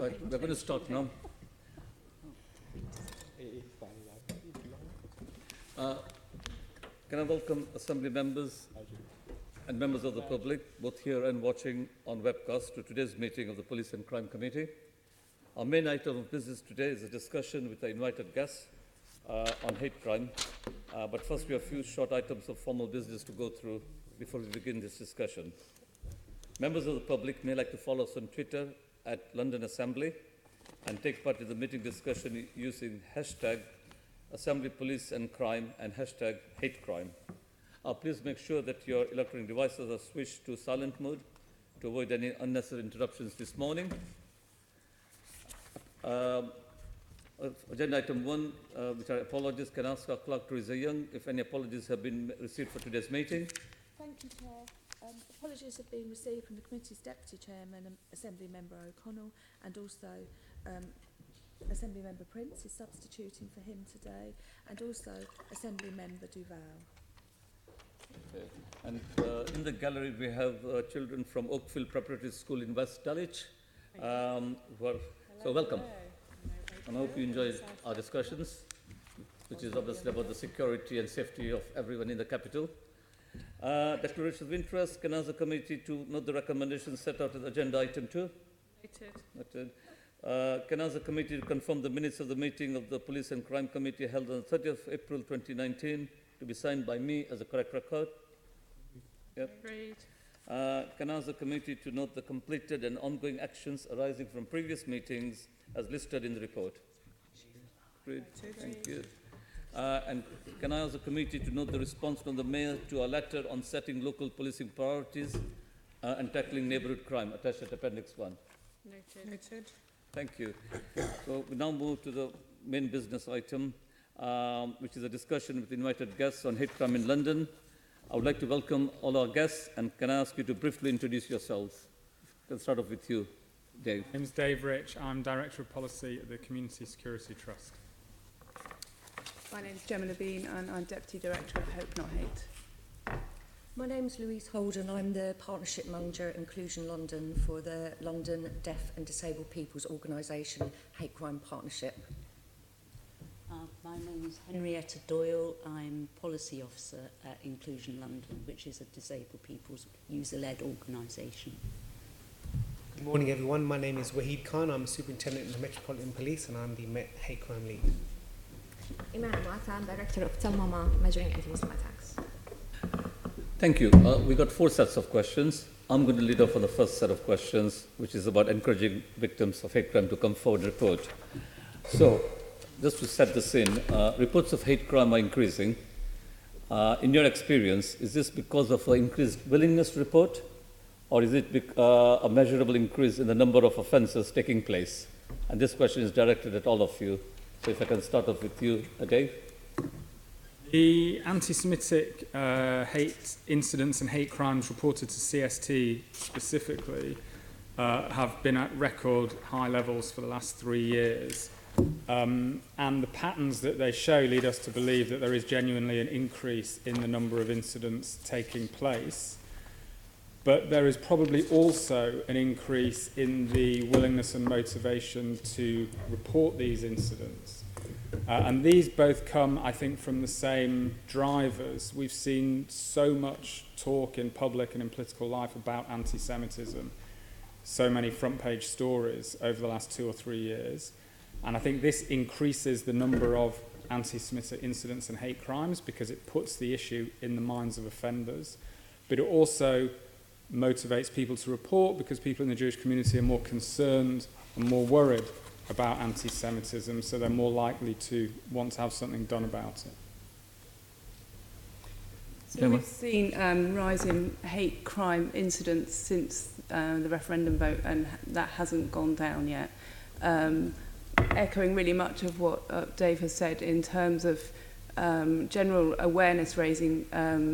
Right, we're going to start now. Can I welcome Assembly members and members of the public, both here and watching on webcast, to today's meeting of the Police and Crime Committee. Our main item of business today is a discussion with our invited guests on hate crime. But first, we have a few short items of formal business to go through before we begin this discussion. Members of the public may like to follow us on Twitter at London Assembly and take part in the meeting discussion using hashtag Assembly Police and Crime and hashtag Hate Crime. Please make sure that your electronic devices are switched to silent mode to avoid any unnecessary interruptions this morning. Agenda item 1, which are apologies. Can I ask our clerk, Teresa Young, if any apologies have been received for today's meeting? Thank you, Chair. Apologies have been received from the committee's Deputy Chairman, Assembly Member O'Connell, and also Assembly Member Prince is substituting for him today, and also Assembly Member Duval. Okay. And in the gallery we have children from Oakfield Preparatory School in West Dulwich. So welcome. And I hope you enjoyed our discussions, which is obviously about the security and safety of everyone in the capital. Declaration of interest. Can I ask the committee to note the recommendations set out in agenda item 2? Noted. Can I ask the committee to confirm the minutes of the meeting of the Police and Crime Committee held on the 30th of April 2019 to be signed by me as a correct record? Yep. Agreed. Can I ask the committee to note the completed and ongoing actions arising from previous meetings as listed in the report? Agreed. Thank you. And can I ask the committee to note the response from the Mayor to our letter on setting local policing priorities and tackling neighbourhood crime, attached at Appendix 1? Noted. Thank you. So we now move to the main business item, which is a discussion with invited guests on hate crime in London. I would like to welcome all our guests, and can I ask you to briefly introduce yourselves? I'll start off with you, Dave. My name is Dave Rich. I'm Director of Policy at the Community Security Trust. My name is Jemma, Levene, and I'm Deputy Director of Hope Not Hate. My name is Louise, Holden. I'm the Partnership Manager at Inclusion London for the London Deaf and Disabled People's Organisation Hate Crime Partnership. My name is Henrietta Doyle. I'm Policy Officer at Inclusion London, which is a disabled people's user-led organisation. Good morning, everyone. My name is Waheed Khan. I'm Superintendent in the Metropolitan Police, and I'm the Met Hate Crime Lead. Iman, I'm Director of Mama Measuring Anti-Muslim Attacks. Thank you. We got 4 sets of questions. I'm going to lead off on the first set of questions, which is about encouraging victims of hate crime to come forward and report. So, just to set this in, reports of hate crime are increasing. In your experience, is this because of an increased willingness to report, or is it a measurable increase in the number of offences taking place? And this question is directed at all of you. So if I can start off with you, Dave. The anti-Semitic hate incidents and hate crimes reported to CST specifically have been at record high levels for the last 3 years. And the patterns that they show lead us to believe that there is genuinely an increase in the number of incidents taking place. But there is probably also an increase in the willingness and motivation to report these incidents. And these both come, I think, from the same drivers. We've seen so much talk in public and in political life about anti-Semitism, so many front-page stories over the last 2 or 3 years. And I think this increases the number of anti-Semitic incidents and hate crimes because it puts the issue in the minds of offenders. But it also motivates people to report because people in the Jewish community are more concerned and more worried about anti-Semitism, so they're more likely to want to have something done about it. So we've seen rise in hate crime incidents since the referendum vote, and that hasn't gone down yet. Echoing really much of what Dave has said in terms of general awareness raising,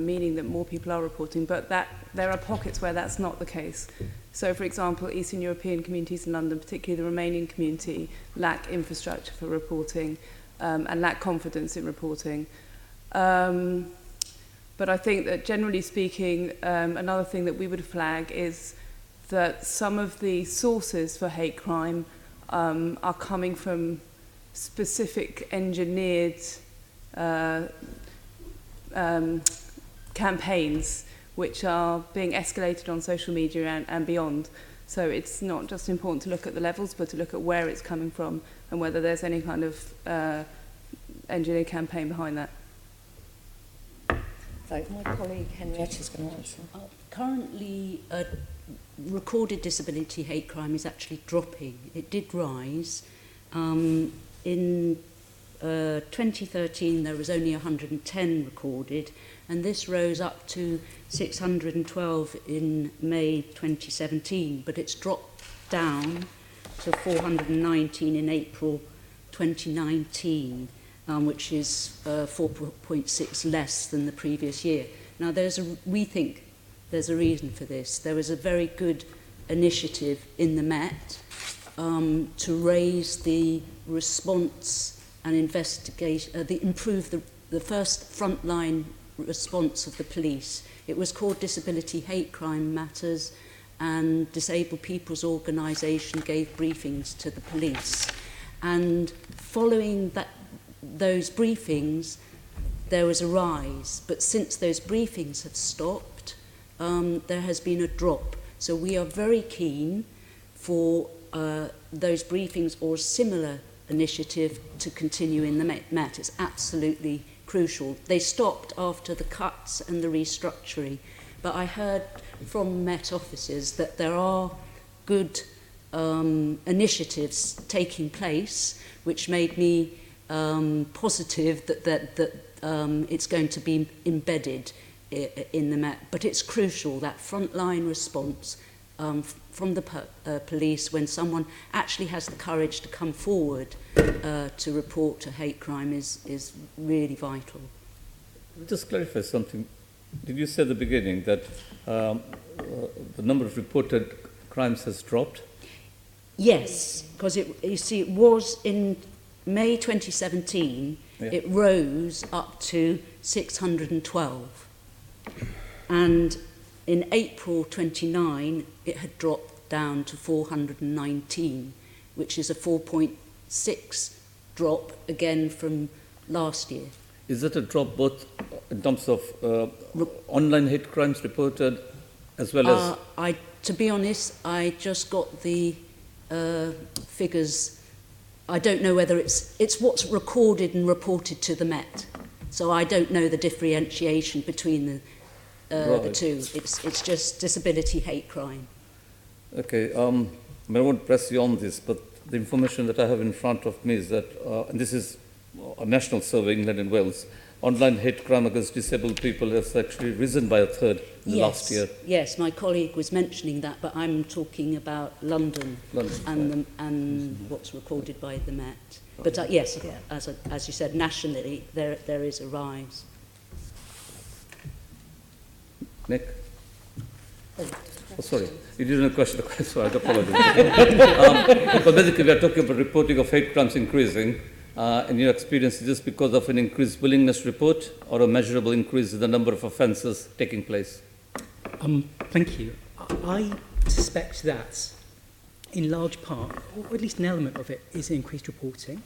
meaning that more people are reporting, but that there are pockets where that's not the case. So, for example, Eastern European communities in London, particularly the Romanian community, lack infrastructure for reporting and lack confidence in reporting. But I think that generally speaking, another thing that we would flag is that some of the sources for hate crime are coming from specific engineered campaigns which are being escalated on social media and beyond. So it's not just important to look at the levels, but to look at where it's coming from and whether there's any kind of engineered campaign behind that. So my colleague Henrietta is going to answer. Currently, recorded disability hate crime is actually dropping. It did rise. In 2013, there was only 110 recorded, and this rose up to 612 in May 2017, but it's dropped down to 419 in April 2019, which is 4.6 less than the previous year. Now, we think there's a reason for this. There was a very good initiative in the Met to raise the response and investigation, improve the first frontline response of the police. It was called Disability Hate Crime Matters, and Disabled People's Organisation gave briefings to the police. And following those briefings, there was a rise. But since those briefings have stopped, there has been a drop. So we are very keen for those briefings or similar initiative to continue in the Met. It's absolutely crucial. They stopped after the cuts and the restructuring, but I heard from Met offices that there are good initiatives taking place, which made me positive that it's going to be embedded in the Met. But it's crucial, that frontline response from the police when someone actually has the courage to come forward to report a hate crime is really vital. Just clarify something. Did you say at the beginning that the number of reported crimes has dropped? Yes, because you see, it was in May 2017, it rose up to 612. And in April 29, it had dropped down to 419, which is a 4.6 drop again from last year. Is it a drop both in terms of online hate crimes reported as well as... To be honest, I just got the figures. I don't know whether it's what's recorded and reported to the Met. So I don't know the differentiation between the two. It's just disability hate crime. Okay, I won't press you on this, but the information that I have in front of me is that, and this is a national survey, England and Wales, online hate crime against disabled people has actually risen by a third in the last year. Yes, my colleague was mentioning that, but I'm talking about London and what's recorded by the Met. But yes, as you said, nationally, there is a rise. Nick? Oh, sorry. You didn't have a question, so I apologize. But basically, we are talking about reporting of hate crimes increasing. In your experience, is this because of an increased willingness to report or a measurable increase in the number of offences taking place? Thank you. I suspect that in large part, or at least an element of it, is increased reporting.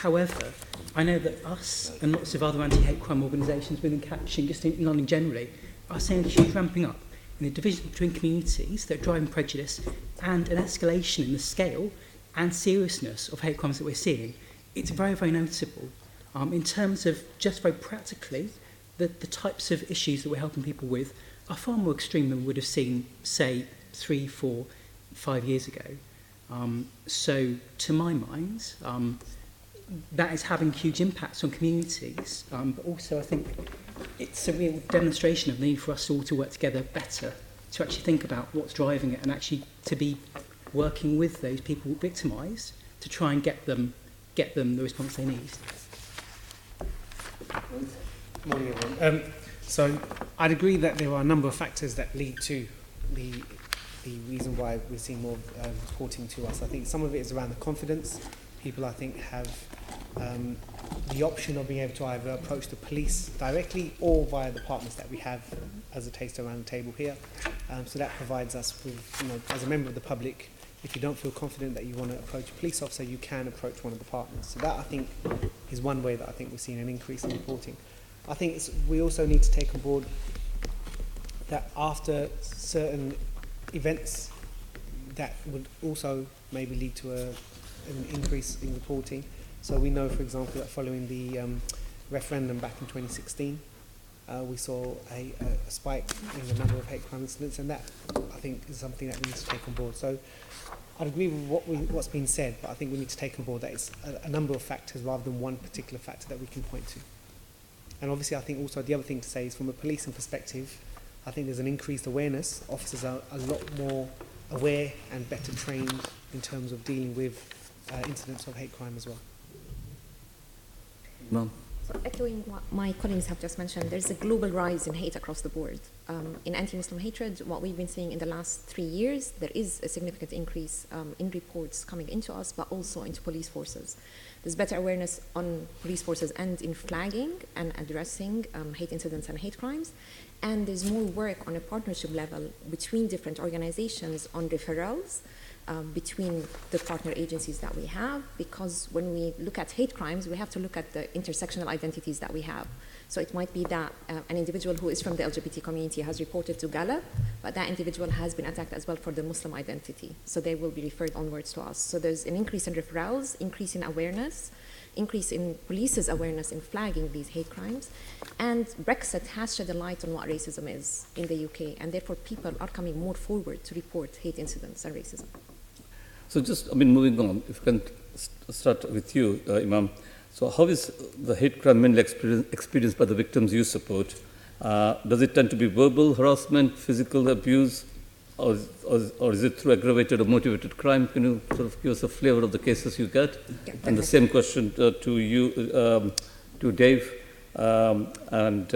However, I know that us and lots of other anti-hate crime organisations within catching, just in London generally, are seeing a huge ramping up in the division between communities that are driving prejudice and an escalation in the scale and seriousness of hate crimes that we're seeing. It's very, very noticeable. In terms of just very practically, the types of issues that we're helping people with are far more extreme than we would have seen, say, 3, 4, 5 years ago. So, to my mind, that is having huge impacts on communities, but also I think it's a real demonstration of the need for us all to work together better, to actually think about what's driving it and actually to be working with those people victimised to try and get them the response they need. Good morning, everyone. So I'd agree that there are a number of factors that lead to the reason why we're seeing more reporting to us. I think some of it is around the confidence. People, I think, have the option of being able to either approach the police directly or via the partners that we have as a taster around the table here. So that provides us with, as a member of the public, if you don't feel confident that you want to approach a police officer, you can approach one of the partners. So that, I think, is one way that I think we're seeing an increase in reporting. I think we also need to take on board that after certain events, that would also maybe lead to an increase in reporting. So we know, for example, that following the referendum back in 2016, we saw a spike in the number of hate crime incidents, and that, I think, is something that we need to take on board. So I'd agree with what's been said, but I think we need to take on board that it's a number of factors rather than one particular factor that we can point to. And obviously, I think also the other thing to say is from a policing perspective, I think there's an increased awareness. Officers are a lot more aware and better trained in terms of dealing with incidents of hate crime as well. Ma'am. So echoing what my colleagues have just mentioned, there's a global rise in hate across the board. In anti-Muslim hatred, what we've been seeing in the last 3 years, there is a significant increase in reports coming into us, but also into police forces. There's better awareness on police forces and in flagging and addressing hate incidents and hate crimes. And there's more work on a partnership level between different organizations on referrals between the partner agencies that we have, because when we look at hate crimes, we have to look at the intersectional identities that we have. So it might be that an individual who is from the LGBT community has reported to Galop, but that individual has been attacked as well for the Muslim identity. So they will be referred onwards to us. So there's an increase in referrals, increase in awareness, increase in police's awareness in flagging these hate crimes. And Brexit has shed a light on what racism is in the UK, and therefore people are coming more forward to report hate incidents and racism. So just, moving on, if we can start with you, Imam. So how is the hate crime mainly experienced by the victims you support? Does it tend to be verbal harassment, physical abuse, or is it through aggravated or motivated crime? Can you sort of give us a flavor of the cases you get? Yeah, and the same question to you, to Dave, and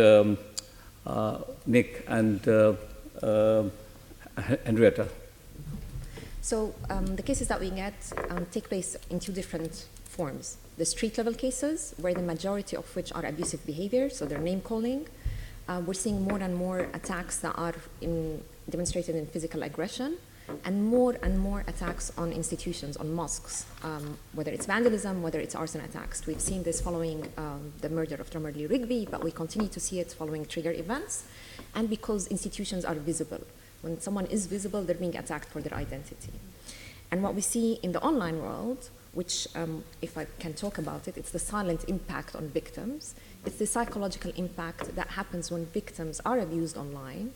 Nick, and Henrietta. So the cases that we get take place in two different forms. The street level cases, where the majority of which are abusive behavior, so they're name calling. We're seeing more and more attacks that are demonstrated in physical aggression, and more attacks on institutions, on mosques, whether it's vandalism, whether it's arson attacks. We've seen this following the murder of drummer Lee Rigby, but we continue to see it following trigger events, and because institutions are visible. When someone is visible, they're being attacked for their identity. And what we see in the online world, which, if I can talk about it, it's the silent impact on victims. It's the psychological impact that happens when victims are abused online,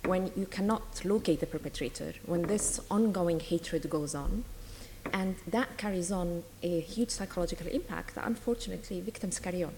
when you cannot locate the perpetrator, when this ongoing hatred goes on. And that carries on a huge psychological impact that, unfortunately, victims carry on.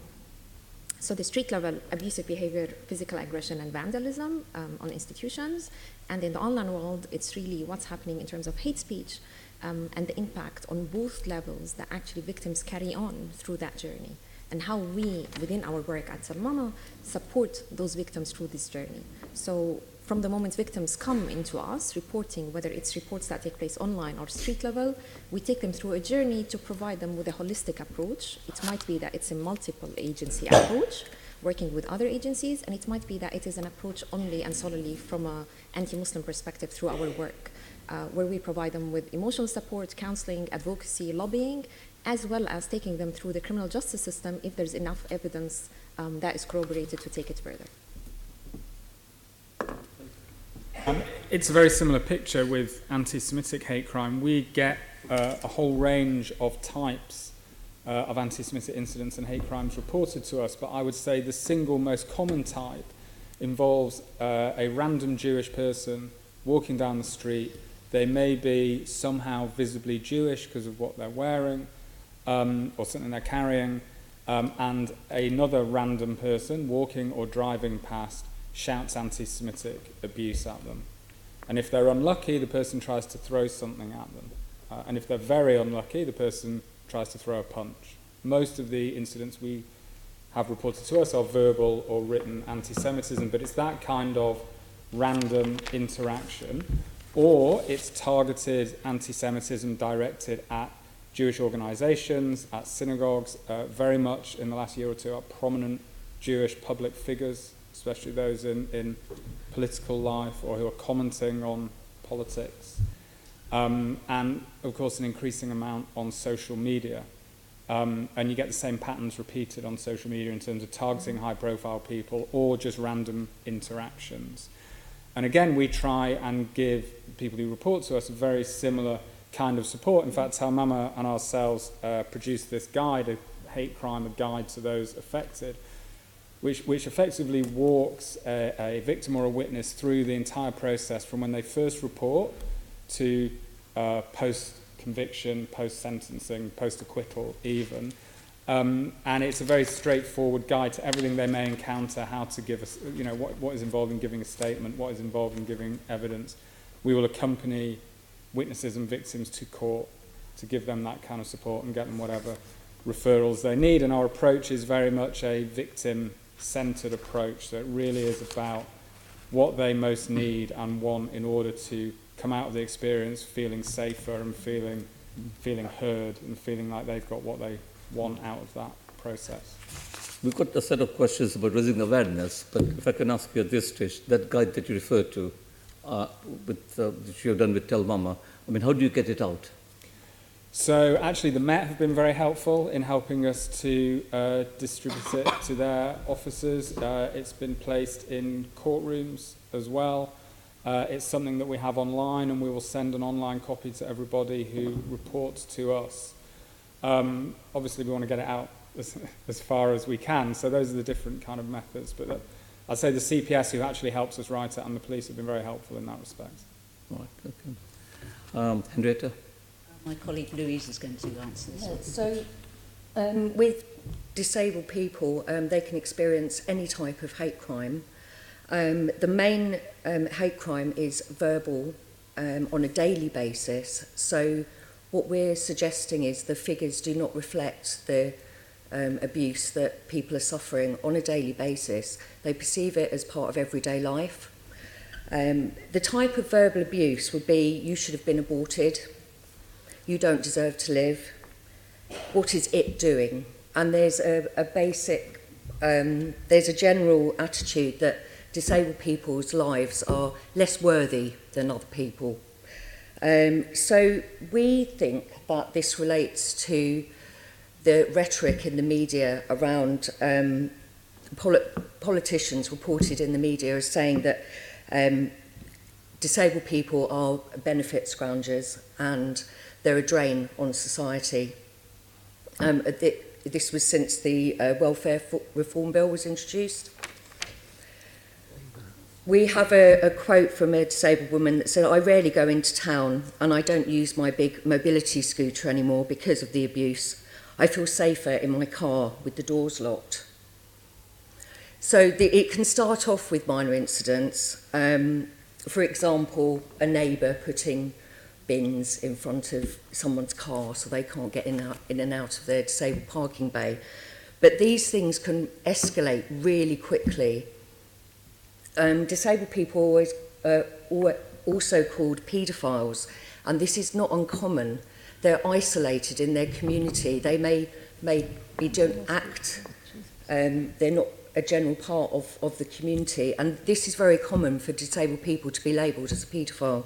So the street level abusive behavior, physical aggression and vandalism on institutions, and in the online world, it's really what's happening in terms of hate speech and the impact on both levels that actually victims carry on through that journey, and how we, within our work at Salmama, support those victims through this journey. So from the moment victims come into us reporting, whether it's reports that take place online or street level, we take them through a journey to provide them with a holistic approach. It might be that it's a multiple agency approach, working with other agencies, and it might be that it is an approach only and solely from an anti-Muslim perspective through our work, where we provide them with emotional support, counseling, advocacy, lobbying, as well as taking them through the criminal justice system if there's enough evidence that is corroborated to take it further. It's a very similar picture with anti-Semitic hate crime. We get a whole range of types of anti-Semitic incidents and hate crimes reported to us, but I would say the single most common type involves a random Jewish person walking down the street. They may be somehow visibly Jewish because of what they're wearing or something they're carrying, and another random person walking or driving past shouts anti-Semitic abuse at them. And if they're unlucky, the person tries to throw something at them. And if they're very unlucky, the person tries to throw a punch. Most of the incidents we have reported to us are verbal or written anti-Semitism, but it's that kind of random interaction, or it's targeted anti-Semitism directed at Jewish organizations, at synagogues, very much in the last year or two at prominent Jewish public figures, especially those in political life or who are commenting on politics. and of course an increasing amount on social media. And you get the same patterns repeated on social media in terms of targeting high-profile people or just random interactions. And again, we try and give people who report to us a very similar kind of support. In fact, our Mama and ourselves produced this guide, a hate crime, a guide to those affected, which effectively walks a victim or a witness through the entire process from when they first report to post-conviction, post-sentencing, post-acquittal even. And it's a very straightforward guide to everything they may encounter, how to give us, you know, what is involved in giving a statement, what is involved in giving evidence. We will accompany witnesses and victims to court to give them that kind of support and get them whatever referrals they need. And our approach is very much a victim-centred approach, that really is about what they most need and want in order to come out of the experience feeling safer and feeling heard and feeling like they've got what they want out of that process. We've got a set of questions about raising awareness, but if I can ask you at this stage, that guide that you referred to, which you have done with Tell Mama, I mean, how do you get it out? So actually the Met have been very helpful in helping us to distribute it to their officers. It's been placed in courtrooms as well. It's something that we have online, and we will send an online copy to everybody who reports to us. Obviously we want to get it out as far as we can, so those are the different kind of methods, but I'd say the CPS, who actually helps us write it, and the police have been very helpful in that respect. Right, okay. Henrietta? My colleague Louise is going to answer this one. So with disabled people, they can experience any type of hate crime. The main hate crime is verbal on a daily basis. So what we're suggesting is the figures do not reflect the abuse that people are suffering on a daily basis. They perceive it as part of everyday life. The type of verbal abuse would be, you should have been aborted, you don't deserve to live, what is it doing? And there's a basic, there's a general attitude that disabled people's lives are less worthy than other people. So we think that this relates to the rhetoric in the media around politicians reported in the media as saying that disabled people are benefit scroungers and they're a drain on society. This was since the welfare reform bill was introduced. We have a quote from a disabled woman that said, "I rarely go into town and I don't use my big mobility scooter anymore because of the abuse. I feel safer in my car with the doors locked." So it can start off with minor incidents. For example, a neighbour putting bins in front of someone's car so they can't get in and out of their disabled parking bay. But these things can escalate really quickly. Disabled people are also called paedophiles, and this is not uncommon. They're isolated in their community. They may don't act, they're not a general part of the community, and this is very common for disabled people to be labelled as a paedophile.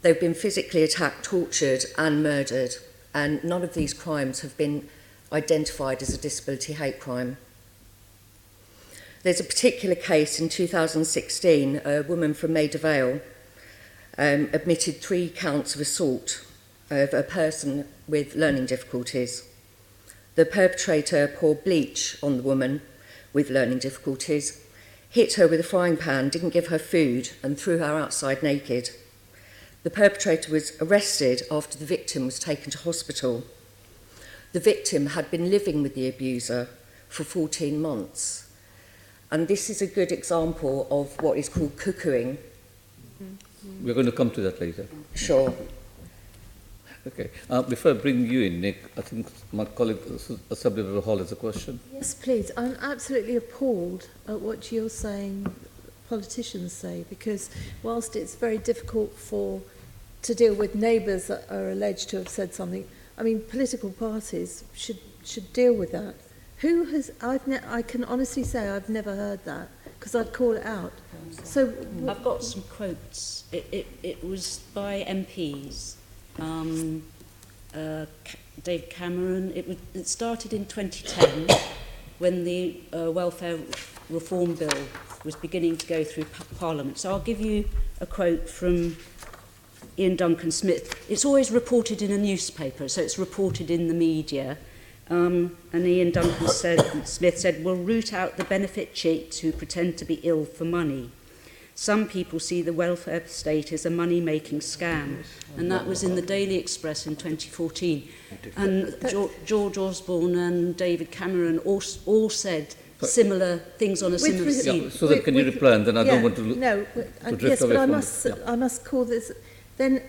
They've been physically attacked, tortured and murdered, and none of these crimes have been identified as a disability hate crime. There's a particular case in 2016, a woman from Maida Vale admitted 3 counts of assault of a person with learning difficulties. The perpetrator poured bleach on the woman with learning difficulties, hit her with a frying pan, didn't give her food, and threw her outside naked. The perpetrator was arrested after the victim was taken to hospital. The victim had been living with the abuser for 14 months. And this is a good example of what is called cuckooing. We're going to come to that later. Sure. Okay. Before I bring you in, Nick, I think my colleague, Assembly Hall, has a question. Yes, please. I'm absolutely appalled at what you're saying politicians say, because whilst it's very difficult to deal with neighbours that are alleged to have said something, I mean, political parties should deal with that. Who has, I can honestly say I've never heard that, because I'd call it out. So I've got some quotes. It was by MPs. David Cameron. It started in 2010 when the Welfare Reform Bill was beginning to go through Parliament. So I'll give you a quote from Ian Duncan Smith. It's always reported in a newspaper, so it's reported in the media. And Ian Duncan Smith said, "We'll root out the benefit cheats who pretend to be ill for money. Some people see the welfare state as a money-making scam." And that was in the Daily Express in 2014. And George Osborne and David Cameron all said similar things on a similar scene. Yeah, so that can you reply, and then I don't want to drift yes, away but from I must call this. Then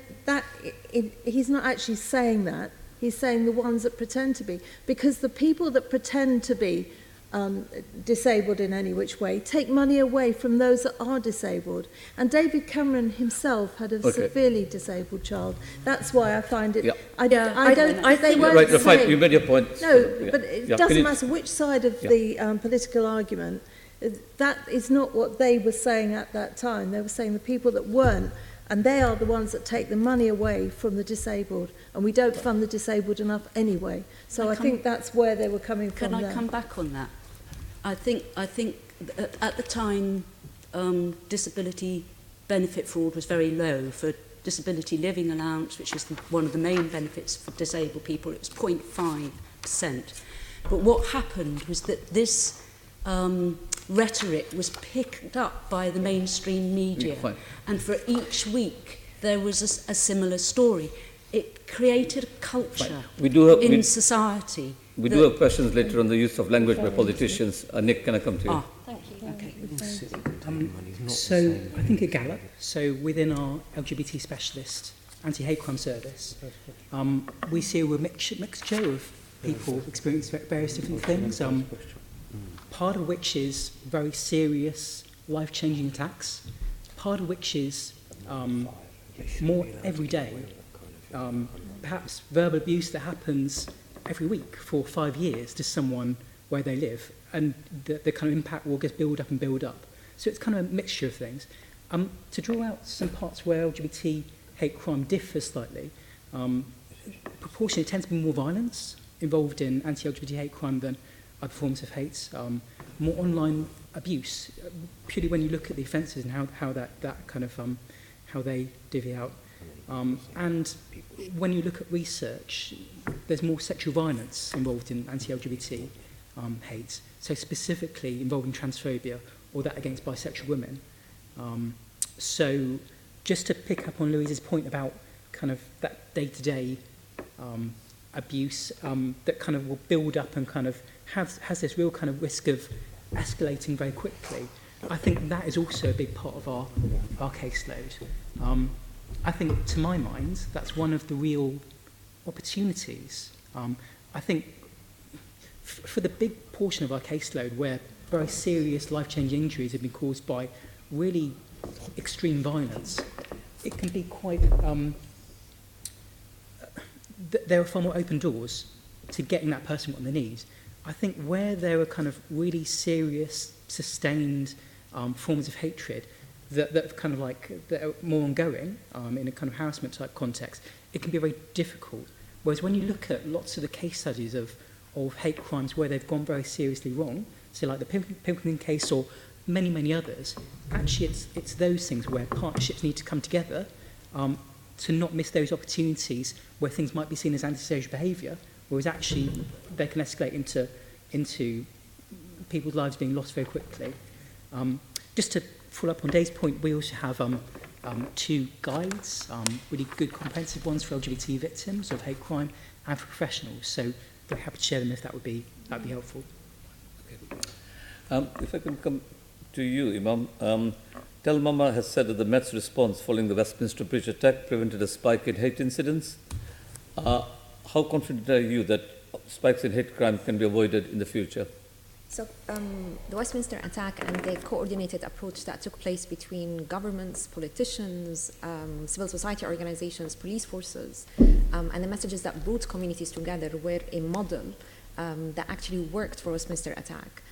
he's not actually saying that. He's saying the ones that pretend to be, because the people that pretend to be disabled in any which way take money away from those that are disabled. And David Cameron himself had a severely disabled child. That's why I find it. Yeah. I think right, fine. You made your point. No, but it doesn't matter which side of the political argument. That is not what they were saying at that time. They were saying the people that weren't, and they are the ones that take the money away from the disabled, and we don't fund the disabled enough anyway. So I think that's where they were coming from. Can I come back on that? I think at the time, disability benefit fraud was very low. For disability living allowance, which is one of the main benefits for disabled people, it was 0.5%. But what happened was that this rhetoric was picked up by the mainstream media. And for each week, there was a similar story. It created a culture in society. We do have questions later on the use of language by politicians. Nick, can I come to you? Thank you. Okay. So I think at Galop, so within our LGBT specialist anti-hate crime service, we see a mixture of people experiencing various different things, part of which is very serious, life-changing attacks, part of which is more everyday, perhaps verbal abuse that happens every week for 5 years to someone where they live, and the kind of impact will just build up and build up. So it's kind of a mixture of things. To draw out some parts where LGBT hate crime differs slightly, proportionally it tends to be more violence involved in anti-LGBT hate crime than other forms of hate, more online abuse, purely when you look at the offences and how that kind of, how they divvy out. And when you look at research, there's more sexual violence involved in anti-LGBT hate, so specifically involving transphobia or that against bisexual women. So just to pick up on Louise's point about kind of that day-to-day abuse that kind of will build up and kind of has this real kind of risk of escalating very quickly, I think that is also a big part of our caseload. I think, to my mind, that's one of the real opportunities. I think for the big portion of our caseload where very serious life-changing injuries have been caused by really extreme violence, it can be quite... there are far more open doors to getting that person what they need. I think where there are kind of really serious, sustained forms of hatred that kind of like that are more ongoing in a kind of harassment type context, it can be very difficult. Whereas when you look at lots of the case studies of hate crimes where they've gone very seriously wrong, so like the Pilkington case or many, many others, actually it's those things where partnerships need to come together to not miss those opportunities where things might be seen as antisocial behaviour, whereas actually they can escalate into people's lives being lost very quickly. Just to follow up on Dave's point, we also have 2 guides, really good comprehensive ones for LGBT victims of hate crime and for professionals. So very happy to share them if that'd be helpful. Okay. If I can come to you, Imam. Tel Mama has said that the Met's response following the Westminster Bridge attack prevented a spike in hate incidents. How confident are you that spikes in hate crime can be avoided in the future? So the Westminster attack and the coordinated approach that took place between governments, politicians, civil society organizations, police forces, and the messages that brought communities together were a model that actually worked for Westminster attack.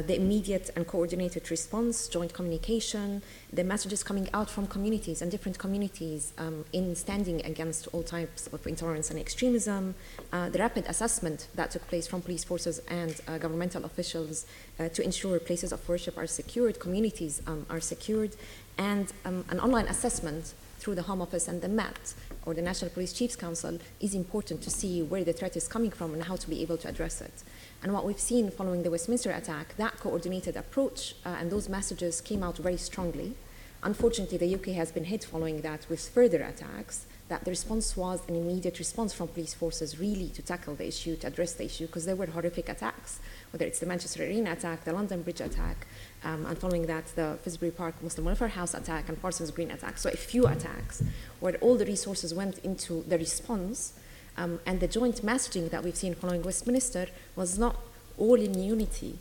the immediate and coordinated response, joint communication, the messages coming out from communities and different communities in standing against all types of intolerance and extremism, the rapid assessment that took place from police forces and governmental officials to ensure places of worship are secured, communities are secured, and an online assessment through the Home Office and the MET, or the National Police Chiefs Council, is important to see where the threat is coming from and how to be able to address it. And what we've seen following the Westminster attack, that coordinated approach and those messages came out very strongly. Unfortunately, the UK has been hit following that with further attacks, that the response was an immediate response from police forces really to tackle the issue, to address the issue, because there were horrific attacks, whether it's the Manchester Arena attack, the London Bridge attack, and following that, the Finsbury Park Muslim Welfare House attack and Parsons Green attack. So a few attacks where all the resources went into the response, and the joint messaging that we've seen following Westminster was not all in unity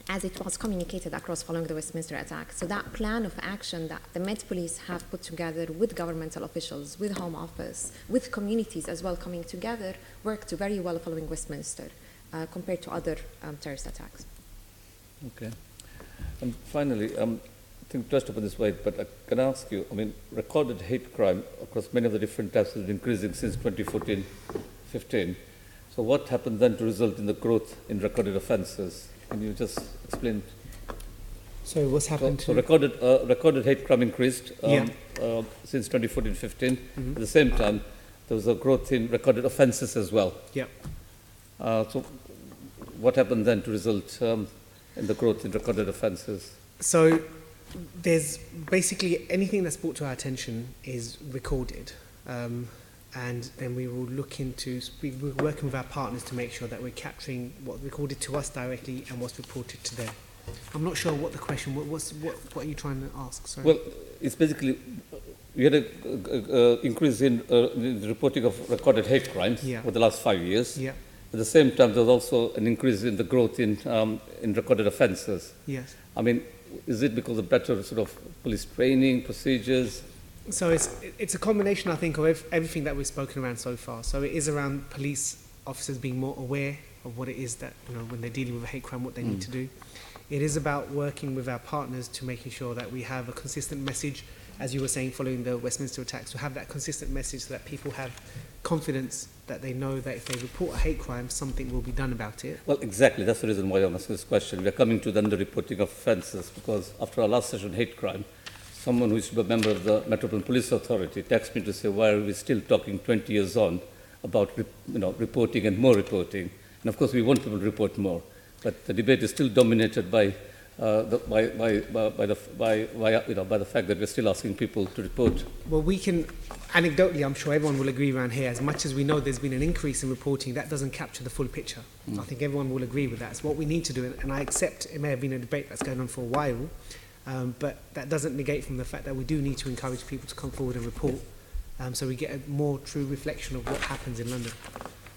as it was communicated across following the Westminster attack. So that plan of action that the Met Police have put together with governmental officials, with Home Office, with communities as well coming together, worked very well following Westminster compared to other terrorist attacks. Okay. And finally, I think touched upon this way, but I can ask you, I mean, recorded hate crime across many of the different types has been increasing since 2014-15. So what happened then to result in the growth in recorded offences? Can you just explain? So what's happened So recorded hate crime increased since 2014-15. Mm-hmm. At the same time, there was a growth in recorded offences as well. Yeah. So what happened then to result in the growth in recorded offences? So there's basically anything that's brought to our attention is recorded. And then we will look into, we're working with our partners to make sure that we're capturing what's recorded to us directly and what's reported to them. I'm not sure what the question, what are you trying to ask? Sorry. Well, it's basically, we had an increase in the reporting of recorded hate crimes over the last 5 years. Yeah. At the same time, there's also an increase in the growth in recorded offences. Yes. I mean, is it because of better sort of police training, procedures? So it's a combination, I think, of everything that we've spoken around so far. So it is around police officers being more aware of what it is that, you know, when they're dealing with a hate crime, what they need to do. It is about working with our partners to making sure that we have a consistent message, as you were saying, following the Westminster attacks, to have that consistent message so that people have confidence that they know that if they report a hate crime, something will be done about it. Well, exactly. That's the reason why I'm asking this question. We're coming to the underreporting of offences because after our last session, hate crime, someone who used to be a member of the Metropolitan Police Authority texted me to say, why are we still talking 20 years on about reporting and more reporting? And of course, we want people to report more. But the debate is still dominated by the fact that we're still asking people to report. Well, we can, anecdotally, I'm sure everyone will agree around here, as much as we know there's been an increase in reporting, that doesn't capture the full picture. I think everyone will agree with that. It's what we need to do, and I accept it may have been a debate that's going on for a while, but that doesn't negate from the fact that we do need to encourage people to come forward and report, so we get a more true reflection of what happens in London.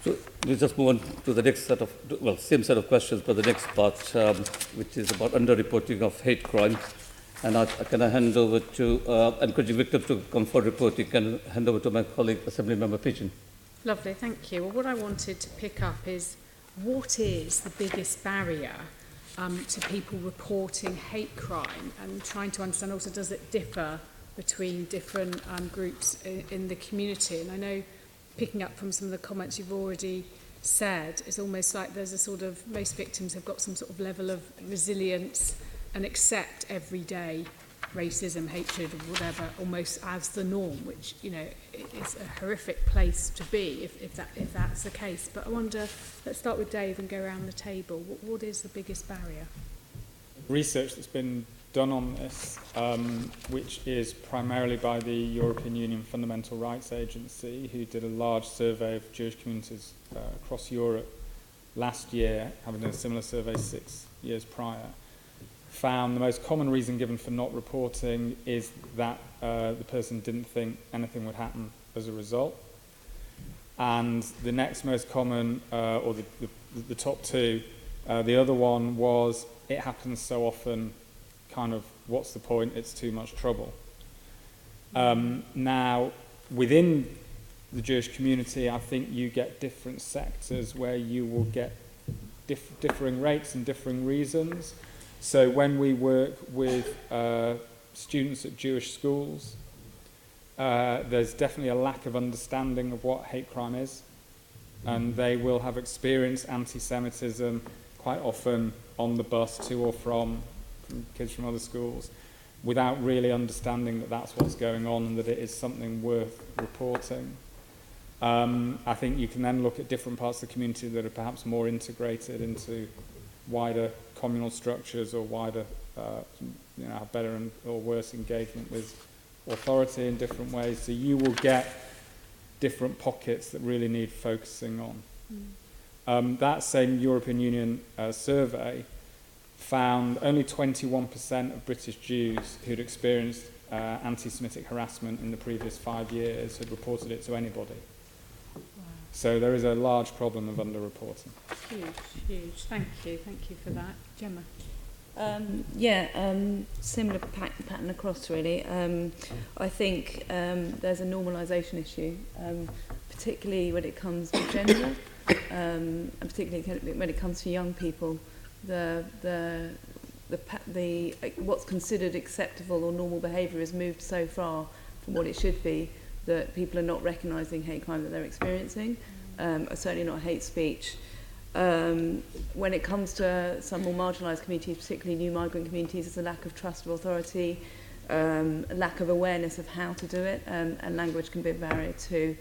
So we'll just move on to the next set of, well, same set of questions, but the next part, which is about underreporting of hate crime. And can I hand over to, encouraging victims to come for reporting, can I hand over to my colleague, Assembly Member Pigeon. Lovely, thank you. Well, what I wanted to pick up is what is the biggest barrier to people reporting hate crime, and trying to understand also, does it differ between different groups in the community? And I know, picking up from some of the comments you've already said, it's almost like there's a sort of, most victims have got some sort of level of resilience and accept everyday racism, hatred, or whatever, almost as the norm, which, you know, is a horrific place to be if that's the case. But I wonder, let's start with Dave and go around the table. What is the biggest barrier? Research that's been done on this, which is primarily by the European Union Fundamental Rights Agency, who did a large survey of Jewish communities across Europe last year, having done a similar survey 6 years prior, found the most common reason given for not reporting is that the person didn't think anything would happen as a result. And the next most common, or the top two, the other one was, it happens so often, kind of, what's the point, it's too much trouble. Now, within the Jewish community, I think you get different sectors where you will get differing rates and differing reasons. So when we work with students at Jewish schools, there's definitely a lack of understanding of what hate crime is, and they will have experienced anti-Semitism quite often on the bus to or from kids from other schools, without really understanding that that's what's going on and that it is something worth reporting. I think you can then look at different parts of the community that are perhaps more integrated into wider communal structures or wider, have better or worse engagement with authority in different ways. So you will get different pockets that really need focusing on. That same European Union survey found only 21% of British Jews who'd experienced anti-Semitic harassment in the previous 5 years had reported it to anybody. Wow. So there is a large problem of underreporting. Huge. Thank you for that. Jemma? Similar pattern across really. I think there's a normalisation issue, particularly when it comes to gender, and particularly when it comes to young people. What's considered acceptable or normal behaviour has moved so far from what it should be that people are not recognising hate crime that they're experiencing, certainly not hate speech. When it comes to some more marginalised communities, particularly new migrant communities, there's a lack of trust of authority, a lack of awareness of how to do it, and language can be a barrier too.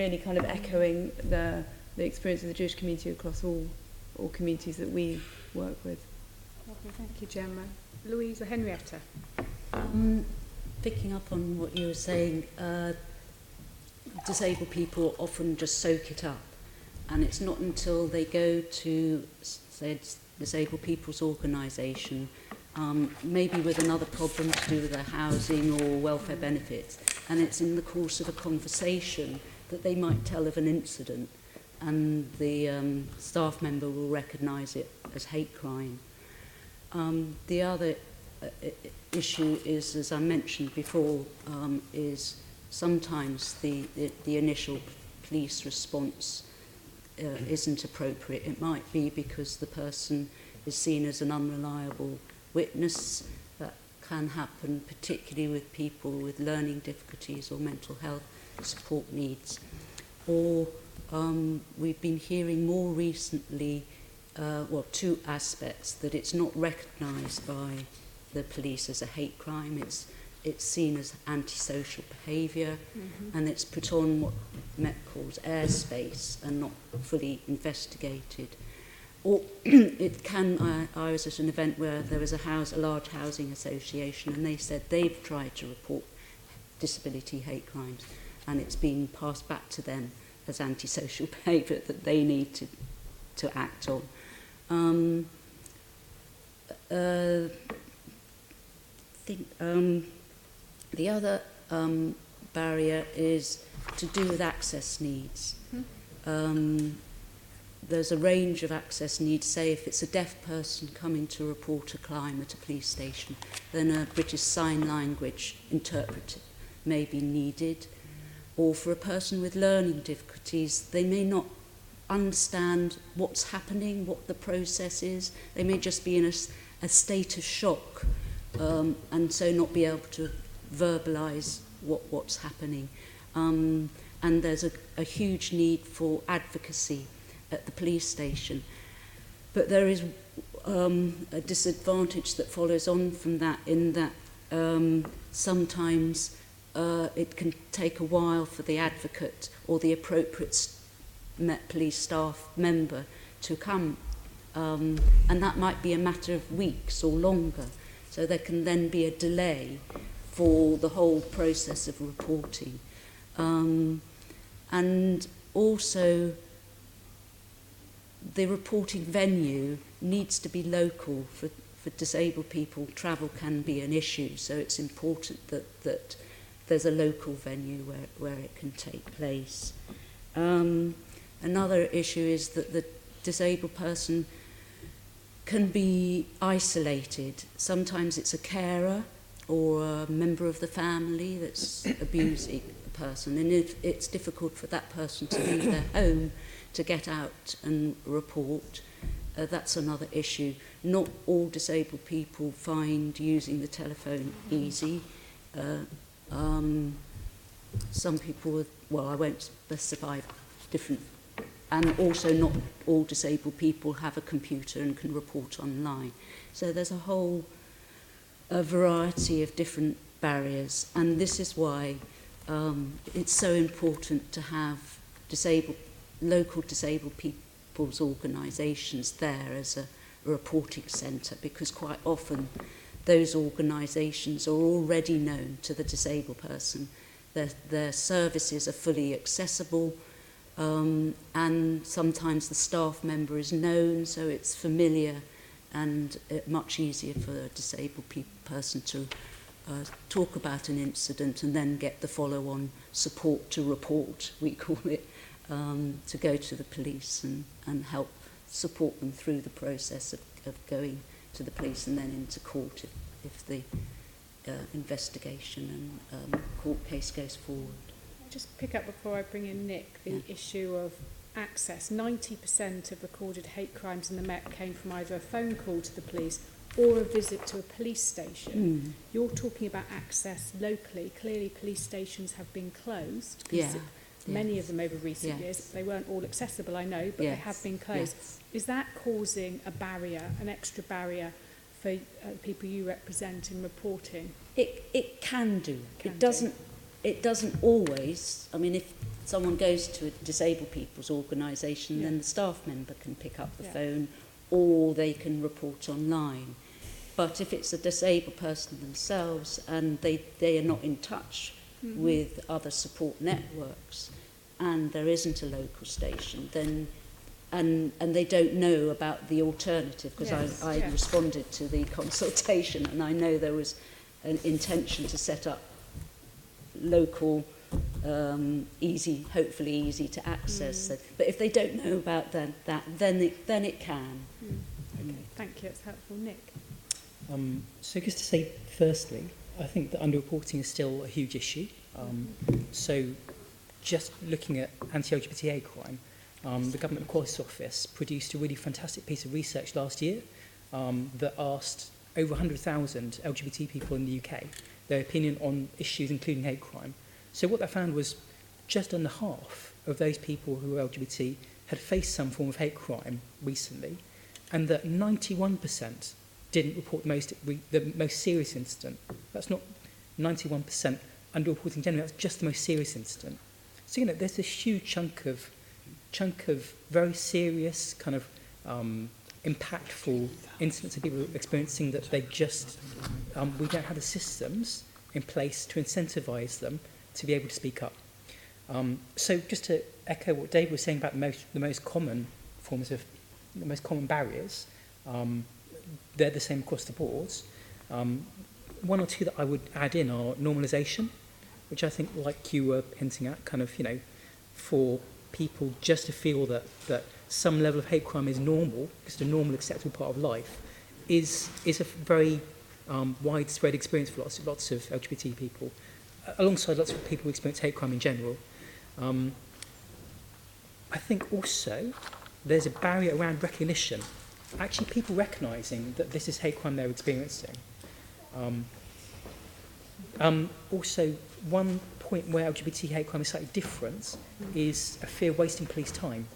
Really kind of echoing the experience of the Jewish community across all communities that we work with. Lovely, thank you, Jemma. Louise or Henrietta? Picking up on what you were saying, disabled people often just soak it up, and it's not until they go to, say, disabled people's organisation, maybe with another problem to do with their housing or welfare benefits, and it's in the course of a conversation that they might tell of an incident, and the staff member will recognise it as hate crime. The other issue is, as I mentioned before, is sometimes the initial police response isn't appropriate. It might be because the person is seen as an unreliable witness. That can happen particularly with people with learning difficulties or mental health support needs. Or we've been hearing more recently, two aspects: that it's not recognised by the police as a hate crime, it's seen as antisocial behaviour, and it's put on what Met calls airspace and not fully investigated. Or it can, I was at an event where there was a large housing association, and they said they've tried to report disability hate crimes, and it's been passed back to them as antisocial behaviour that they need to act on. The other barrier is to do with access needs. There's a range of access needs. Say if it's a deaf person coming to report a crime at a police station, then a British Sign Language interpreter may be needed. Or for a person with learning difficulties, they may not understand what's happening, what the process is. They may just be in a state of shock, and so not be able to verbalise what's happening. And there's a huge need for advocacy at the police station. But there is a disadvantage that follows on from that, in that sometimes it can take a while for the advocate or the appropriate Met Police staff member to come, and that might be a matter of weeks or longer. So there can then be a delay for the whole process of reporting. And also, the reporting venue needs to be local. For disabled people, travel can be an issue, so it's important that there's a local venue where it can take place. Another issue is that the disabled person can be isolated. Sometimes it's a carer or a member of the family that's abusing the person, and if it's difficult for that person to leave their home to get out and report, that's another issue. Not all disabled people find using the telephone easy. Some people, well, I won't specify different, and also not all disabled people have a computer and can report online. So there's a variety of different barriers, and this is why it's so important to have local disabled people's organisations there as a reporting centre, because quite often those organisations are already known to the disabled person. Their services are fully accessible, and sometimes the staff member is known, so it's familiar and much easier for a disabled person to talk about an incident and then get the follow-on support to report, we call it, to go to the police and help support them through the process of going to the police and then into court if the investigation and court case goes forward. Just pick up before I bring in Nick the issue of access. 90% of recorded hate crimes in the Met came from either a phone call to the police or a visit to a police station. You're talking about access locally. Clearly police stations have been closed. Many of them over recent years. They weren't all accessible, I know, but they have been closed. Is that causing a barrier, an extra barrier for people you represent in reporting? It can do. It doesn't always. I mean, if someone goes to a disabled people's organisation, then the staff member can pick up the phone or they can report online. But if it's a disabled person themselves and they are not in touch with other support networks and there isn't a local station, then and they don't know about the alternative, because I responded to the consultation and I know there was an intention to set up local, hopefully easy to access. So, but if they don't know about that, then it can. Okay, thank you. It's helpful, Nick. So just to say, firstly, I think that underreporting is still a huge issue. So just looking at anti-LGBTA crime, the Government Equality Office produced a really fantastic piece of research last year that asked over 100,000 LGBT people in the UK their opinion on issues including hate crime. So what they found was just under half of those people who were LGBT had faced some form of hate crime recently, and that 91% didn't report the most serious incident. That's not 91% underreporting generally, that's just the most serious incident. So, there's this huge chunk of very serious, kind of impactful incidents of people experiencing that they just, we don't have the systems in place to incentivise them to be able to speak up. So just to echo what Dave was saying about the most common barriers, they're the same across the boards. One or two that I would add in are normalisation, which I think, like you were hinting at, kind of, for people just to feel that some level of hate crime is normal, just a normal, acceptable part of life, is a very widespread experience for lots of LGBT people, alongside lots of people who experience hate crime in general. I think also there's a barrier around recognition. Actually, people recognising that this is hate crime they're experiencing. Also, one point where LGBT hate crime is slightly different is a fear of wasting police time.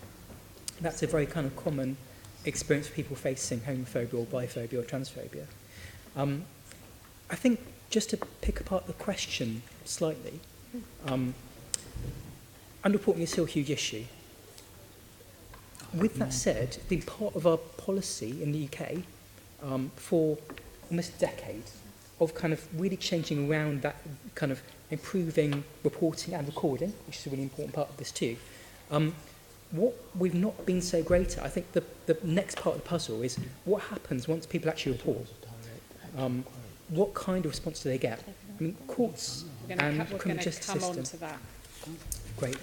That's a very kind of common experience for people facing homophobia or biphobia or transphobia. I think just to pick apart the question slightly, underreporting is still a huge issue. With that said, it's been part of our policy in the UK for almost a decade of kind of really changing around that, kind of improving reporting and recording, which is a really important part of this too. What we've not been so great at, I think the next part of the puzzle is what happens once people actually report. What kind of response do they get? I mean, courts and criminal justice system. We're going to come on to that. Great.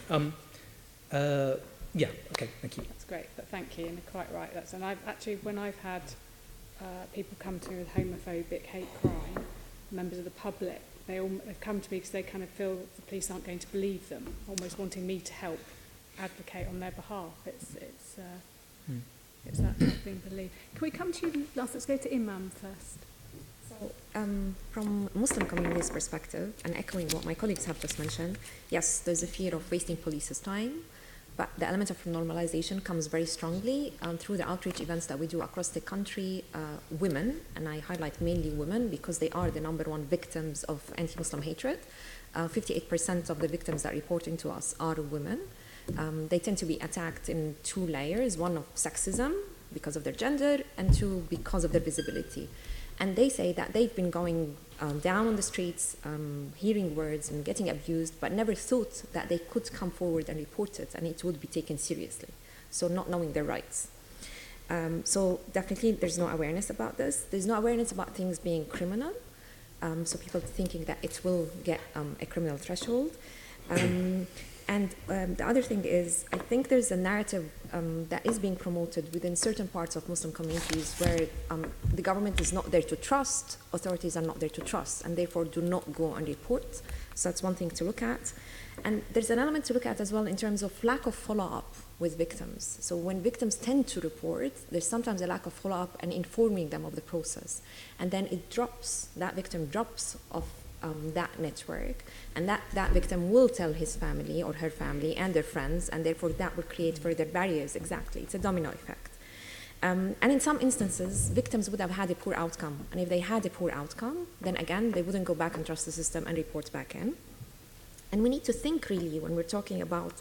Yeah, okay, thank you. That's great, but thank you, and you're quite right. And I've actually, when I've had people come to me with homophobic hate crime, members of the public they've come to me because they kind of feel the police aren't going to believe them, almost wanting me to help advocate on their behalf. It's that not being believed. Can we come to you last? Let's go to Iman first. So, from Muslim community's perspective, and echoing what my colleagues have just mentioned, yes, there's a fear of wasting police's time, but the element of normalization comes very strongly through the outreach events that we do across the country. Women, and I highlight mainly women because they are the number one victims of anti-Muslim hatred. 58% of the victims that are reporting to us are women. They tend to be attacked in two layers, one of sexism because of their gender, and two because of their visibility. And they say that they've been going down on the streets, hearing words and getting abused, but never thought that they could come forward and report it and it would be taken seriously. So not knowing their rights. So definitely there's no awareness about this. There's no awareness about things being criminal. So people thinking that it will get a criminal threshold. And the other thing is, I think there's a narrative that is being promoted within certain parts of Muslim communities where the government is not there to trust, authorities are not there to trust, and therefore do not go and report. So that's one thing to look at. And there's an element to look at as well in terms of lack of follow-up with victims. So when victims tend to report, there's sometimes a lack of follow-up and informing them of the process. And then it drops, that victim drops off that network, and that victim will tell his family or her family and their friends, and therefore that will create further barriers. Exactly, it's a domino effect. And in some instances, victims would have had a poor outcome, and if they had a poor outcome, then again, they wouldn't go back and trust the system and report back in. And we need to think really when we're talking about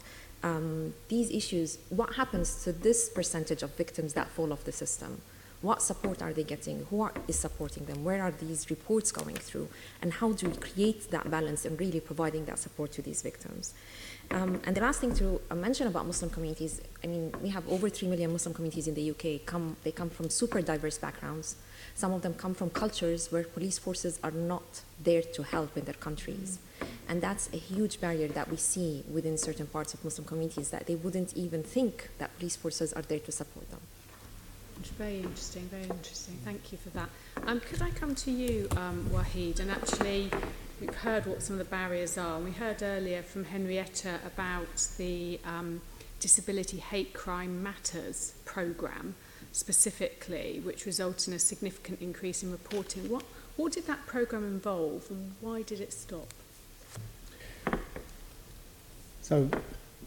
these issues, what happens to this percentage of victims that fall off the system? What support are they getting? Who is supporting them? Where are these reports going through? And how do we create that balance and really providing that support to these victims? And the last thing to mention about Muslim communities, I mean, we have over 3 million Muslim communities in the UK. They come from super diverse backgrounds. Some of them come from cultures where police forces are not there to help in their countries. And that's a huge barrier that we see within certain parts of Muslim communities, that they wouldn't even think that police forces are there to support them. Very interesting, very interesting. Thank you for that. Could I come to you, Waheed? And actually, we've heard what some of the barriers are. And we heard earlier from Henrietta about the Disability Hate Crime Matters programme, specifically, which resulted in a significant increase in reporting. What did that programme involve, and why did it stop? So,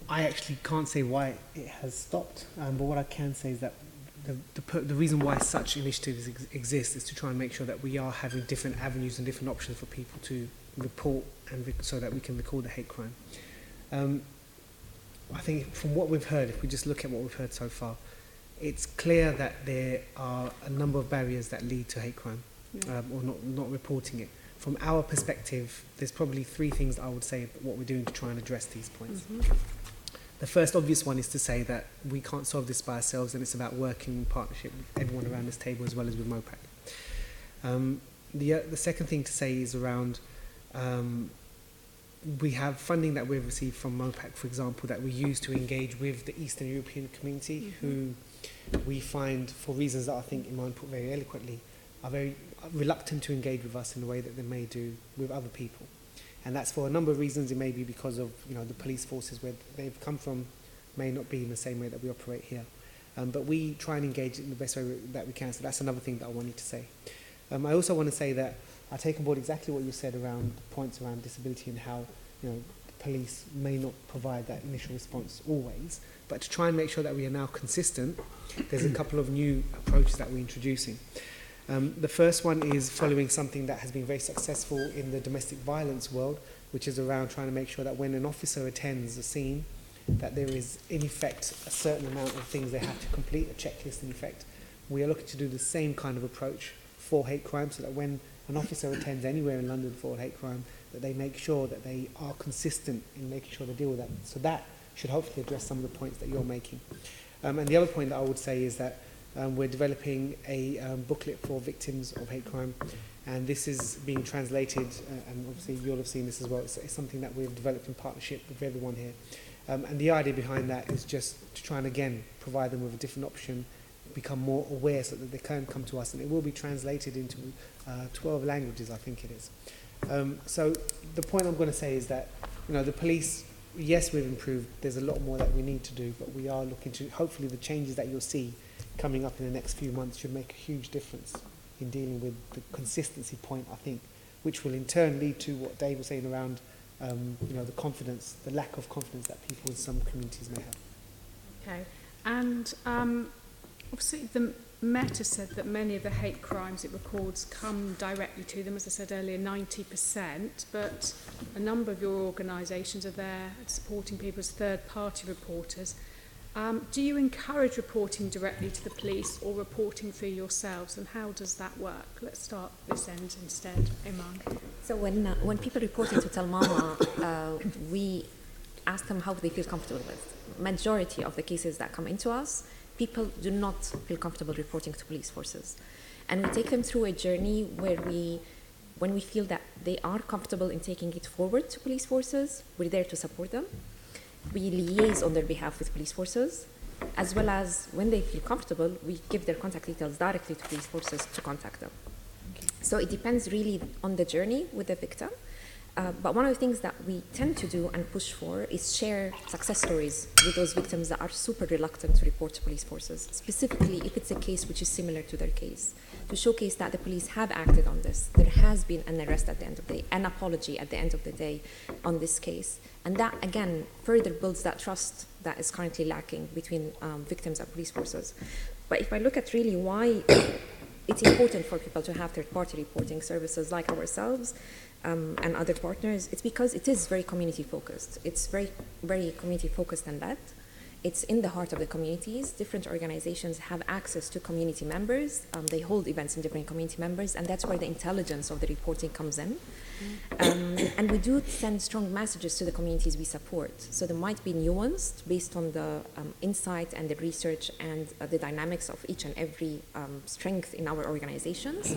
I actually can't say why it has stopped, but what I can say is that the reason why such initiatives exist is to try and make sure that we are having different avenues and different options for people to report and so that we can record the hate crime. I think from what we've heard, if we just look at what we've heard so far, it's clear that there are a number of barriers that lead to hate crime, or not reporting it. From our perspective, there's probably 3 things that I would say about what we're doing to try and address these points. Mm-hmm. The first obvious one is to say that we can't solve this by ourselves, and it's about working in partnership with everyone around this table as well as with MOPAC. The second thing to say is around we have funding that we've received from MOPAC, for example, that we use to engage with the Eastern European community, who we find, for reasons that I think Iman put very eloquently, are very reluctant to engage with us in the way that they may do with other people. And that's for a number of reasons. It may be because of the police forces where they've come from may not be in the same way that we operate here. But we try and engage in the best way that we can. So that's another thing that I wanted to say. I also want to say that I take on board exactly what you said around points around disability and how the police may not provide that initial response always. But to try and make sure that we are now consistent, there's a couple of new approaches that we're introducing. The first one is following something that has been very successful in the domestic violence world, which is around trying to make sure that when an officer attends a scene, that there is, in effect, a certain amount of things they have to complete, a checklist in effect. We are looking to do the same kind of approach for hate crime, so that when an officer attends anywhere in London for a hate crime, that they make sure that they are consistent in making sure they deal with that. So that should hopefully address some of the points that you're making. And the other point that I would say is that we're developing a booklet for victims of hate crime, and this is being translated, and obviously you'll have seen this as well. It's something that we've developed in partnership with everyone here. And the idea behind that is just to try and, again, provide them with a different option, become more aware so that they can come to us, and it will be translated into 12 languages, I think it is. So the point I'm going to say is that, you know, the police, yes, we've improved. There's a lot more that we need to do, but we are looking to, hopefully the changes that you'll see coming up in the next few months should make a huge difference in dealing with the consistency point, I think, which will in turn lead to what Dave was saying around, you know, the confidence, the lack of confidence that people in some communities may have. Okay, and obviously the Met has said that many of the hate crimes it records come directly to them, as I said earlier, 90%, but a number of your organisations are there supporting people as third-party reporters. Do you encourage reporting directly to the police or reporting through yourselves, and how does that work? Let's start this end instead, Iman. So when people report into Tell Mama, we ask them how they feel comfortable with. Majority of the cases that come into us, people do not feel comfortable reporting to police forces. And we take them through a journey where when we feel that they are comfortable in taking it forward to police forces, we're there to support them. We liaise on their behalf with police forces, as well as when they feel comfortable, we give their contact details directly to police forces to contact them. Okay. So it depends really on the journey with the victim. But one of the things that we tend to do and push for is share success stories with those victims that are super reluctant to report to police forces, specifically if it's a case which is similar to their case, to showcase that the police have acted on this. There has been an arrest at the end of the day, an apology at the end of the day on this case. And that, again, further builds that trust that is currently lacking between victims and police forces. But if I look at really why it's important for people to have third-party reporting services like ourselves, and other partners, it's because it is very community-focused. It's very, very community-focused and led. It's in the heart of the communities. Different organizations have access to community members. They hold events in different community members, and that's where the intelligence of the reporting comes in. And we do send strong messages to the communities we support. So they might be nuanced based on the insight and the research and the dynamics of each and every strength in our organizations.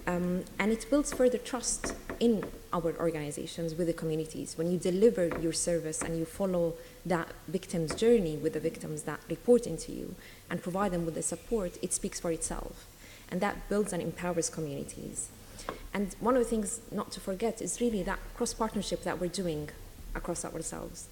And it builds further trust in our organizations with the communities. When you deliver your service and you follow that victim's journey with the victims that report into you and provide them with the support, it speaks for itself. And that builds and empowers communities. And one of the things not to forget is really that cross-partnership that we're doing across ourselves,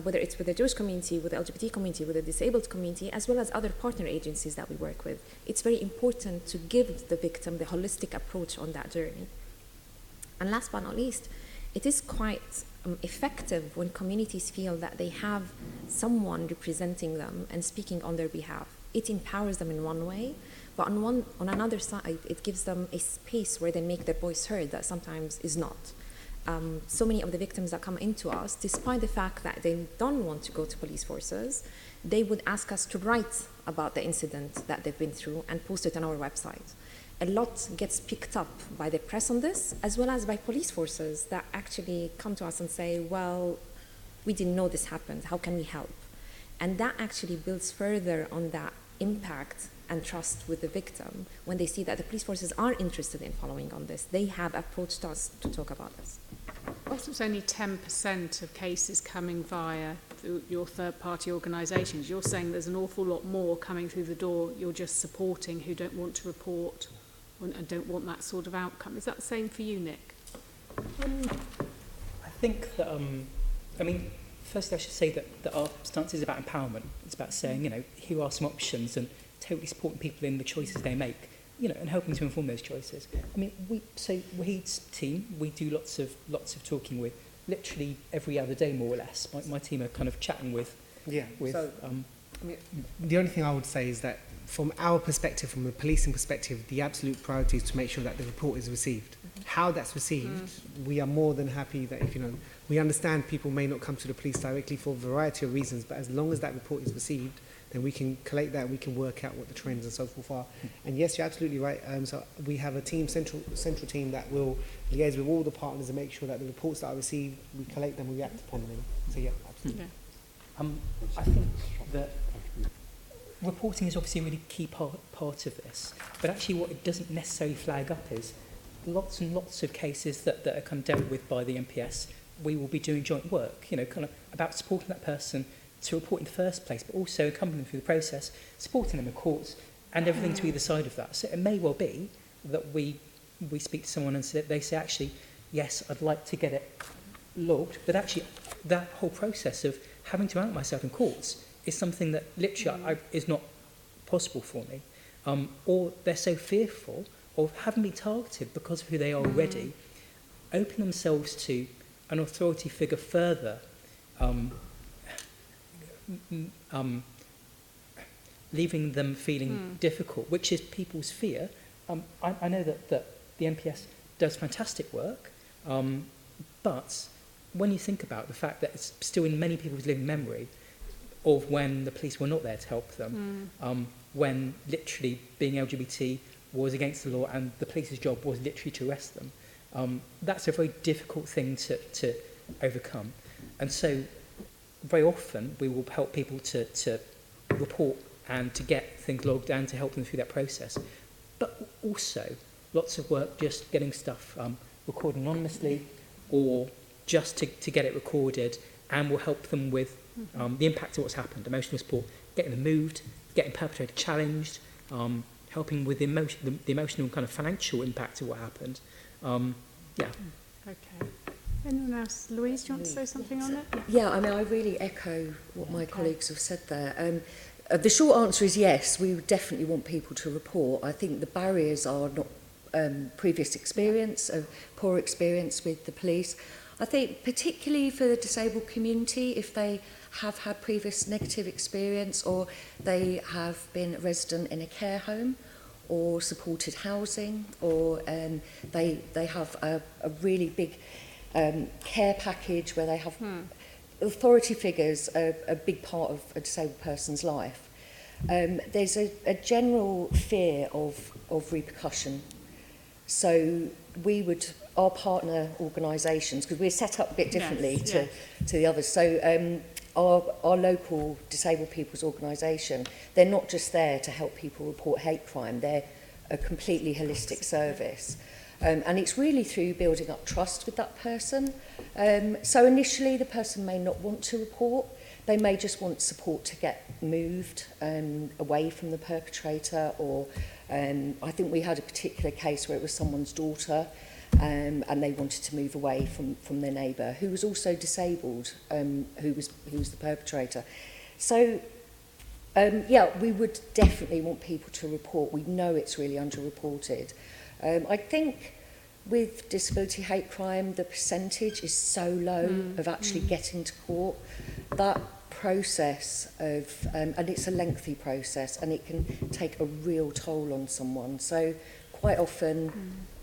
whether it's with the Jewish community, with the LGBT community, with the disabled community, as well as other partner agencies that we work with. It's very important to give the victim the holistic approach on that journey. And last but not least, it is quite effective when communities feel that they have someone representing them and speaking on their behalf. It empowers them in one way, but on another side, it gives them a space where they make their voice heard that sometimes is not. So many of the victims that come into us, despite the fact that they don't want to go to police forces, they would ask us to write about the incident that they've been through and post it on our website. A lot gets picked up by the press on this, as well as by police forces that actually come to us and say, well, we didn't know this happened, how can we help? And that actually builds further on that impact and trust with the victim when they see that the police forces are interested in following on this. They have approached us to talk about this. Also, it's only 10% of cases coming via your third-party organisations. You're saying there's an awful lot more coming through the door you're just supporting who don't want to report and don't want that sort of outcome. Is that the same for you, Nick? I think that, I mean, firstly I should say that our stance is about empowerment. It's about saying, you know, here are some options and totally supporting people in the choices they make, you know, and helping to inform those choices. I mean, so Waheed's team, we do lots of talking with, literally every other day, more or less. My team are kind of chatting with. Yeah. So, I mean, the only thing I would say is that from our perspective, from the policing perspective, the absolute priority is to make sure that the report is received. Mm-hmm. How that's received, we are more than happy that if, you know, we understand people may not come to the police directly for a variety of reasons, but as long as that report is received, then we can collate that and we can work out what the trends and so forth are. And yes, you're absolutely right. So we have a team, central team that will liaise with all the partners and make sure that the reports that are received, we collate them, we react upon them. So yeah, absolutely. Yeah. I think that reporting is obviously a really key part of this, but actually what it doesn't necessarily flag up is lots and lots of cases that are kind of dealt with by the MPS. We will be doing joint work, you know, kind of about supporting that person to report in the first place, but also accompanying them through the process, supporting them in courts, and everything to either side of that. So it may well be that we speak to someone and they say, actually, yes, I'd like to get it logged, but actually that whole process of having to out myself in courts is something that literally is not possible for me. Or they're so fearful of having been targeted because of who they are already, open themselves to an authority figure further, leaving them feeling difficult, which is people's fear. I know that the NPS does fantastic work, but when you think about the fact that it's still in many people's living memory of when the police were not there to help them, when literally being LGBT was against the law and the police's job was literally to arrest them, that's a very difficult thing to overcome. And so very often we will help people to report and to get things logged and to help them through that process. But also lots of work just getting stuff recorded anonymously or just to get it recorded, and will help them with the impact of what's happened, emotional support, getting them moved, getting perpetrator challenged, helping with the emotional kind of financial impact of what happened. Yeah. Okay. Anyone else? Louise, do you want to say something on it? Yeah, I mean, I really echo what my colleagues have said there. The short answer is yes, we would definitely want people to report. I think the barriers are not previous experience, poor experience with the police. I think particularly for the disabled community, if they have had previous negative experience or they have been a resident in a care home or supported housing, or they have a really big care package where they have authority figures are a big part of a disabled person's life. There's a general fear of repercussion. So we would, our partner organisations, because we're set up a bit differently to the others, so our local disabled people's organisation, they're not just there to help people report hate crime, they're a completely holistic service. And it's really through building up trust with that person. So initially the person may not want to report, they may just want support to get moved away from the perpetrator, or I think we had a particular case where it was someone's daughter and they wanted to move away from their neighbour who was also disabled, who was the perpetrator. So yeah, we would definitely want people to report. We know it's really underreported. I think with disability hate crime, the percentage is so low of actually getting to court. That process of, and it's a lengthy process, and it can take a real toll on someone. So quite often,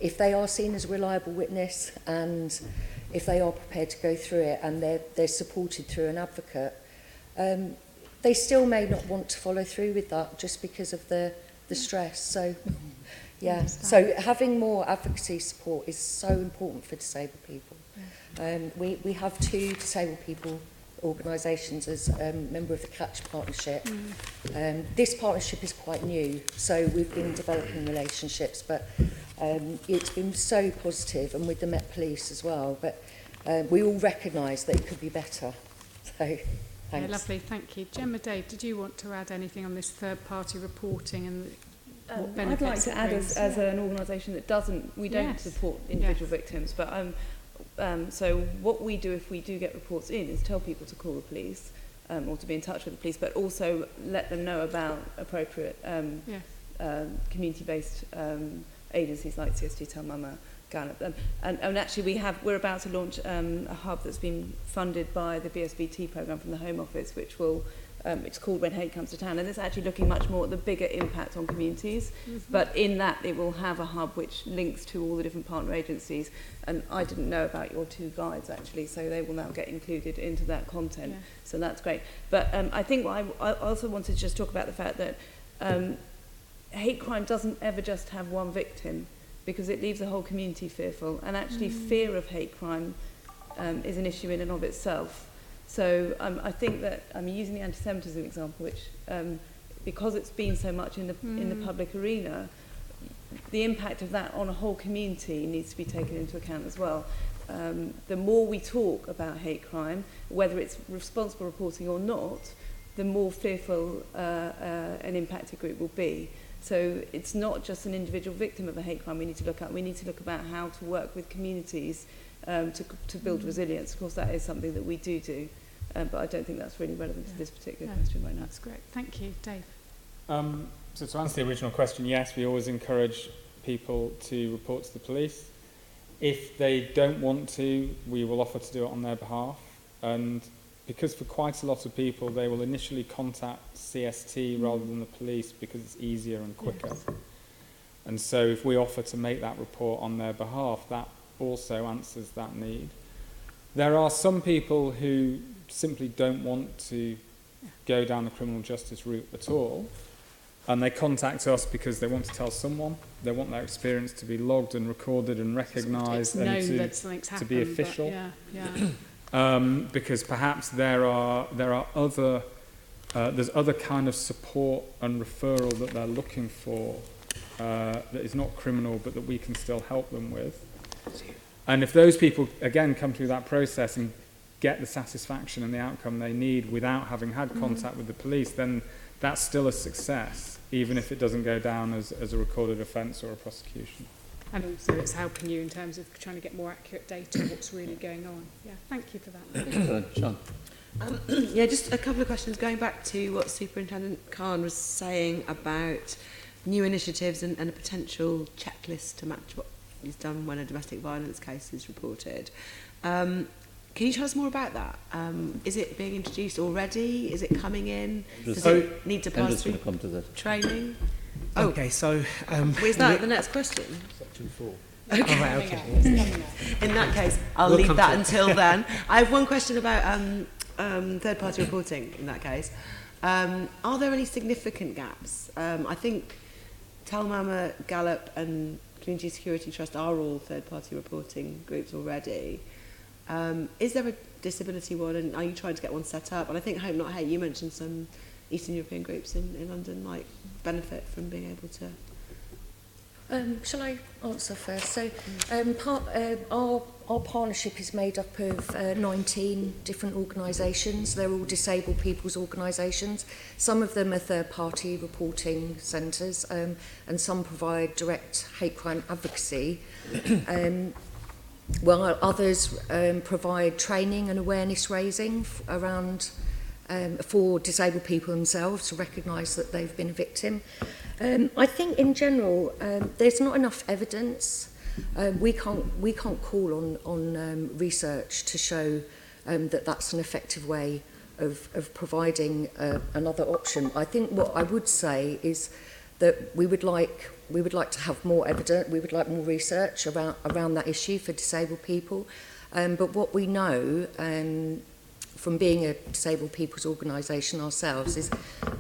if they are seen as a reliable witness, and if they are prepared to go through it, and they're supported through an advocate, they still may not want to follow through with that just because of the stress. So yeah, so having more advocacy support is so important for disabled people. We have 2 disabled people organisations as a member of the Catch Partnership. This partnership is quite new, so we've been developing relationships, but it's been so positive, and with the Met Police as well, but we all recognise that it could be better. So thanks. Yeah, lovely, thank you. Jemma, Dave, did you want to add anything on this third-party reporting and what benefits I'd like to add brings? as an organisation that we don't support individual victims, but so what we do if we do get reports in is tell people to call the police or to be in touch with the police, but also let them know about appropriate community-based agencies like CST, Tell Mama, Galop. And actually we're about to launch a hub that's been funded by the BSVT programme from the Home Office, which will it's called When Hate Comes to Town, and it's actually looking much more at the bigger impact on communities. But in that, it will have a hub which links to all the different partner agencies. And I didn't know about your 2 guides, actually, so they will now get included into that content. So that's great. But I think I also wanted to just talk about the fact that hate crime doesn't ever just have one victim, because it leaves the whole community fearful. And actually, fear of hate crime is an issue in and of itself. So I think that, using the anti-Semitism example, which because it's been so much in the public arena, the impact of that on a whole community needs to be taken into account as well. The more we talk about hate crime, whether it's responsible reporting or not, the more fearful an impacted group will be. So it's not just an individual victim of a hate crime we need to look at. We need to look about how to work with communities to build resilience. Of course, that is something that we do, but I don't think that's really relevant to this particular question right now. That's great. Thank you. Dave? So to answer the original question, yes, we always encourage people to report to the police. If they don't want to, we will offer to do it on their behalf. And because for quite a lot of people, they will initially contact CST rather than the police because it's easier and quicker. Yes. And so if we offer to make that report on their behalf, that also answers that need. There are some people who simply don't want to go down the criminal justice route at all, and they contact us because they want to tell someone. They want their experience to be logged and recorded and recognised and to be official. Because perhaps there are other there's other kind of support and referral that they're looking for that is not criminal, but that we can still help them with. And if those people again come through that process and get the satisfaction and the outcome they need without having had contact with the police, then that's still a success, even if it doesn't go down as a recorded offence or a prosecution. And also it's helping you in terms of trying to get more accurate data of what's really going on. Yeah, thank you for that. Sean. Yeah, just a couple of questions. Going back to what Superintendent Khan was saying about new initiatives and a potential checklist to match what is done when a domestic violence case is reported. Can you tell us more about that? Is it being introduced already? Is it coming in? Does it need to pass through training? Oh, okay, so... is that the next question? Section 4. Okay. Oh, right, okay. In that case, I'll leave that until then. I have one question about third-party reporting in that case. Are there any significant gaps? I think Telmama, Galop and Community Security Trust are all third-party reporting groups already. Is there a disability one, and are you trying to get one set up? And I think Hope Not Hate, you mentioned some Eastern European groups in London might benefit from being able to... Shall I answer first? So our partnership is made up of 19 different organisations. They're all disabled people's organisations. Some of them are third-party reporting centres, and some provide direct hate crime advocacy. While others provide training and awareness raising around for disabled people themselves to recognise that they've been a victim. I think in general there's not enough evidence. We can't call on research to show that that's an effective way of providing another option. I think what I would say is that we would like to have more evidence, we would like more research around that issue for disabled people. But what we know from being a disabled people's organisation ourselves is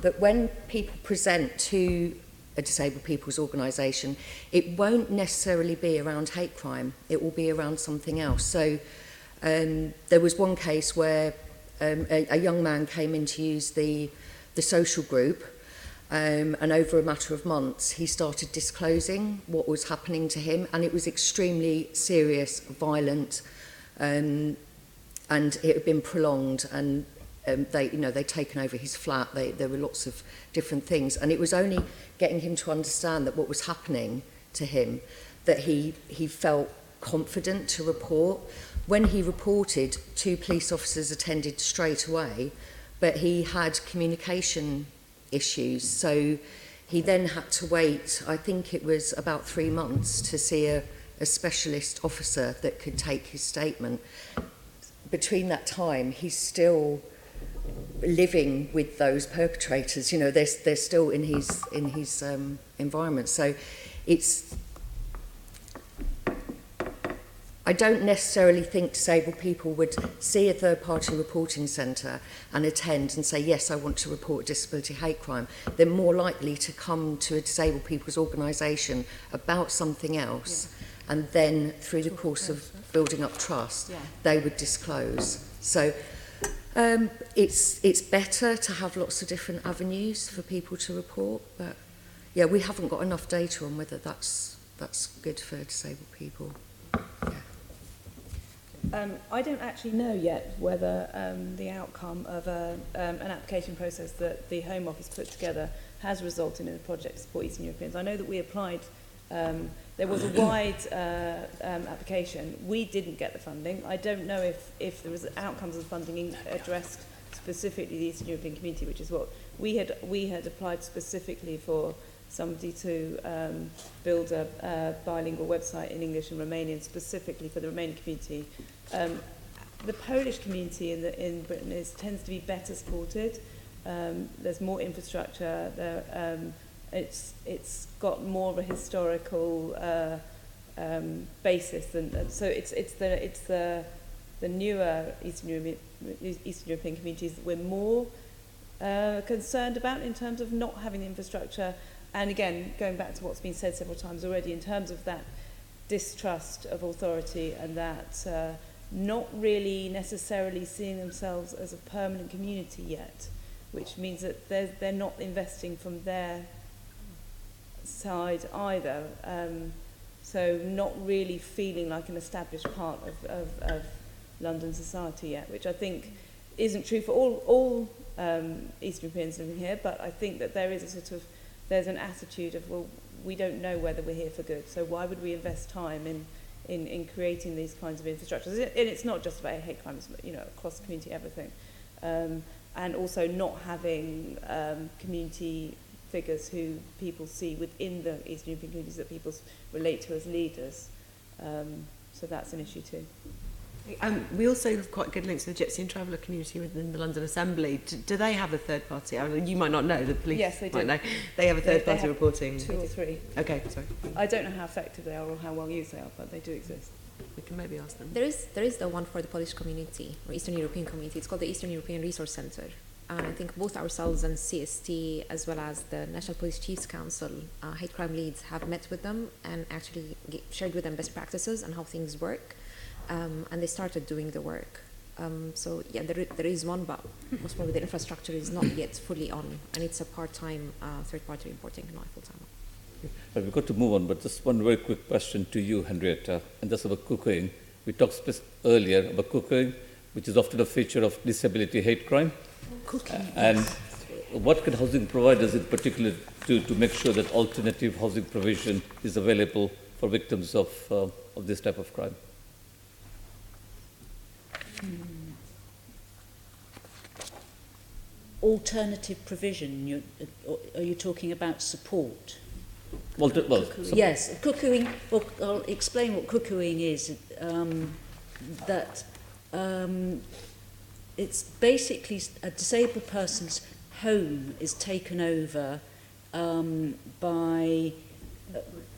that when people present to a disabled people's organisation, it won't necessarily be around hate crime, it will be around something else. So there was one case where a young man came in to use the social group, and over a matter of months he started disclosing what was happening to him, and it was extremely serious, violent, and it had been prolonged, and they'd taken over his flat. There were lots of different things, and it was only getting him to understand that what was happening to him that he felt confident to report. When he reported, 2 police officers attended straight away, but he had communication issues, so he then had to wait, I think it was about 3 months, to see a specialist officer that could take his statement. Between that time, he's still living with those perpetrators. You know, they're still in his environment. So it's... I don't necessarily think disabled people would see a third-party reporting centre and attend and say, yes, I want to report disability hate crime. They're more likely to come to a disabled people's organisation about something else, and then through the course of building up trust, they would disclose. So it's better to have lots of different avenues for people to report, but yeah, we haven't got enough data on whether that's good for disabled people. I don't actually know yet whether the outcome of an application process that the Home Office put together has resulted in a project to support Eastern Europeans. I know that we applied, there was a wide application. We didn't get the funding. I don't know if the outcomes of the funding addressed specifically the Eastern European community, which is what we had applied specifically for somebody to build a bilingual website in English and Romanian specifically for the Romanian community. The Polish community in Britain tends to be better supported. There's more infrastructure. It's got more of a historical basis, so it's the newer Eastern European communities that we're more concerned about in terms of not having the infrastructure. And again, going back to what's been said several times already, in terms of that distrust of authority and that not really necessarily seeing themselves as a permanent community yet, which means that they're not investing from their side either. So not really feeling like an established part of London society yet, which I think isn't true for all Eastern Europeans living here, but I think that there is there's an attitude of, well, we don't know whether we're here for good, so why would we invest time in creating these kinds of infrastructures? And it's not just about hate crimes, but, across the community, everything. And also not having community figures who people see within the Eastern European communities that people relate to as leaders. So that's an issue too. We also have quite good links to the Gypsy and Traveller community within the London Assembly. Do they have a third party? I mean, you might not know, the police yes, they do. might know. They have a third party reporting? 2 or 3. Okay, sorry. I don't know how effective they are or how well used they are, but they do exist. We can maybe ask them. There is the one for the Polish community, or Eastern European community. It's called the Eastern European Resource Centre. And I think both ourselves and CST, as well as the National Police Chiefs Council, hate crime leads, have met with them and actually shared with them best practices and how things work. And they started doing the work. So yeah, there is one, but most probably the infrastructure is not yet fully on, and it's a part-time third-party reporting, not full-time. We've got to move on, but just one very quick question to you, Henrietta, and that's about cooking. We talked earlier about cooking, which is often a feature of disability hate crime. Cooking. And what can housing providers in particular do to make sure that alternative housing provision is available for victims of this type of crime? Alternative provision, are you talking about support? Well, yes, cuckooing. Well, I'll explain what cuckooing is. It's basically a disabled person's home is taken over by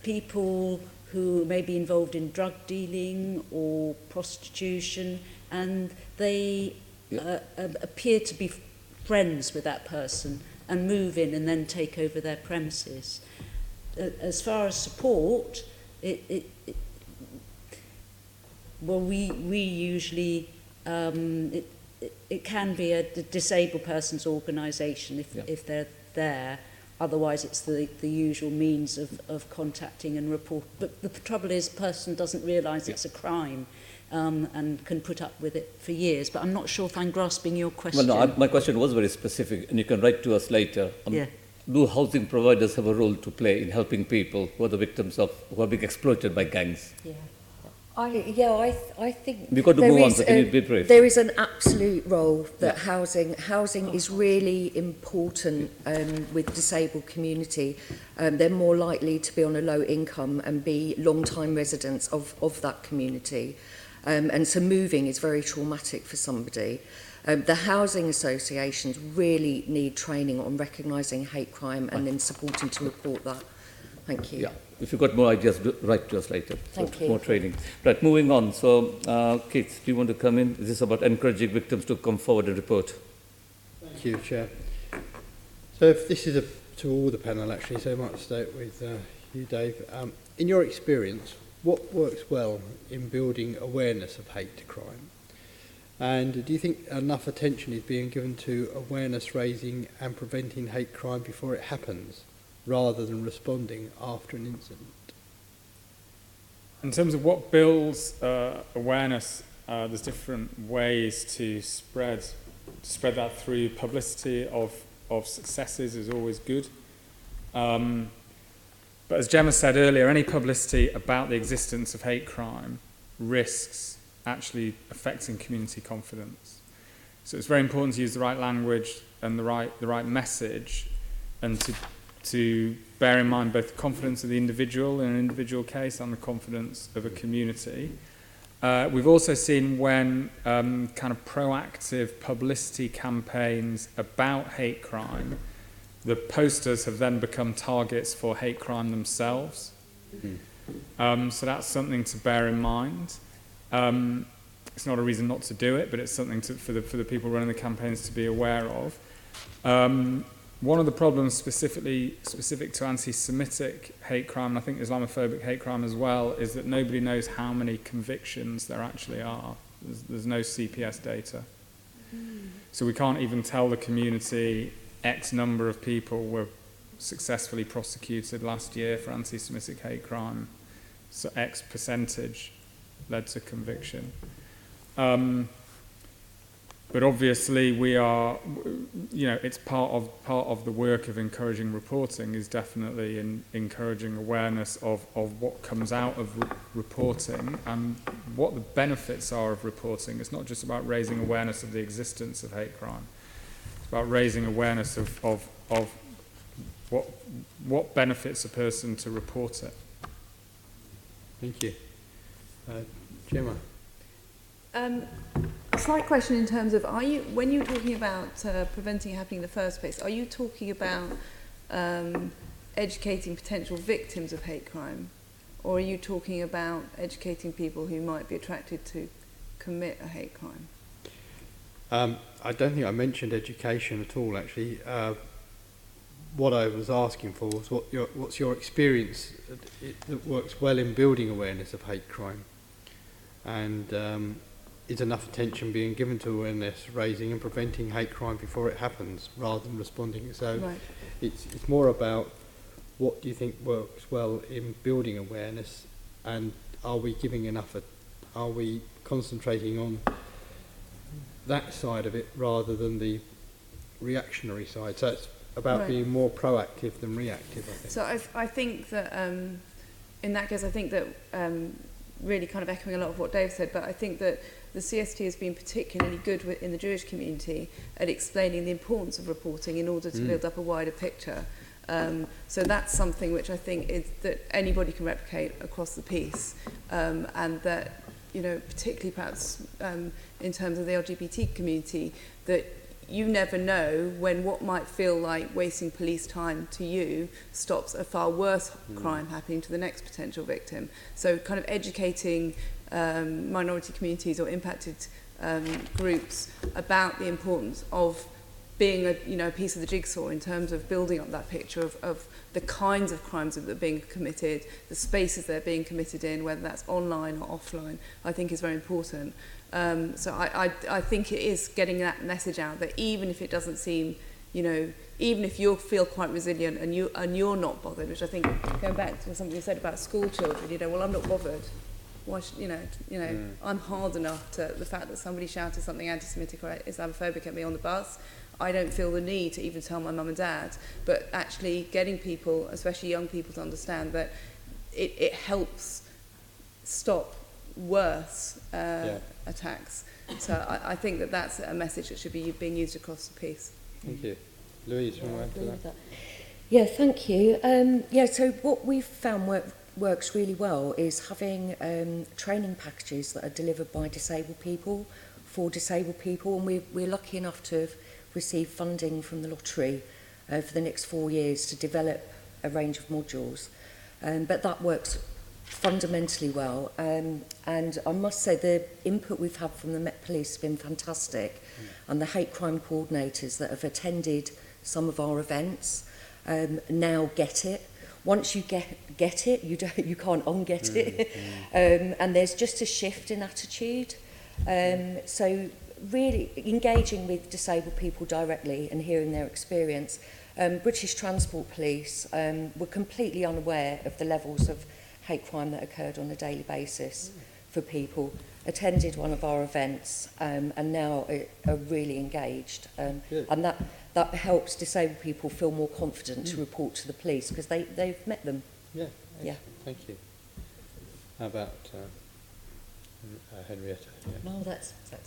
people who may be involved in drug dealing or prostitution, and they appear to be friends with that person and move in and then take over their premises. As far as support, we usually, it can be a disabled person's organisation if they're there. Otherwise, it's the usual means of contacting and report. But the trouble is, the person doesn't realise it's a crime and can put up with it for years. But I'm not sure if I'm grasping your question. Well, no, my question was very specific, and you can write to us later. Do housing providers have a role to play in helping people who are the victims of, who are being exploited by gangs? Yeah. I think we've got to move on, so can you be brief? There is an absolute role that housing is really important with disabled community. They're more likely to be on a low income and be long-time residents of that community. And so moving is very traumatic for somebody. The housing associations really need training on recognising hate crime and then supporting to report that. Thank you. Yeah. If you've got more ideas, write to us later. Thank you. More training. Right, moving on. So, Keith, do you want to come in? Is this about encouraging victims to come forward and report? Thank you, Chair. So if this is to all the panel, actually, so I might start with you, Dave. In your experience, what works well in building awareness of hate crime? And do you think enough attention is being given to awareness raising and preventing hate crime before it happens, rather than responding after an incident? In terms of what builds awareness, there's different ways to spread that through publicity of successes is always good. But as Jemma said earlier, any publicity about the existence of hate crime risks actually affecting community confidence. So it's very important to use the right language and the right message, and to bear in mind both the confidence of the individual in an individual case and the confidence of a community. We've also seen when kind of proactive publicity campaigns about hate crime, the posters have then become targets for hate crime themselves. So that's something to bear in mind. It's not a reason not to do it, but it's something for the people running the campaigns to be aware of. One of the problems specific to anti-Semitic hate crime, and I think Islamophobic hate crime as well, is that nobody knows how many convictions there actually are. There's no CPS data. So we can't even tell the community X number of people were successfully prosecuted last year for anti-Semitic hate crime, so X percentage led to conviction. But obviously we are, it's part of the work of encouraging reporting is definitely in encouraging awareness of what comes out of reporting and what the benefits are of reporting. It's not just about raising awareness of the existence of hate crime. It's about raising awareness of what benefits a person to report it. Thank you. Jemma. A slight question in terms of, when you're talking about preventing it happening in the first place, are you talking about educating potential victims of hate crime? Or are you talking about educating people who might be attracted to commit a hate crime? I don't think I mentioned education at all, actually. What I was asking for was what's your experience that works well in building awareness of hate crime? And is enough attention being given to awareness raising and preventing hate crime before it happens rather than responding? So right. It's more about what do you think works well in building awareness, and are we giving enough, are we concentrating on that side of it rather than the reactionary side? So it's about right. being more proactive than reactive, I think. So I think that in that case, I think that really kind of echoing a lot of what Dave said, but I think that the CST has been particularly good in the Jewish community at explaining the importance of reporting in order to build up a wider picture. So that's something which I think is that anybody can replicate across the piece, and that, particularly perhaps in terms of the LGBT community, that you never know when what might feel like wasting police time to you stops a far worse crime happening to the next potential victim. So kind of educating minority communities or impacted groups about the importance of being a piece of the jigsaw in terms of building up that picture of the kinds of crimes that are being committed, the spaces they're being committed in, whether that's online or offline, I think is very important. So I think it is getting that message out that even if it doesn't seem, even if you feel quite resilient and you're not bothered, which I think, going back to something you said about school children, well, I'm not bothered. Why should, I'm hard enough to the fact that somebody shouted something anti-Semitic or Islamophobic at me on the bus. I don't feel the need to even tell my mum and dad, but actually getting people, especially young people, to understand that it helps stop worse attacks. So I think that that's a message that should be being used across the piece. Thank you. Louise, you want to add to that? Yeah, thank you. So what we've found works really well is having training packages that are delivered by disabled people for disabled people, and we're lucky enough to have received funding from the lottery for the next 4 years to develop a range of modules. But that works fundamentally well, and I must say the input we've had from the Met Police has been fantastic, and the hate crime coordinators that have attended some of our events now get it. Once you get it, you can't unget it, and there's just a shift in attitude. So really engaging with disabled people directly and hearing their experience. British Transport Police were completely unaware of the levels of hate crime that occurred on a daily basis for people. attended one of our events and now are really engaged. And that helps disabled people feel more confident to report to the police because they've met them. Yeah. Thank you. How about Henrietta? Yeah. No, that's Okay.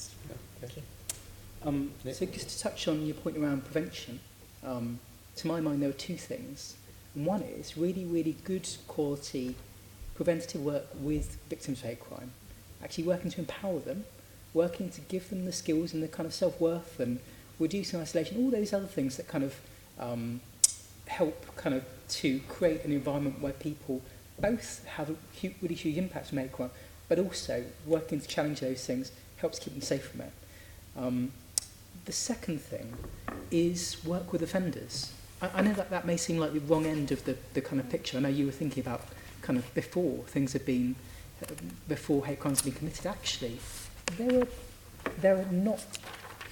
thank you. So just to touch on your point around prevention, to my mind there are two things. And one is really, really good quality preventative work with victims of hate crime, actually working to empower them, working to give them the skills and the kind of self-worth and reducing isolation, all those other things that kind of help kind of to create an environment where people both have a really huge impact from hate crime, but also working to challenge those things helps keep them safe from it. The second thing is work with offenders. I know that may seem like the wrong end of the kind of picture. I know you were thinking about kind of before things have been, before hate crimes have been committed. Actually, there are not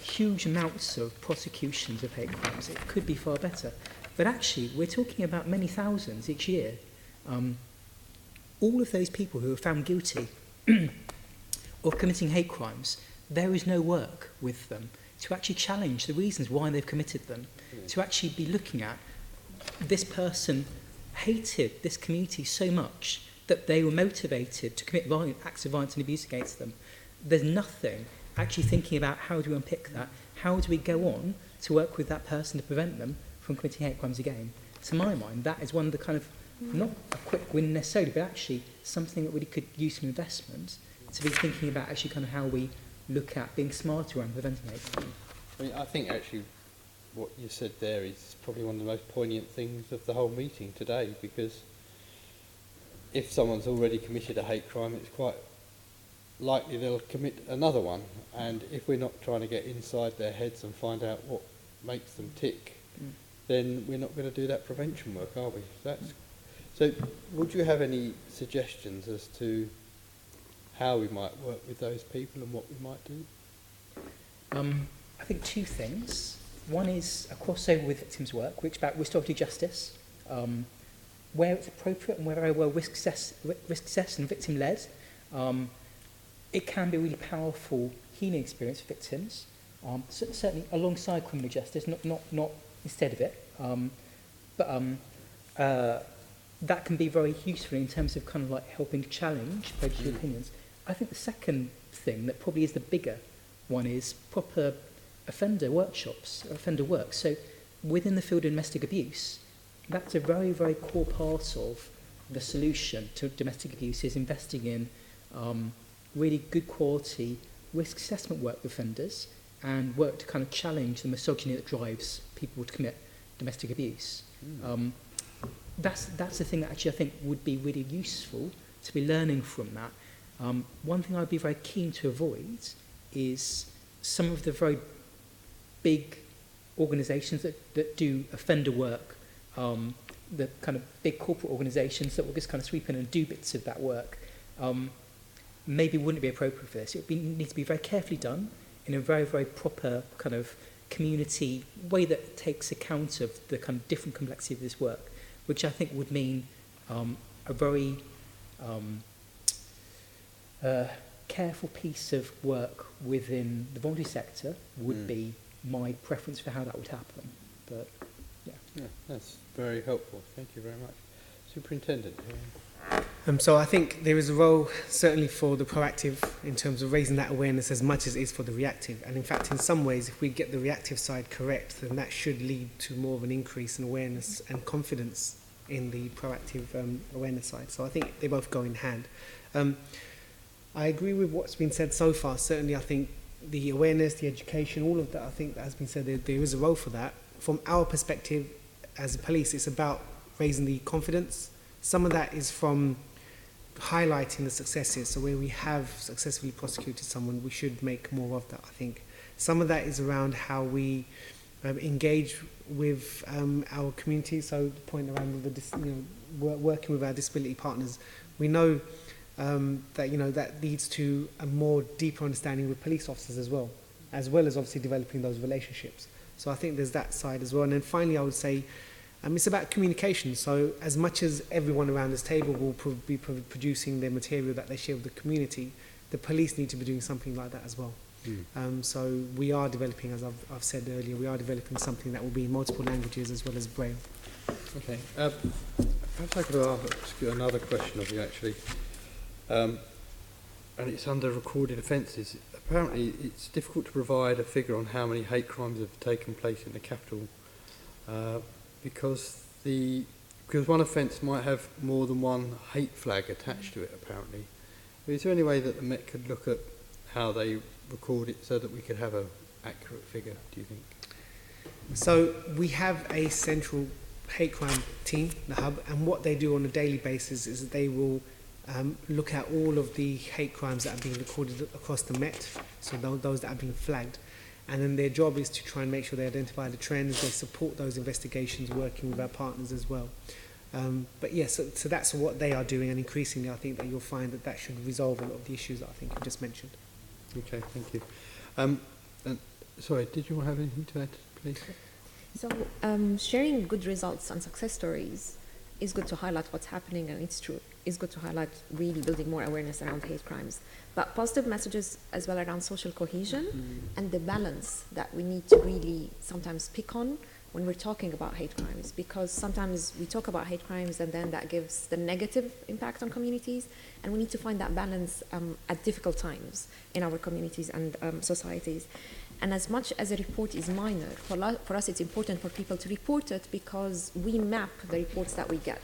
huge amounts of prosecutions of hate crimes. It could be far better. But actually, we're talking about many thousands each year. All of those people who are found guilty of committing hate crimes, there is no work with them to actually challenge the reasons why they've committed them, to actually be looking at this person hated this community so much that they were motivated to commit acts of violence and abuse against them. There's nothing actually thinking about how do we unpick that, how do we go on to work with that person to prevent them from committing hate crimes again. To my mind, that is one of the kind of, not a quick win necessarily, but actually something that really could use some investment to be thinking about actually kind of how we look at being smarter around preventing hate crime. I mean, I think actually what you said there is probably one of the most poignant things of the whole meeting today, because if someone's already committed a hate crime, it's quite likely they'll commit another one. And if we're not trying to get inside their heads and find out what makes them tick, then we're not going to do that prevention work, are we? So would you have any suggestions as to how we might work with those people and what we might do? I think two things. One is a crossover with victims' work, which is about restorative justice, where it's appropriate and where very well risk assessed and victim-led. It can be a really powerful healing experience for victims, certainly alongside criminal justice, not instead of it. That can be very useful in terms of kind of like helping to challenge prejudicial opinions. I think the second thing that probably is the bigger one is proper offender workshops, offender work. So within the field of domestic abuse, that's a very, very core part of the solution to domestic abuse, is investing in really good quality risk assessment work with offenders and work to kind of challenge the misogyny that drives people to commit domestic abuse. That's the thing that actually I think would be really useful to be learning from that. One thing I'd be very keen to avoid is some of the very big organisations that do offender work, the kind of big corporate organisations that will just kind of sweep in and do bits of that work, maybe wouldn't be appropriate for this. It would need to be very carefully done in a very, very proper kind of community way that takes account of the kind of different complexity of this work, which I think would mean a very careful piece of work within the voluntary sector would be my preference for how that would happen. But yeah, that's very helpful. Thank you very much. Superintendent. So I think there is a role certainly for the proactive in terms of raising that awareness as much as it is for the reactive. And in fact, in some ways, if we get the reactive side correct, then that should lead to more of an increase in awareness and confidence in the proactive awareness side. So I think they both go in hand. I agree with what's been said so far. Certainly, I think the awareness, the education, all of that, I think that has been said, there is a role for that. From our perspective as a police, it's about raising the confidence. Some of that is from highlighting the successes. So where we have successfully prosecuted someone, we should make more of that, I think. Some of that is around how we engage with our community. So the point around working with our disability partners, we know that that leads to a more deeper understanding with police officers as well as obviously developing those relationships. So I think there's that side as well. And then finally, I would say it's about communication. So as much as everyone around this table will be producing their material that they share with the community, the police need to be doing something like that as well. So we are developing, as I've said earlier, we are developing something that will be in multiple languages as well as Braille. Okay. Perhaps I could ask you another question of you, actually. And it's under recorded offences. Apparently, it's difficult to provide a figure on how many hate crimes have taken place in the capital because one offence might have more than one hate flag attached to it, apparently. Is there any way that the Met could look at how they record it so that we could have an accurate figure, do you think? So we have a central hate crime team, the hub, and what they do on a daily basis is that they will look at all of the hate crimes that are being recorded across the Met, so those that have been flagged. And then their job is to try and make sure they identify the trends, they support those investigations, working with our partners as well. But yes, so that's what they are doing, and increasingly I think that you'll find that that should resolve a lot of the issues that I think you just mentioned. Okay, thank you. And sorry, did you have anything to add, please? So sharing good results and success stories is good to highlight what's happening, and it's true. It's good to highlight really building more awareness around hate crimes. But positive messages as well around social cohesion and the balance that we need to really sometimes pick on when we're talking about hate crimes, because sometimes we talk about hate crimes and then that gives the negative impact on communities, and we need to find that balance at difficult times in our communities and societies. And as much as a report is minor, for us it's important for people to report it because we map the reports that we get.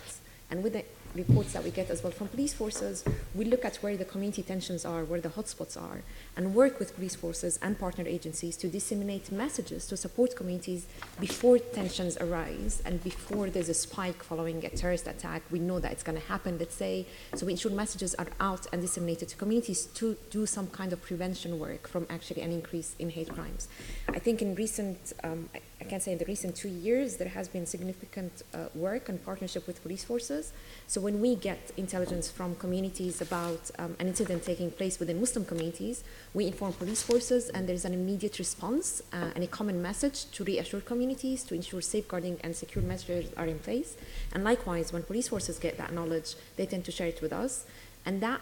And with the reports that we get as well from police forces, we look at where the community tensions are, where the hotspots are, and work with police forces and partner agencies to disseminate messages to support communities before tensions arise and before there's a spike following a terrorist attack. We know that it's going to happen, let's say, so we ensure messages are out and disseminated to communities to do some kind of prevention work from actually an increase in hate crimes. I think in recent, I can say in the recent 2 years, there has been significant work and partnership with police forces. So when we get intelligence from communities about an incident taking place within Muslim communities, we inform police forces, and there's an immediate response and a common message to reassure communities, to ensure safeguarding and secure measures are in place. And likewise, when police forces get that knowledge, they tend to share it with us. And that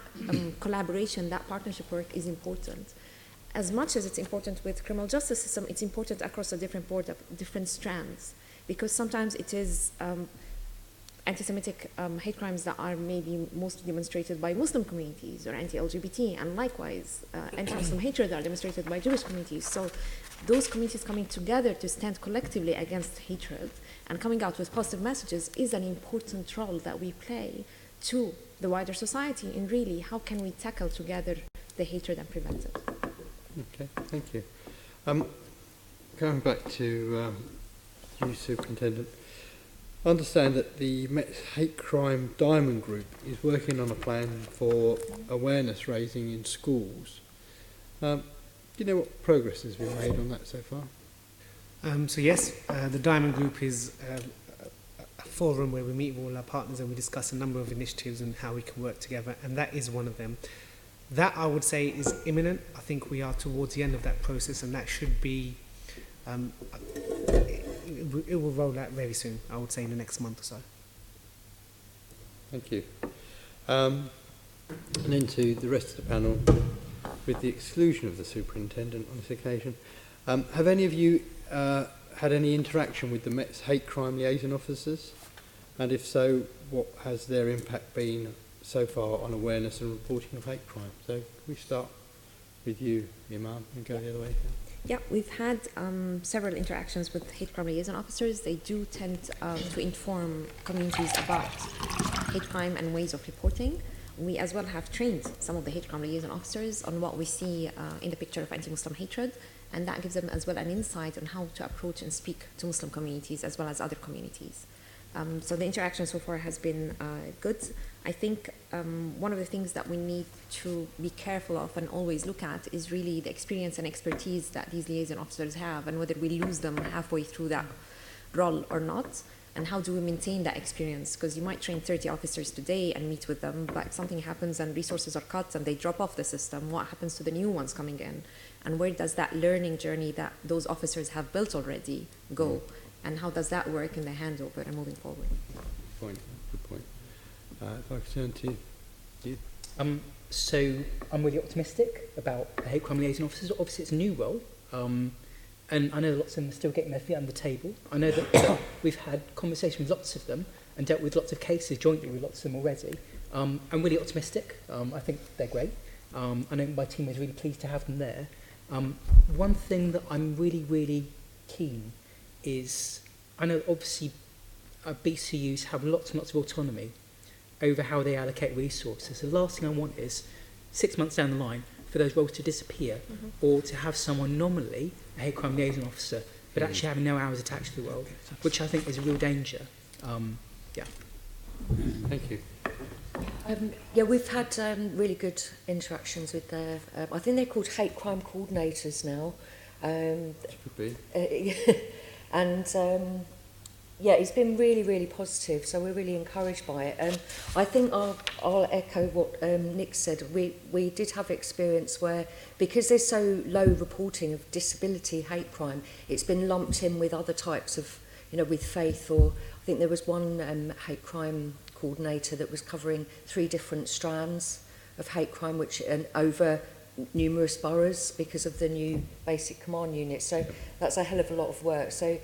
collaboration, that partnership work is important. As much as it's important with criminal justice system, it's important across the different board of different strands, because sometimes it is anti-Semitic hate crimes that are maybe mostly demonstrated by Muslim communities or anti-LGBT, and likewise anti-Muslim hatred that are demonstrated by Jewish communities. So those communities coming together to stand collectively against hatred and coming out with positive messages is an important role that we play to the wider society in really how can we tackle together the hatred and prevent it. Okay, thank you. Going back to you, Superintendent, I understand that the Hate Crime Diamond Group is working on a plan for awareness raising in schools. Do you know what progress has been made on that so far? So yes, the Diamond Group is a forum where we meet with all our partners and we discuss a number of initiatives and how we can work together, and that is one of them. That, I would say, is imminent. I think we are towards the end of that process, and that should be, it will roll out very soon, I would say in the next month or so. Thank you. And then to the rest of the panel, with the exclusion of the Superintendent on this occasion, have any of you had any interaction with the Met's hate crime liaison officers? And if so, what has their impact been so far on awareness and reporting of hate crime? So can we start with you, Iman, and go the other way? Yeah, we've had several interactions with hate crime liaison officers. They do tend to inform communities about hate crime and ways of reporting. We as well have trained some of the hate crime liaison officers on what we see in the picture of anti-Muslim hatred, and that gives them as well an insight on how to approach and speak to Muslim communities as well as other communities. So the interaction so far has been good. I think one of the things that we need to be careful of and always look at is really the experience and expertise that these liaison officers have, and whether we lose them halfway through that role or not, and how do we maintain that experience, because you might train 30 officers today and meet with them, but if something happens and resources are cut and they drop off the system, what happens to the new ones coming in, and where does that learning journey that those officers have built already go? And how does that work in the handover and moving forward? Good point. If I could turn to you. So I'm really optimistic about the hate crime liaison officers. Obviously, it's a new role. And I know lots of them are still getting their feet under the table. I know that we've had conversations with lots of them and dealt with lots of cases jointly with lots of them already. I'm really optimistic. I think they're great. I know my team is really pleased to have them there. One thing that I'm really, really keen is, I know obviously BCUs have lots and lots of autonomy over how they allocate resources. The last thing I want is 6 months down the line for those roles to disappear, or to have someone nominally a hate crime liaison officer but actually having no hours attached to the role, which I think is a real danger. Yeah. Thank you. Yeah, we've had really good interactions with their, I think they're called hate crime coordinators now. Could be. And yeah, it's been really, really positive, so we're really encouraged by it. I think I'll echo what Nick said. We did have experience where, because there's so low reporting of disability hate crime, it's been lumped in with other types of, you know, with faith, or I think there was one hate crime coordinator that was covering 3 different strands of hate crime, which over numerous boroughs because of the new basic command unit. So that's a hell of a lot of work. So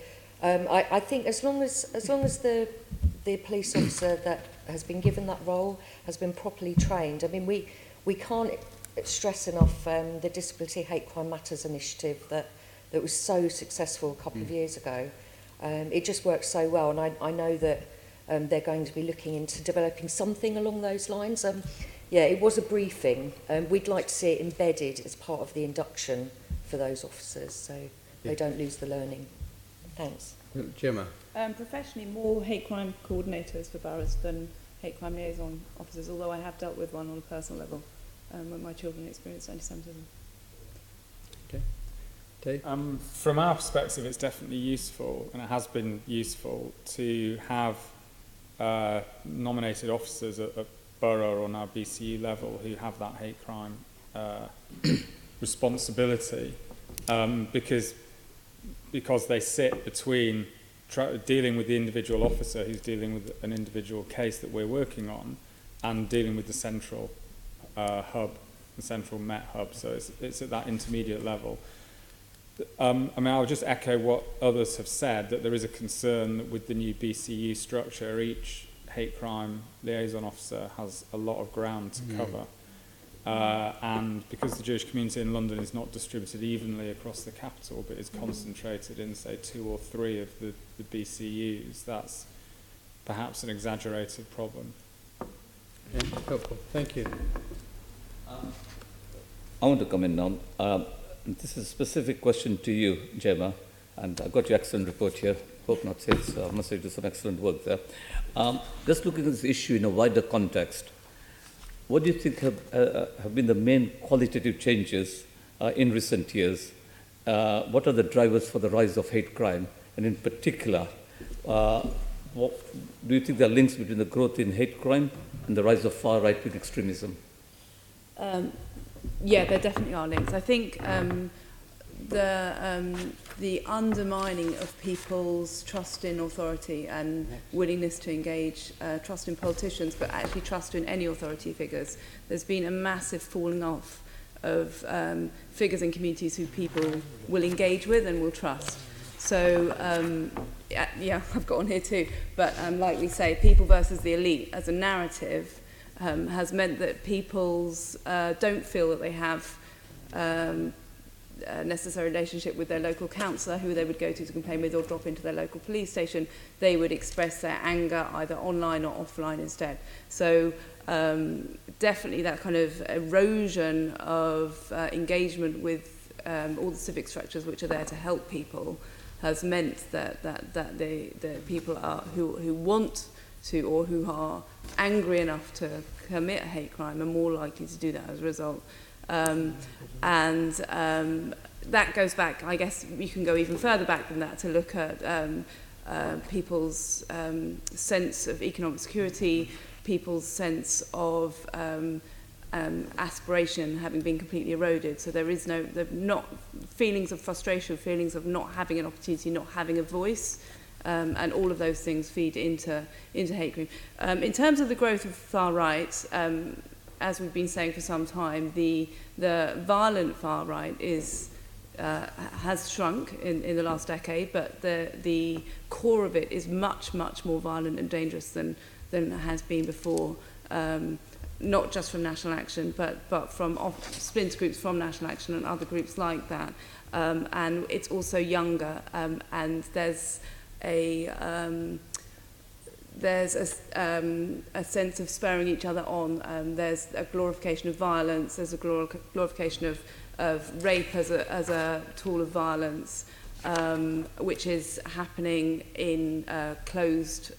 I think as long as the police officer that has been given that role has been properly trained. I mean, we can't stress enough the Disability Hate Crime Matters initiative that was so successful a couple of years ago. It just works so well, and I know that they're going to be looking into developing something along those lines. Yeah, it was a briefing. We'd like to see it embedded as part of the induction for those officers, so they don't lose the learning. Thanks. Jemma. Professionally, more hate crime coordinators for boroughs than hate crime liaison officers, although I have dealt with one on a personal level when my children experienced anti-Semitism. Okay. Dave? From our perspective, it's definitely useful, and it has been useful, to have nominated officers at borough or now BCU level who have that hate crime responsibility, because they sit between dealing with the individual officer who's dealing with an individual case that we're working on and dealing with the central hub, the central Met hub. So it's at that intermediate level. I mean, I'll just echo what others have said, that there is a concern that with the new BCU structure, each hate crime liaison officer has a lot of ground to cover. And because the Jewish community in London is not distributed evenly across the capital, but is concentrated in, say, 2 or 3 of the BCUs, that's perhaps an exaggerated problem. Yeah, helpful. Thank you. I want to come in now. This is a specific question to you, Jemma, and I've got your excellent report here. Hope not said, so I must say you do some excellent work there. Just looking at this issue in a wider context, what do you think have been the main qualitative changes in recent years? What are the drivers for the rise of hate crime? And in particular, what, do you think there are links between the growth in hate crime and the rise of far right-wing extremism? Yeah, there definitely are links. I think the undermining of people's trust in authority and willingness to engage, trust in politicians, but actually trust in any authority figures. There's been a massive falling off of figures in communities who people will engage with and will trust. So, yeah, I've got on here too, but like we say, people versus the elite as a narrative has meant that people's don't feel that they have a necessary relationship with their local councillor who they would go to complain with or drop into their local police station. They would express their anger either online or offline instead. So definitely that kind of erosion of engagement with all the civic structures which are there to help people has meant that the people are who want to or who are angry enough to commit a hate crime are more likely to do that as a result. That goes back, I guess you can go even further back than that to look at people's sense of economic security, people's sense of aspiration having been completely eroded. So there is not feelings of frustration, feelings of not having an opportunity, not having a voice, and all of those things feed into hate crime. In terms of the growth of far right, as we've been saying for some time, the violent far right has shrunk in the last decade, but the core of it is much more violent and dangerous than it has been before. Not just from National Action, but from splinter groups from National Action and other groups like that. And it's also younger, and there's a sense of spurring each other on. There's a glorification of violence. There's a glorification of rape as a tool of violence, which is happening in closed,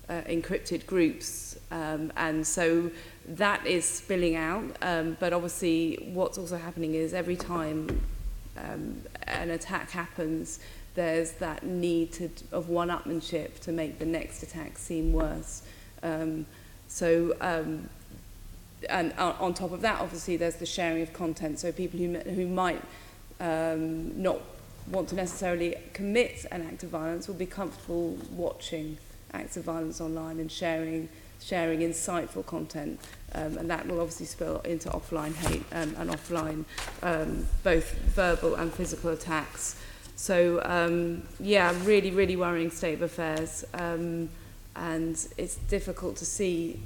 encrypted groups. And so that is spilling out. But obviously what's also happening is every time an attack happens, there's that need of one-upmanship to make the next attack seem worse. And on top of that, obviously, there's the sharing of content. So people who might not want to necessarily commit an act of violence will be comfortable watching acts of violence online and sharing insightful content. And that will obviously spill into offline hate and offline both verbal and physical attacks. So, really worrying state of affairs. And it's difficult to see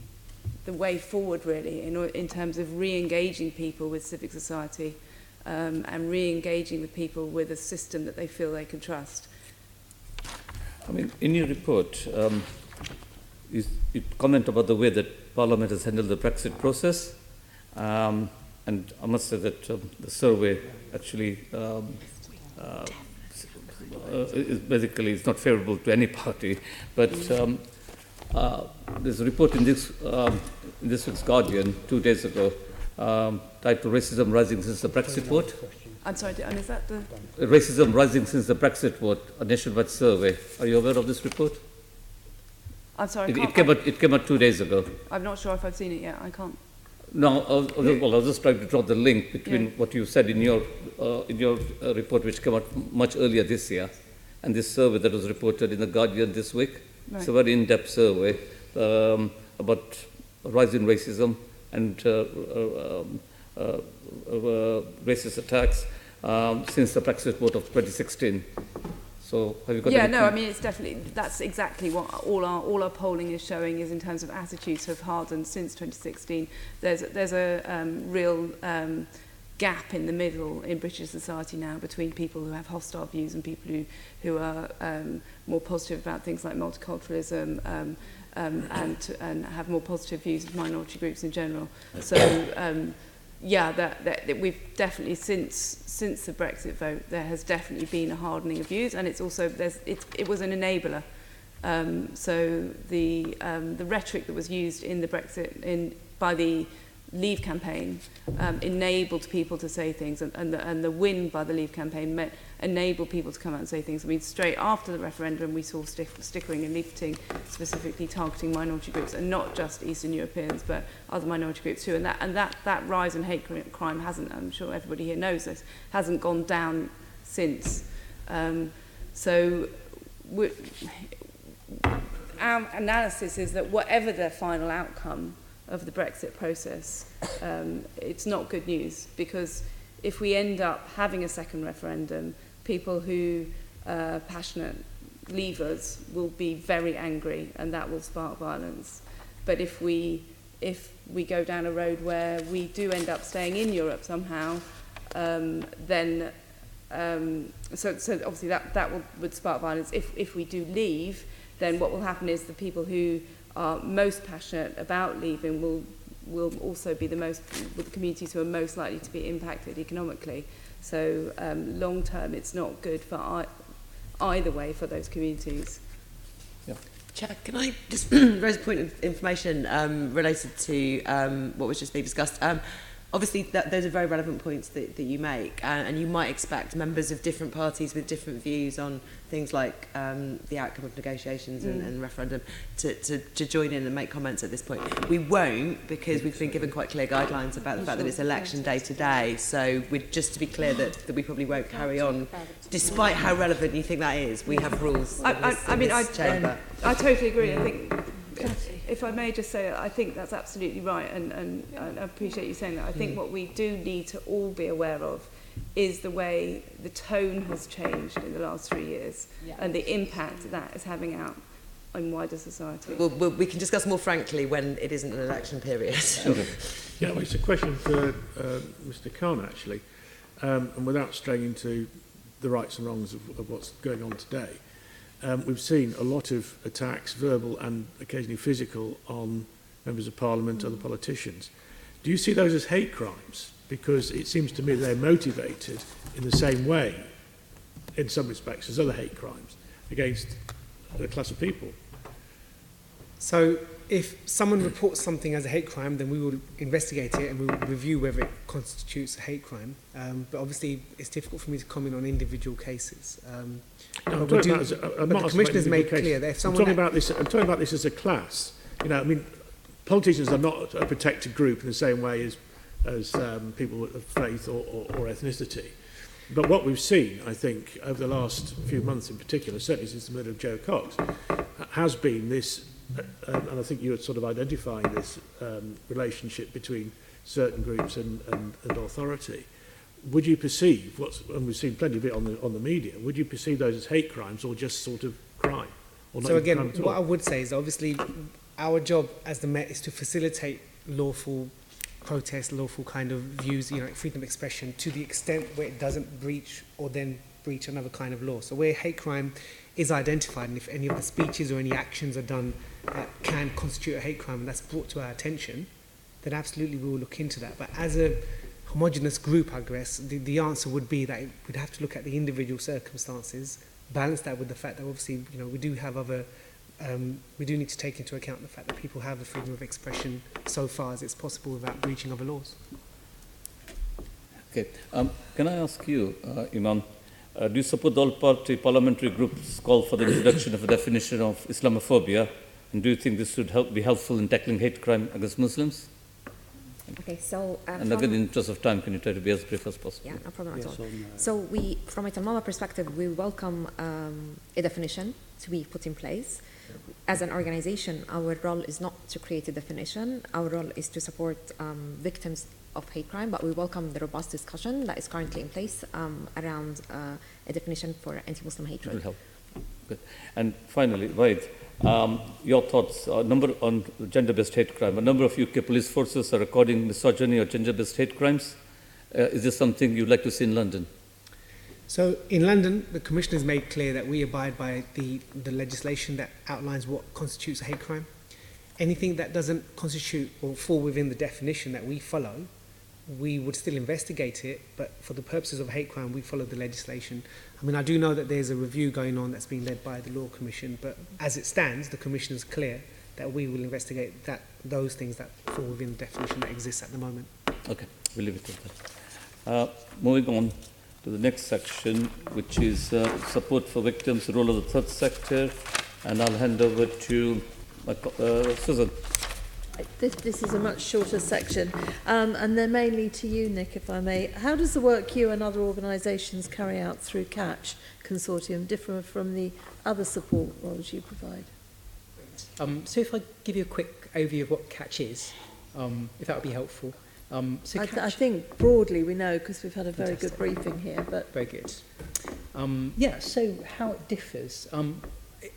the way forward, really, in terms of re-engaging people with civic society and re-engaging with people with a system that they feel they can trust. I mean, in your report, you comment about the way that Parliament has handled the Brexit process. And I must say that the survey actually it's not favourable to any party, but there's a report in this week's Guardian 2 days ago titled "Racism Rising Since the Brexit Vote." I'm sorry, and is that the Racism Rising Since the Brexit Vote, a nationwide survey. Are you aware of this report? I'm sorry, It came out 2 days ago. I'm not sure if I've seen it yet. I can't. No, I was just trying to draw the link between what you said in your report, which came out much earlier this year, and this survey that was reported in the Guardian this week. Right. It's a very in-depth survey about rising racism and racist attacks since the Brexit vote of 2016. So have you got any I mean, it's definitely, that's exactly what all our polling is showing, is in terms of attitudes have hardened since 2016. There's a real gap in the middle in British society now between people who have hostile views and people who are more positive about things like multiculturalism and have more positive views of minority groups in general. So that we've definitely since the Brexit vote, there has definitely been a hardening of views, and it's also it was an enabler. So the rhetoric that was used in the Brexit by the Leave campaign enabled people to say things, and the win by the Leave campaign enabled people to come out and say things. I mean, straight after the referendum, we saw stickering and leafleting specifically targeting minority groups, and not just Eastern Europeans, but other minority groups too. And that rise in hate crime hasn't, I'm sure everybody here knows this, hasn't gone down since. So our analysis is that whatever the final outcome of the Brexit process, it's not good news, because if we end up having a second referendum, people who are passionate leavers will be very angry, and that will spark violence. But if we go down a road where we do end up staying in Europe somehow, then so obviously that would spark violence. If we do leave, then what will happen is the people who are most passionate about leaving will also be the communities who are most likely to be impacted economically. So long term, it's not good for either way for those communities. Yeah. Chair, can I just raise a point of information related to what was just being discussed? Obviously, those are very relevant points that you make, and you might expect members of different parties with different views on things like the outcome of negotiations and referendum to join in and make comments at this point. We won't, because we've been given quite clear guidelines about the fact that it's election day today, so just to be clear that we probably won't carry on, despite how relevant you think that is. We have rules in this chamber. I totally agree. I think if I may just say, I think that's absolutely right, and I appreciate you saying that. I think what we do need to all be aware of is the way the tone has changed in the last 3 years, and the impact that is having out on wider society. Well, we can discuss more frankly when it isn't an election period. Yeah, well, it's a question for Mr. Khan, actually, and without straying into the rights and wrongs of what's going on today. We've seen a lot of attacks, verbal and occasionally physical, on members of Parliament, other politicians. Do you see those as hate crimes? Because it seems to me they're motivated in the same way, in some respects, as other hate crimes against a class of people. So if someone reports something as a hate crime, then we will investigate it and we will review whether it constitutes a hate crime. But obviously, it's difficult for me to comment on individual cases. No, but the Commissioner has made clear that if someone... I'm talking about this as a class. You know, I mean, politicians are not a protected group in the same way as people of faith or ethnicity. But what we've seen, I think, over the last few months in particular, certainly since the murder of Joe Cox, has been this, and I think you're sort of identifying this relationship between certain groups and authority. Would you perceive, and we've seen plenty of it on the media, would you perceive those as hate crimes or just sort of crime? Or not so again, crime at all? what I would say is obviously our job as the Met is to facilitate lawful protest, lawful kind of views, you know, freedom of expression to the extent where it doesn't breach or then breach another kind of law. So where hate crime is identified, and if any of the speeches or any actions are done that can constitute a hate crime and that's brought to our attention, then absolutely we will look into that. But as a homogenous group, I guess, the answer would be that we'd have to look at the individual circumstances, balance that with the fact that obviously, you know, we do have other we do need to take into account the fact that people have the freedom of expression so far as it's possible without breaching other laws. Okay. Can I ask you, Iman, do you support all parliamentary groups call for the introduction of a definition of Islamophobia, and do you think this would be helpful in tackling hate crime against Muslims? Okay, so... and again, in the interest of time, can you try to be as brief as possible? Yeah, no problem at all. So we, from a Talmama perspective, we welcome a definition to be put in place. As an organization, our role is not to create a definition. Our role is to support victims of hate crime, but we welcome the robust discussion that is currently in place around a definition for anti-Muslim hatred. It will help. Good. And finally, Waheed, your thoughts on gender-based hate crime. A number of UK police forces are recording misogyny or gender-based hate crimes. Is this something you'd like to see in London? So in London, the Commissioner has made clear that we abide by the legislation that outlines what constitutes a hate crime. Anything that doesn't constitute or fall within the definition that we follow, we would still investigate it, but for the purposes of hate crime, we follow the legislation. I mean, I do know that there's a review going on that's being led by the Law Commission, but as it stands, the Commission is clear that we will investigate those things that fall within the definition that exists at the moment. Okay, we'll leave it at that. Moving on to the next section, which is support for victims, role of the third sector, and I'll hand over to Susan. This is a much shorter section, and they're mainly to you, Nick, if I may. How does the work you and other organisations carry out through Catch Consortium differ from the other support roles you provide? So if I give you a quick overview of what Catch is, if that would be helpful. So I think broadly we know because we've had a very good briefing here. But very good. Yeah, so how it differs,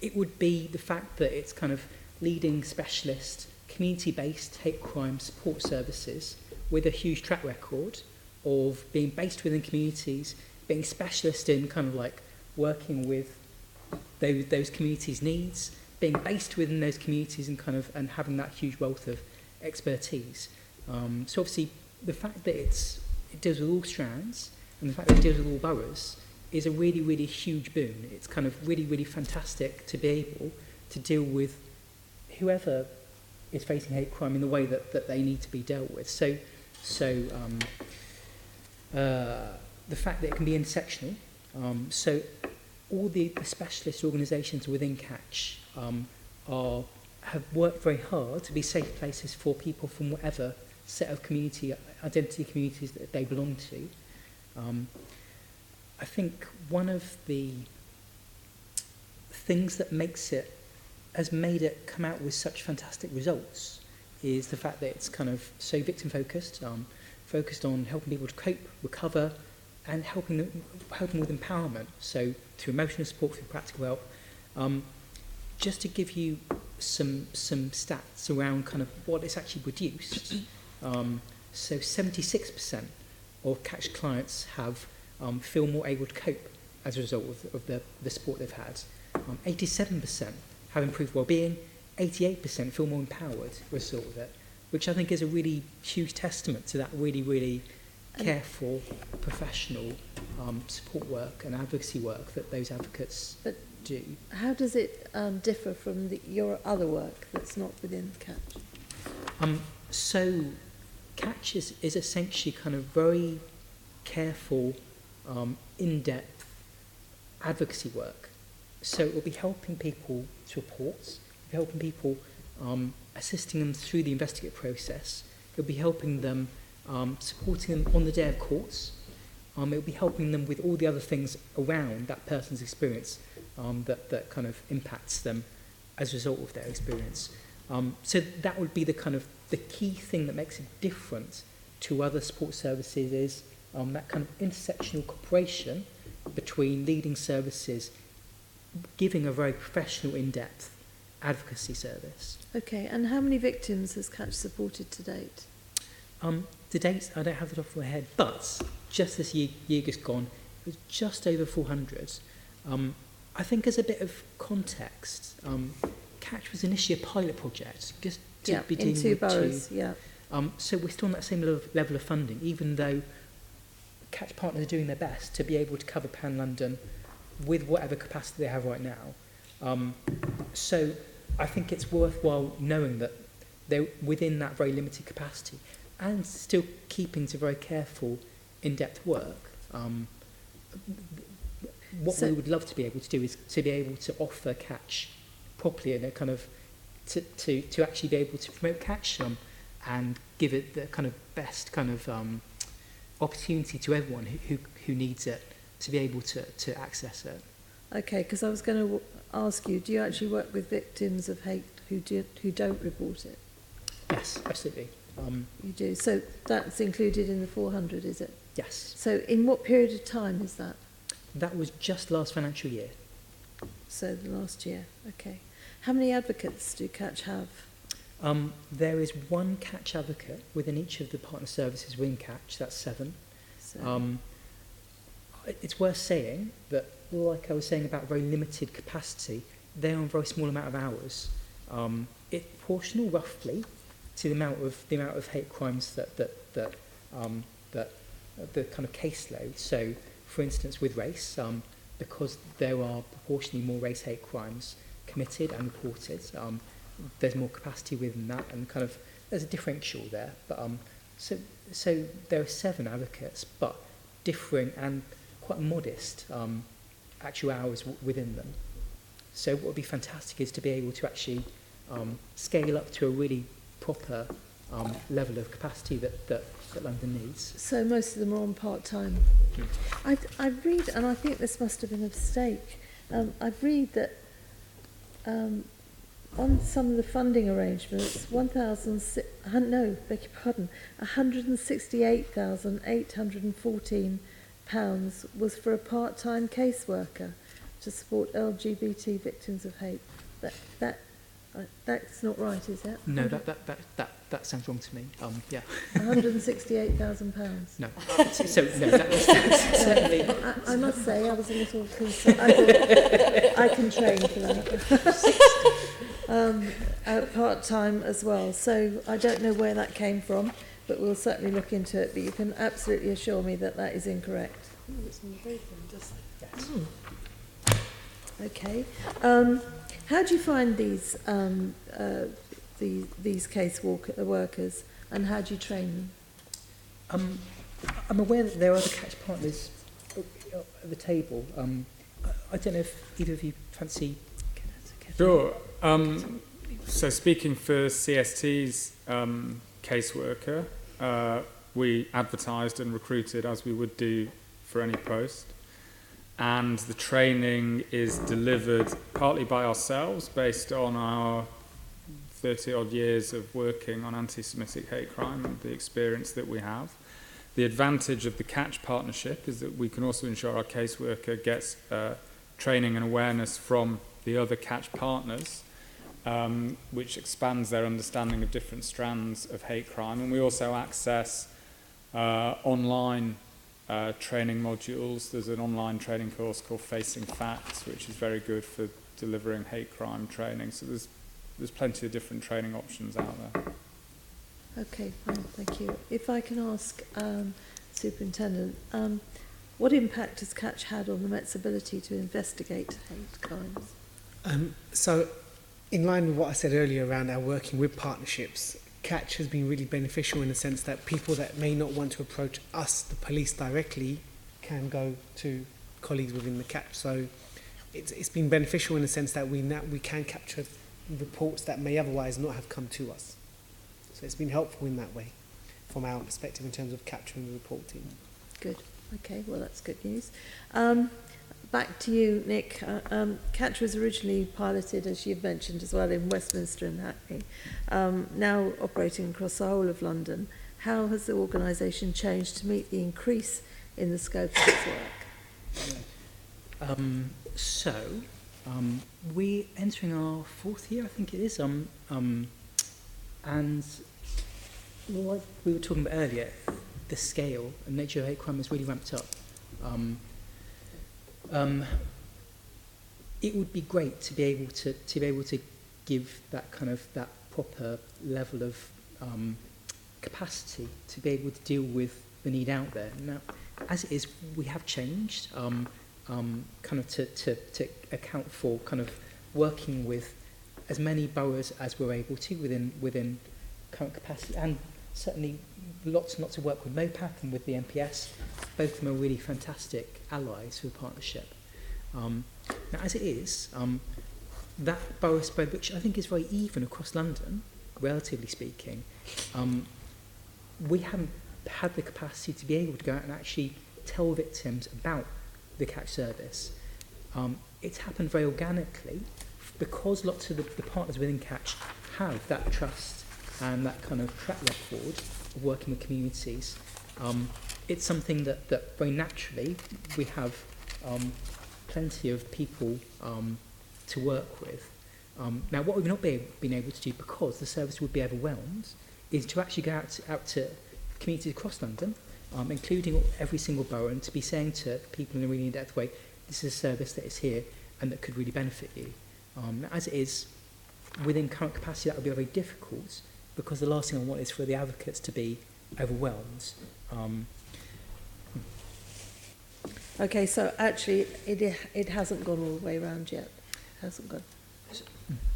it would be the fact that it's kind of leading specialist, community-based hate crime support services with a huge track record of being based within communities, being specialist in kind of like working with those communities' needs, being based within those communities and having that huge wealth of expertise. So obviously the fact that it deals with all strands and the fact that it deals with all boroughs is a really, really huge boon. It's kind of really, really fantastic to be able to deal with whoever is facing hate crime in the way that they need to be dealt with. So the fact that it can be intersectional. So all the specialist organisations within Catch have worked very hard to be safe places for people from whatever set of identity communities that they belong to. I think one of the things that makes it has made it come out with such fantastic results is the fact that it's kind of so victim focused, focused on helping people to cope, recover, and helping with empowerment. So through emotional support, through practical help. Just to give you some stats around kind of what it's actually produced. So 76% of Catch clients have feel more able to cope as a result of the support they've had. 87% have improved well-being, 88% feel more empowered as a result of it, which I think is a really huge testament to that really, really careful, professional support work and advocacy work that those advocates do. How does it differ from your other work that's not within Catch? So Catch is essentially kind of very careful, in-depth advocacy work. So it will be helping people to report, helping people, assisting them through the investigative process. It'll be helping them, supporting them on the day of courts. It'll be helping them with all the other things around that person's experience that kind of impacts them as a result of their experience. So that would be the kind of the key thing that makes it different to other support services is that kind of intersectional cooperation between leading services giving a very professional, in-depth advocacy service. Okay, and how many victims has Catch supported to date? To date, I don't have it off my head, but just this year just gone, it was just over 400. I think as a bit of context, Catch was initially a pilot project, just to be dealing in two with boroughs, two. yeah. So we're still on that same level of funding, even though Catch partners are doing their best to be able to cover Pan London with whatever capacity they have right now. So I think it's worthwhile knowing that they're within that very limited capacity and still keeping to very careful, in-depth work. What we would love to be able to do is to be able to offer Catch properly and a kind of to actually be able to promote Catch and give it the kind of best kind of opportunity to everyone who needs it to be able to access it. Okay, because I was going to ask you, do you actually work with victims of hate who don't report it? Yes, absolutely. You do. So that's included in the 400, is it? Yes. So in what period of time is that? That was just last financial year. So the last year, okay. How many advocates do Catch have? There is one Catch advocate within each of the partner services within Catch, that's 7. So. It's worth saying that, like I was saying about very limited capacity, they're on a very small amount of hours. It's proportional roughly to the amount of hate crimes that the kind of caseload. So, for instance, with race, because there are proportionally more race hate crimes committed and reported, there's more capacity within that, and kind of there's a differential there. But so there are 7 advocates, but differing and quite modest actual hours within them. So what would be fantastic is to be able to actually scale up to a really proper level of capacity that London needs. So most of them are on part-time. I read, and I think this must have been a mistake, I read that on some of the funding arrangements, 168,814 pounds was for a part-time caseworker to support LGBT victims of hate. That's not right, is it? No, that sounds wrong to me. Yeah. £168,000. No. So no, that's certainly. I must say, I was a little concerned. I thought I can train for that. Part-time as well. So I don't know where that came from, but we'll certainly look into it. But you can absolutely assure me that that is incorrect. Oh, it's on the paper, doesn't it? Yes. Okay. How do you find these case workers, and how do you train them? I'm aware that there are other Catch partners at the table. I don't know if either of you fancy. Sure. So speaking for CST's caseworker, we advertised and recruited as we would do for any post. and the training is delivered partly by ourselves based on our 30-odd years of working on anti-Semitic hate crime and the experience that we have. The advantage of the Catch partnership is that we can also ensure our caseworker gets training and awareness from the other Catch partners, which expands their understanding of different strands of hate crime. And we also access online training modules. There's an online training course called Facing Facts, which is very good for delivering hate crime training. So there's plenty of different training options out there. Okay, fine, thank you. If I can ask Superintendent, what impact has Catch had on the Met's ability to investigate hate crimes? So, in line with what I said earlier around our working with partnerships, Catch has been really beneficial in the sense that people that may not want to approach us, the police, directly, can go to colleagues within the Catch. So, it's been beneficial in the sense that we can capture reports that may otherwise not have come to us. So it's been helpful in that way, from our perspective, in terms of capturing the reporting. Good. Okay, well, that's good news. Back to you, Nick. Catch was originally piloted, as you've mentioned as well, in Westminster and Hackney, now operating across the whole of London. How has the organisation changed to meet the increase in the scope of its work? We're entering our 4th year, I think it is, and like we were talking about earlier, the scale and nature of hate crime has really ramped up. It would be great to be able to give that proper level of capacity to be able to deal with the need out there. Now, as it is, we have changed to account for working with as many boroughs as we're able to within current capacity, and certainly lots and lots of work with MOPAC and with the MPS. Both of them are really fantastic allies for the partnership. Now, as it is, that borough spread, which I think is very even across London, relatively speaking, we haven't had the capacity to be able to go out and actually tell victims about the Catch service. It's happened very organically because lots of the partners within Catch have that trust and that kind of track record of working with communities. It's something that very naturally we have plenty of people to work with. Now, what we've not been able to do, because the service would be overwhelmed, is to actually go out to communities across London, including every single borough, and to be saying to people in a really in-depth way, this is a service that is here and that could really benefit you. As it is, within current capacity, that would be very difficult, because the last thing I want is for the advocates to be overwhelmed. Okay, so actually it hasn't gone all the way around yet. It hasn't gone.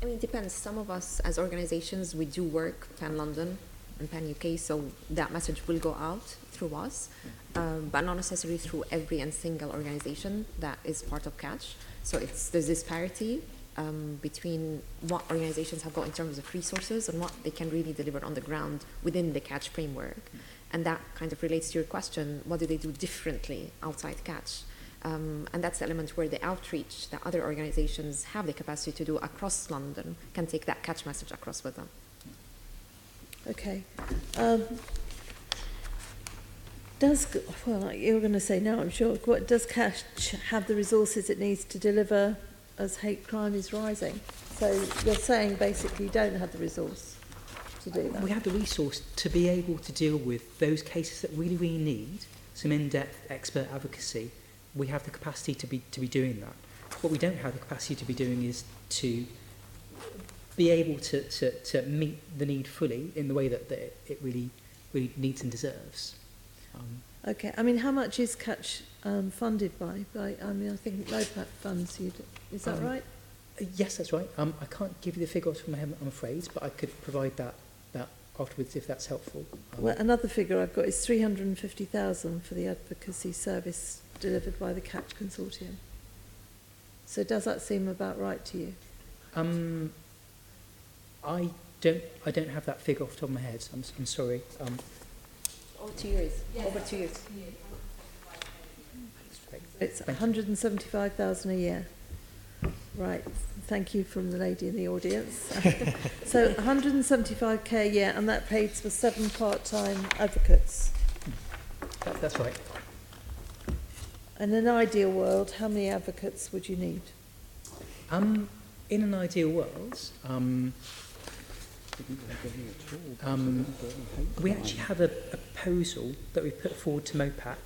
I mean, it depends. Some of us as organizations, we do work pan-London and pan-UK, so that message will go out through us, but not necessarily through every and single organization that is part of Catch. So there's this parity between what organizations have got in terms of resources and what they can really deliver on the ground within the Catch framework. And that kind of relates to your question, what do they do differently outside Catch? And that's the element where the outreach that other organizations have the capacity to do across London can take that Catch message across with them. Okay. You're going to say no, I'm sure. Does Catch have the resources it needs to deliver as hate crime is rising? So you're saying basically you don't have the resource to do that? We have the resource to be able to deal with those cases that really, really need some in-depth expert advocacy. We have the capacity to be doing that. What we don't have the capacity to be doing is to be able to meet the need fully in the way that it really needs and deserves. Okay, I mean, how much is Catch funded by? I mean, I think LOPAC funds you. Is that right? Yes, that's right. I can't give you the figures from my head, I'm afraid, but I could provide that afterwards if that's helpful. Well, another figure I've got is 350,000 for the advocacy service delivered by the Catch Consortium. So does that seem about right to you? I don't have that figure off the top of my head. I'm sorry. Over 2 years. Yes. Over 2 years. It's 175,000 a year. Right, thank you from the lady in the audience. So 175k a year, and that pays for 7 part-time advocates. That's right. In an ideal world, how many advocates would you need? In an ideal world, we actually have a proposal that we put forward to MOPAC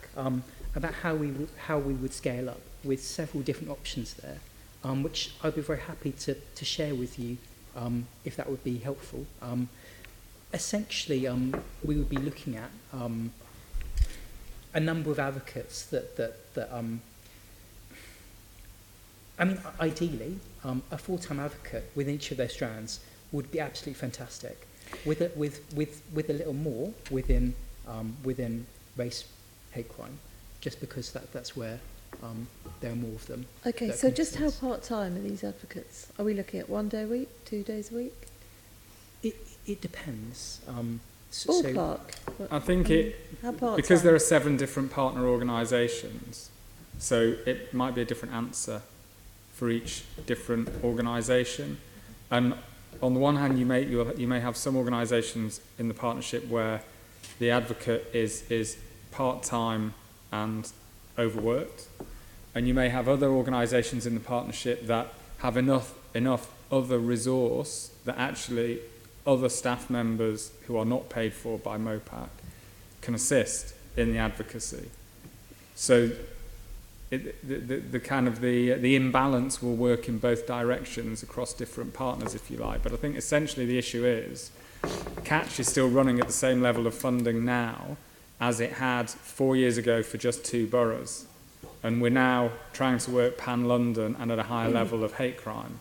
about how we would scale up, with several different options there, which I'd be very happy to share with you if that would be helpful. Essentially, we would be looking at a number of advocates that I mean, ideally, a full-time advocate within each of their strands would be absolutely fantastic. With a little more within race hate crime, just because that's where there are more of them. Okay, so just how part-time are these advocates? Are we looking at 1 day a week, 2 days a week? It depends. Ballpark. I think how part-time? because there are 7 different partner organisations, so it might be a different answer for each different organisation. And on the one hand, you may have some organisations in the partnership where the advocate is part-time and overworked, and you may have other organisations in the partnership that have enough other resource that actually other staff members who are not paid for by MOPAC can assist in the advocacy. So the imbalance will work in both directions across different partners, if you like. But I think essentially the issue is Catch is still running at the same level of funding now as it had 4 years ago for just 2 boroughs. And we're now trying to work pan-London and at a higher level of hate crime.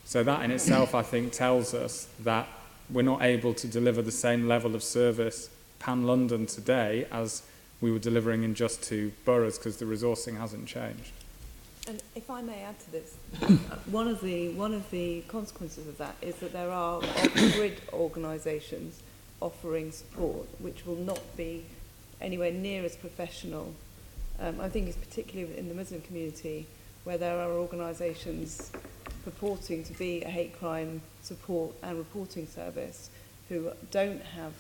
So that in itself, I think, tells us that we're not able to deliver the same level of service pan-London today as we were delivering in just 2 boroughs, because the resourcing hasn't changed. And if I may add to this, one of the consequences of that is that there are off-grid organisations offering support which will not be anywhere near as professional. I think it's particularly in the Muslim community where there are organisations purporting to be a hate crime support and reporting service who don't have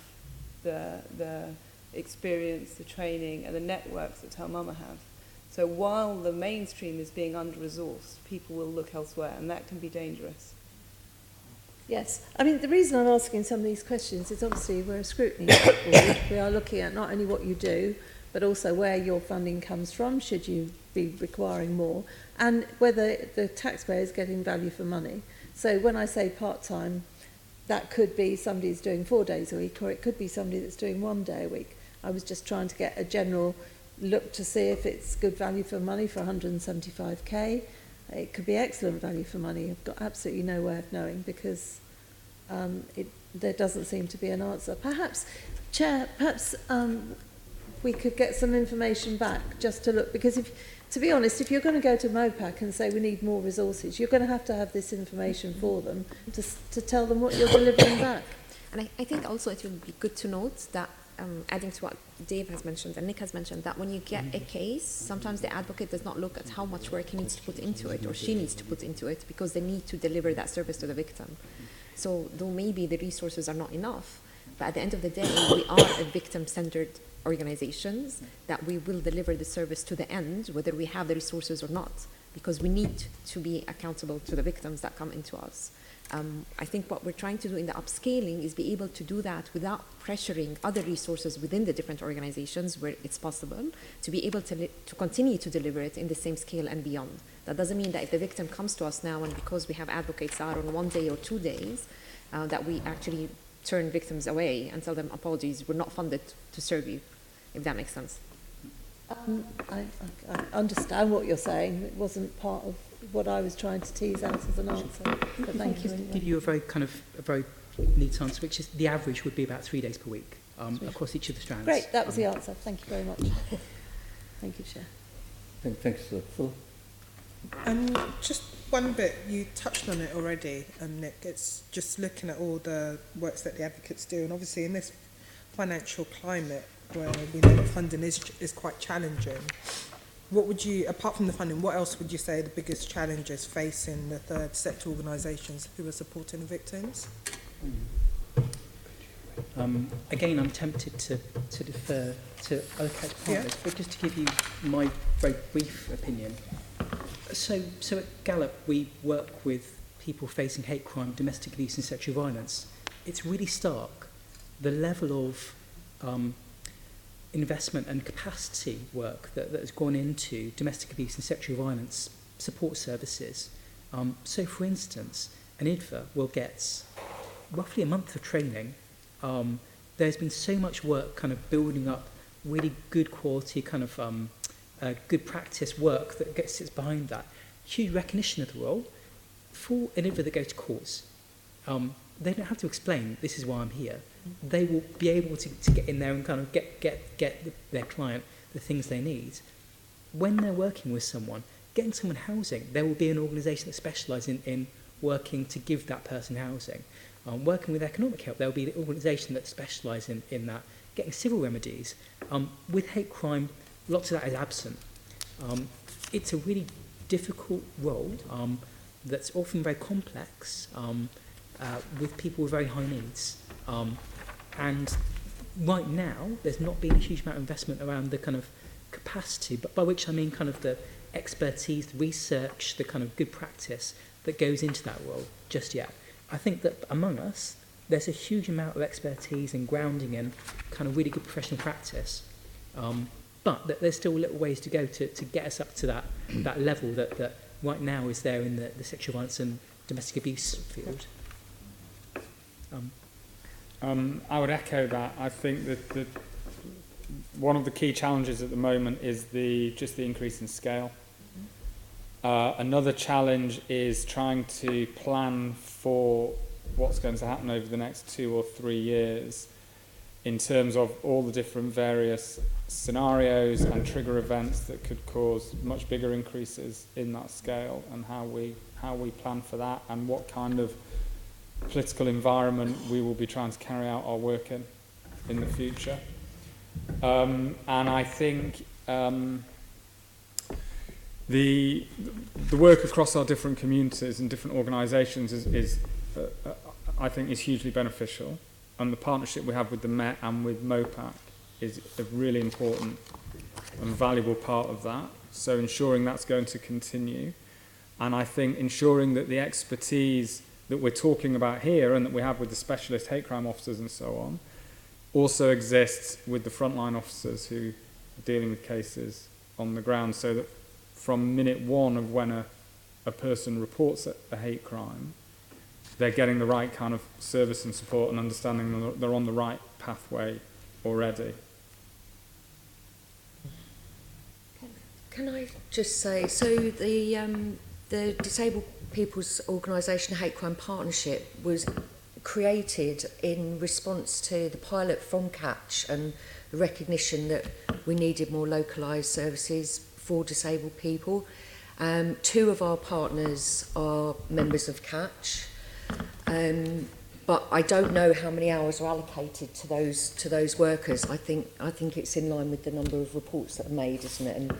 the experience, the training and the networks that Talmama have. So while the mainstream is being under-resourced, people will look elsewhere, and that can be dangerous. Yes, I mean, the reason I'm asking some of these questions is obviously we're a scrutiny board. We are looking at not only what you do, but also where your funding comes from, should you be requiring more, and whether the taxpayer is getting value for money. So when I say part-time, that could be somebody who's doing 4 days a week, or it could be somebody that's doing 1 day a week. I was just trying to get a general look to see if it's good value for money for 175k. It could be excellent value for money. I've got absolutely no way of knowing because there doesn't seem to be an answer. Perhaps, Chair, we could get some information back just to look, because to be honest, if you're going to go to MOPAC and say we need more resources, you're going to have this information for them to tell them what you're delivering back. And I think also it will be good to note that adding to what Dave has mentioned and Nick has mentioned, that when you get a case, sometimes the advocate does not look at how much work he needs to put into it or she needs to put into it, because they need to deliver that service to the victim. So though maybe the resources are not enough, but at the end of the day, we are a victim-centered organizations that we will deliver the service to the end, whether we have the resources or not, because we need to be accountable to the victims that come into us. I think what we're trying to do in the upscaling is be able to do that without pressuring other resources within the different organizations where it's possible, to be able to continue to deliver it in the same scale and beyond. That doesn't mean that if the victim comes to us now and because we have advocates that are on 1 day or 2 days, that we actually turn victims away and tell them apologies, we're not funded to serve you, if that makes sense. I understand what you're saying. It wasn't part of what I was trying to tease out as an answer, but thank you anyway. Give you a very neat answer, which is the average would be about 3 days per week across each of the strands. Great, that was the answer. Thank you very much. Thank you, Chair. Thanks, Phil. Just one bit, you touched on it already, Nick. It's just looking at all the works that the advocates do, and obviously in this financial climate where we know that funding is quite challenging, what would you, apart from the funding, what else would you say the biggest challenges facing the third sector organisations who are supporting the victims? Again, I'm tempted to defer to other catch partners, but just to give you my very brief opinion. So at Galop, we work with people facing hate crime, domestic abuse and sexual violence. It's really stark, the level of investment and capacity work that has gone into domestic abuse and sexual violence support services. So for instance, an IDVA will get roughly a month of training. There's been so much work kind of building up really good quality kind of good practice work that sits behind that. Huge recognition of the role. For an IDVA that goes to courts, they don't have to explain, this is why I'm here. They will be able to get in there and kind of get their client the things they need. When they're working with someone, getting someone housing, there will be an organisation that specialises in working to give that person housing. Working with economic help, there will be an organisation that specialises in that. Getting civil remedies. With hate crime, lots of that is absent. It's a really difficult role that's often very complex with people with very high needs. And right now, there's not been a huge amount of investment around the kind of capacity, but by which I mean kind of the expertise, the research, the kind of good practice that goes into that role just yet. I think that among us, there's a huge amount of expertise and grounding in kind of really good professional practice. But that there's still little ways to go to get us up to that level that right now is there in the sexual violence and domestic abuse field. I would echo that. I think that one of the key challenges at the moment is just the increase in scale. Another challenge is trying to plan for what's going to happen over the next 2 or 3 years in terms of all the different various scenarios and trigger events that could cause much bigger increases in that scale, and how we plan for that, and what kind of political environment we will be trying to carry out our work in the future. And I think the work across our different communities and different organisations is I think is hugely beneficial, and the partnership we have with the Met and with MOPAC is a really important and valuable part of that. So ensuring that's going to continue, and I think ensuring that the expertise that we're talking about here and that we have with the specialist hate crime officers and so on also exists with the frontline officers who are dealing with cases on the ground, so that from minute one of when a person reports a hate crime, they're getting the right kind of service and support and understanding they're on the right pathway already. Can I just say, so the Disabled People's Organisation Hate Crime Partnership was created in response to the pilot from Catch and the recognition that we needed more localised services for disabled people. 2 of our partners are members of Catch, but I don't know how many hours are allocated to those workers. I think it's in line with the number of reports that are made, isn't it? And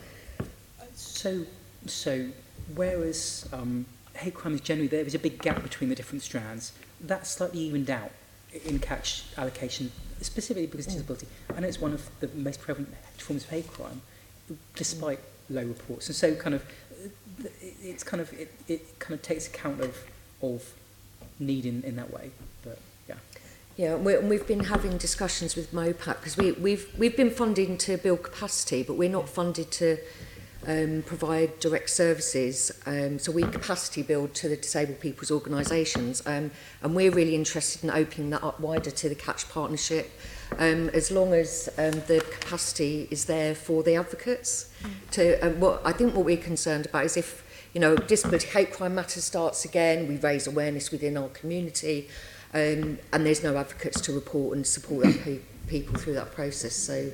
So whereas hate crime is generally, there is a big gap between the different strands, that's slightly evened out in Catch allocation, specifically because of disability. I know it's one of the most prevalent forms of hate crime, despite low reports. And so kind of it kind of takes account of need in that way. But yeah. Yeah, we've been having discussions with MOPAC because we've been funding to build capacity, but we're not funded to provide direct services. So we capacity build to the disabled people's organisations, and we're really interested in opening that up wider to the Catch partnership, as long as the capacity is there for the advocates. What we're concerned about is if disability hate crime matter starts again, we raise awareness within our community, and there's no advocates to report and support people through that process. So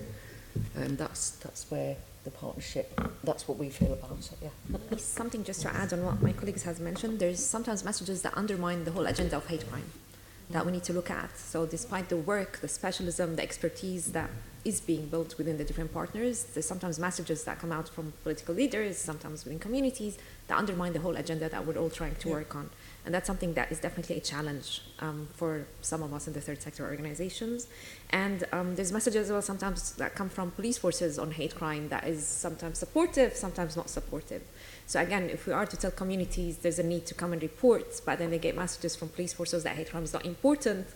that's where the partnership, that's what we feel about it, yeah. Something just to add on what my colleagues has mentioned, there's sometimes messages that undermine the whole agenda of hate crime. that we need to look at. So despite the work, the specialism, the expertise that is being built within the different partners, there's sometimes messages that come out from political leaders, sometimes within communities, that undermine the whole agenda that we're all trying to work on. And that's something that is definitely a challenge for some of us in the third sector organizations. And there's messages as well sometimes that come from police forces on hate crime that is sometimes supportive, sometimes not supportive. So again, if we are to tell communities there's a need to come and report, but then they get messages from police forces that hate crime is not important,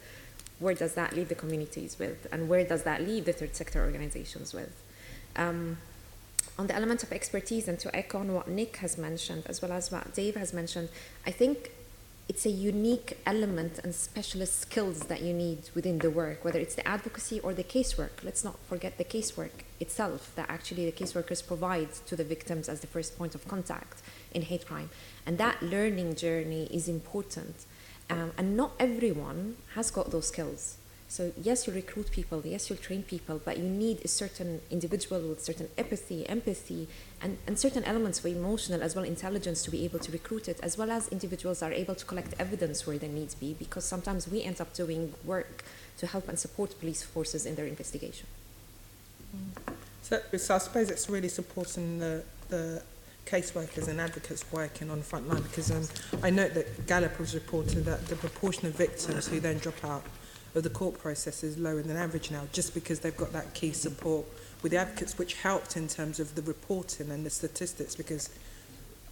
where does that leave the communities with? And where does that leave the third sector organizations with? On the element of expertise, and to echo on what Nick has mentioned, as well as what Dave has mentioned, I think it's a unique element and specialist skills that you need within the work, whether it's the advocacy or the casework. Let's not forget the casework itself that actually the caseworkers provide to the victims as the first point of contact in hate crime. And that learning journey is important. And not everyone has got those skills. So yes, you recruit people, yes, you'll train people, but you need a certain individual with certain empathy, and certain elements of emotional as well intelligence to be able to recruit it, as well as individuals are able to collect evidence where there needs be, because sometimes we end up doing work to help and support police forces in their investigation. So I suppose it's really supporting the caseworkers and advocates working on the front line, because I note that Galop has reported that the proportion of victims who then drop out of the court process is lower than average now, just because they've got that key support with the advocates, which helped in terms of the reporting and the statistics, because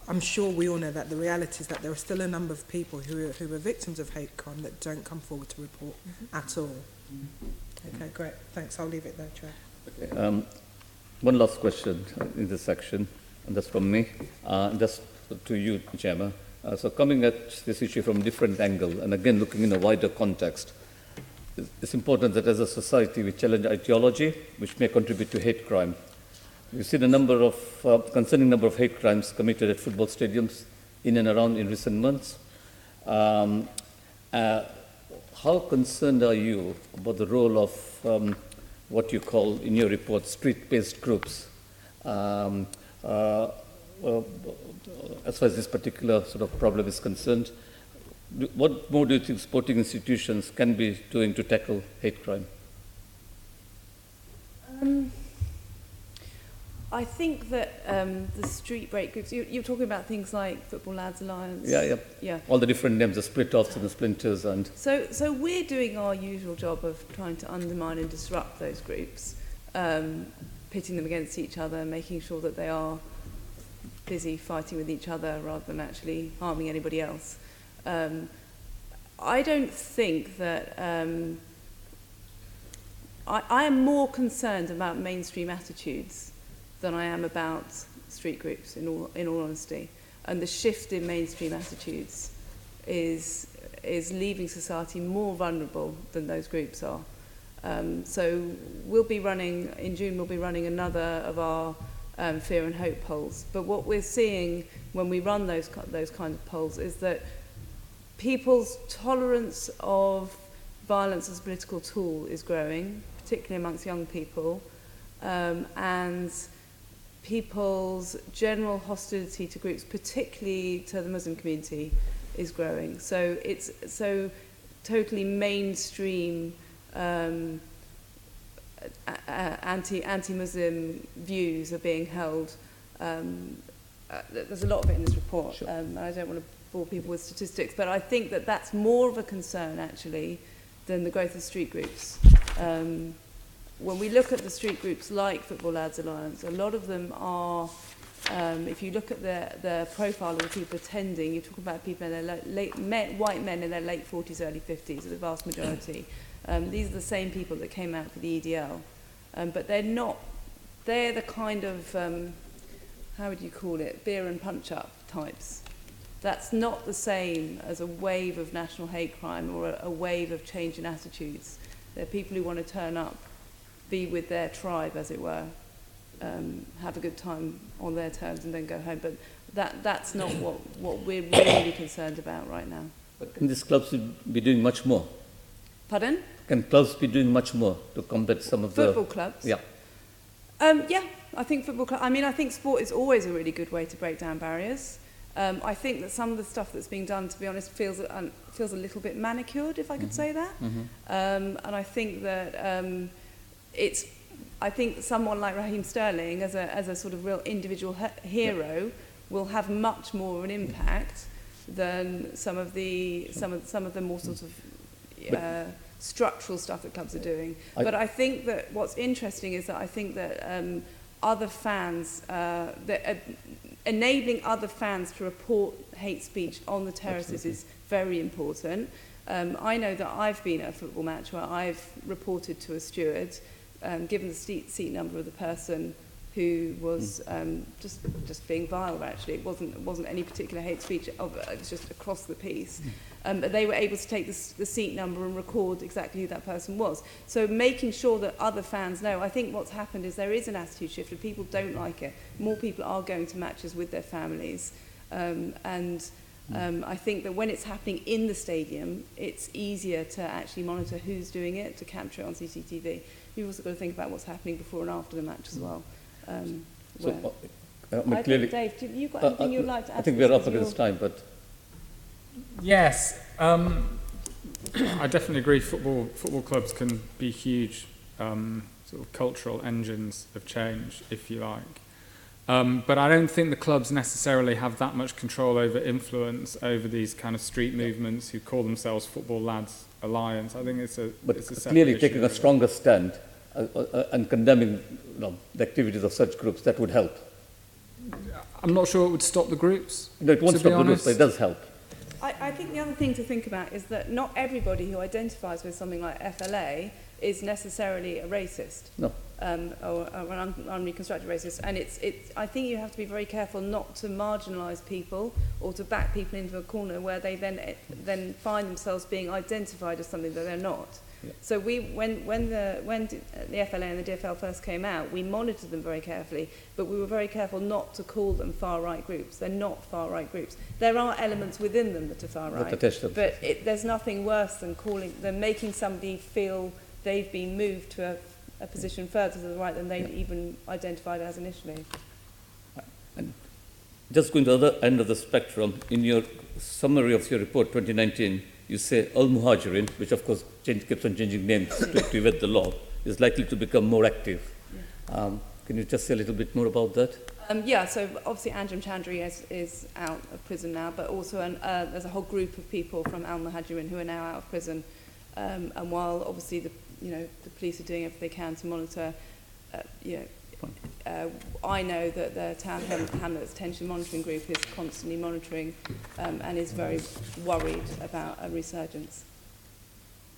I'm sure we all know that the reality is that there are still a number of people who are victims of hate crime that don't come forward to report at all. Okay, great. Thanks. I'll leave it there, Chair. Okay, one last question in this section, and that's from me. Just to you, Jemma. So coming at this issue from a different angle, and again looking in a wider context, it's important that as a society we challenge ideology which may contribute to hate crime. We've seen a number of concerning number of hate crimes committed at football stadiums in and around in recent months. How concerned are you about the role of what you call in your report street-based groups as far as this particular sort of problem is concerned? What more do you think sporting institutions can be doing to tackle hate crime? I think that the street break groups, you're talking about things like Football Lads Alliance. Yeah. All the different names, the split-offs and the splinters. And So we're doing our usual job of trying to undermine and disrupt those groups, pitting them against each other, making sure that they are busy fighting with each other rather than actually harming anybody else. I don't think that I am more concerned about mainstream attitudes than I am about street groups, in all honesty. And the shift in mainstream attitudes is leaving society more vulnerable than those groups are. So we'll be running, in June, we'll be running another of our fear and hope polls. But what we're seeing when we run those kind of polls is that people's tolerance of violence as a political tool is growing, particularly amongst young people, and people's general hostility to groups, particularly to the Muslim community, is growing. So it's so totally mainstream anti-Muslim views are being held. There's a lot of it in this report. Sure. And I don't want to bore people with statistics, but I think that that's more of a concern actually than the growth of street groups. When we look at the street groups like Football Lads Alliance, a lot of them are, if you look at the profile of the people attending, you're talking about people in their white men in their late 40s, early 50s, the vast majority. These are the same people that came out for the EDL, but they're the kind of, how would you call it, beer and punch-up types. That's not the same as a wave of national hate crime or a wave of change in attitudes. They're people who want to turn up, be with their tribe, as it were, have a good time on their terms and then go home. But that's not what we're really concerned about right now. But can these clubs be doing much more? Pardon? Can clubs be doing much more to combat some of the... Football clubs? Yeah. Yeah, I think football clubs... I mean, I think sport is always a really good way to break down barriers. I think that some of the stuff that's being done, to be honest, feels a little bit manicured, if I could say that. And I think that I think someone like Raheem Sterling, as a sort of real individual hero, will have much more of an impact than some of the more sort of structural stuff that clubs are doing. But I think that what's interesting is that I think that other fans, enabling other fans to report hate speech on the terraces is very important. I know that I've been at a football match where I've reported to a steward, given the seat number of the person who was just being vile. Actually, it wasn't any particular hate speech. It was just across the piece. But they were able to take the seat number and record exactly who that person was. So making sure that other fans know. I think what's happened is there is an attitude shift, and people don't like it. More people are going to matches with their families, I think that when it's happening in the stadium, it's easier to actually monitor who's doing it, to capture it on CCTV. You've also got to think about what's happening before and after the match as well. Clearly, Dave, have you got anything you'd like to add? I think we're up against time, but... Yes, I definitely agree. Football clubs can be huge sort of cultural engines of change, if you like. But I don't think the clubs necessarily have that much control over influence over these kind of street movements who call themselves Football Lads Alliance. I think it's a clearly taking a stronger stand and condemning the activities of such groups, that would help. I'm not sure it would stop the groups. No, it won't stop the groups, but it does help. I think the other thing to think about is that not everybody who identifies with something like FLA is necessarily a racist. No. Or an unreconstructed racist. And I think you have to be very careful not to marginalise people or to back people into a corner where they then find themselves being identified as something that they're not. Yeah. So when the FLA and the DFL first came out, we monitored them very carefully, but we were very careful not to call them far-right groups. They're not far-right groups. There are elements within them that are far-right, but there's nothing worse than making somebody feel they've been moved to a position further to the right than they even identified as initially. And just going to the other end of the spectrum, in your summary of your report 2019, you say Al-Muhajirin, which of course keeps on changing names to evade the law, is likely to become more active. Yeah. Can you just say a little bit more about that? So obviously Anjem Chandri is out of prison now, but also there's a whole group of people from Al-Muhajirin who are now out of prison. And while obviously the police are doing everything they can to monitor, I know that the Town Hamlets Tension Monitoring Group is constantly monitoring and is very worried about a resurgence.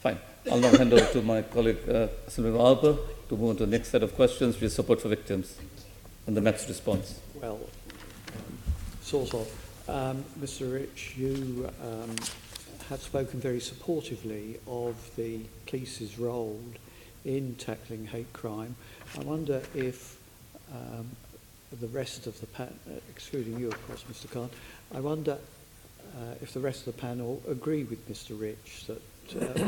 Fine. I'll now hand over to my colleague, Sylvia Arbour, to move on to the next set of questions with support for victims and the next response. Well, sort of. Mr. Rich, you have spoken very supportively of the police's role in tackling hate crime. I wonder if the rest of the panel, excluding you of course, Mr. Khan, I wonder if the rest of the panel agree with Mr. Rich that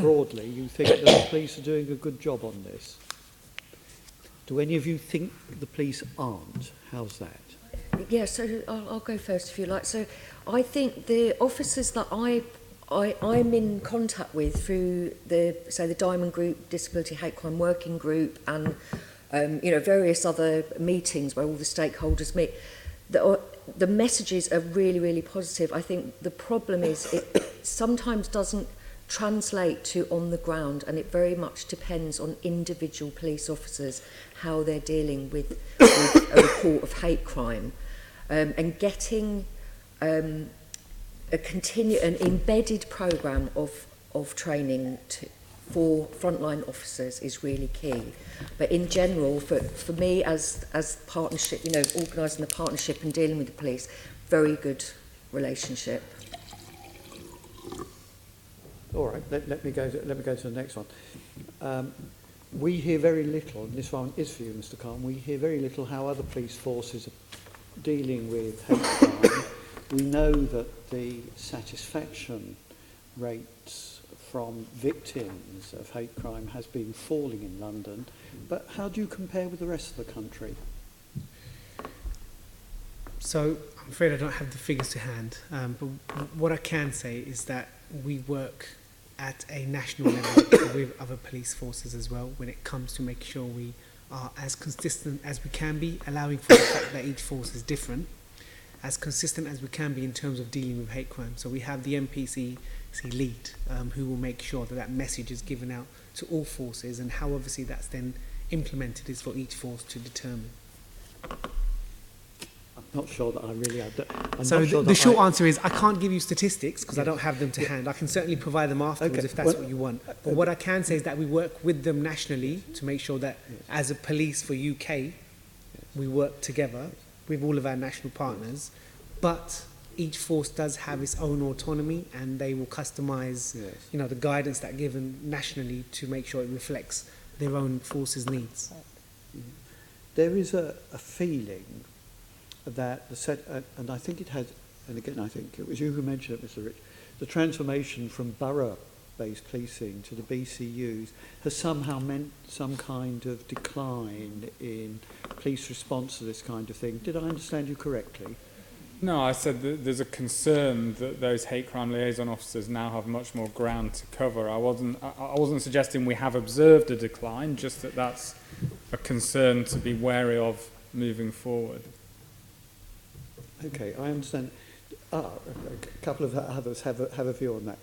broadly you think that the police are doing a good job on this. Do any of you think the police aren't? How's that? Yeah, so I'll go first if you like. So I think the officers that I'm in contact with through the Diamond Group, Disability Hate Crime Working Group, and various other meetings where all the stakeholders meet, the messages are really, really positive. I think the problem is it sometimes doesn't translate to on the ground, and it very much depends on individual police officers how they're dealing with a report of hate crime, and getting an embedded programme of training for frontline officers is really key. But in general, for me as partnership, organising the partnership and dealing with the police, very good relationship. All right, let me go to the next one. We hear very little, and this one is for you, Mr. Khan, we hear very little how other police forces are dealing with hate crime. We know that the satisfaction rates from victims of hate crime has been falling in London, but how do you compare with the rest of the country? So I'm afraid I don't have the figures to hand, but what I can say is that we work at a national level with other police forces as well when it comes to making sure we are as consistent as we can be, allowing for the fact that each force is different, as consistent as we can be in terms of dealing with hate crime. So we have the MPC lead who will make sure that that message is given out to all forces, and how obviously that's then implemented is for each force to determine. I'm not sure that I really have that. So the short answer is I can't give you statistics because I don't have them to hand. I can certainly provide them afterwards if that's what you want. But what I can say is that we work with them nationally to make sure that as a police for UK, we work together with all of our national partners. But each force does have its own autonomy, and they will customise, you know, the guidance that given nationally to make sure it reflects their own force's needs. There is a feeling that and I think it has, and again I think it was you who mentioned it, Mr. Rich, the transformation from borough-based policing to the BCUs has somehow meant some kind of decline in police response to this kind of thing. Did I understand you correctly? No, I said that there's a concern that those hate crime liaison officers now have much more ground to cover. I wasn't suggesting we have observed a decline, just that that's a concern to be wary of moving forward. Okay, I understand. A couple of others have a view on that.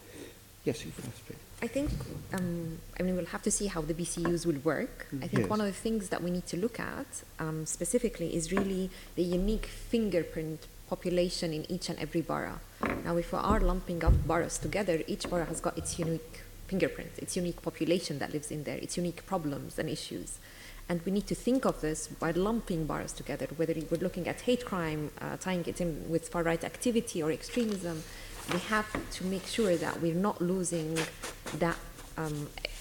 Yes, you first, please. I think, I mean, we'll have to see how the BCUs will work. I think one of the things that we need to look at specifically is really the unique fingerprint population in each and every borough. Now, if we are lumping up boroughs together, each borough has got its unique fingerprint, its unique population that lives in there, its unique problems and issues. And we need to think of this by lumping boroughs together, whether we're looking at hate crime, tying it in with far-right activity or extremism. We have to make sure that we're not losing that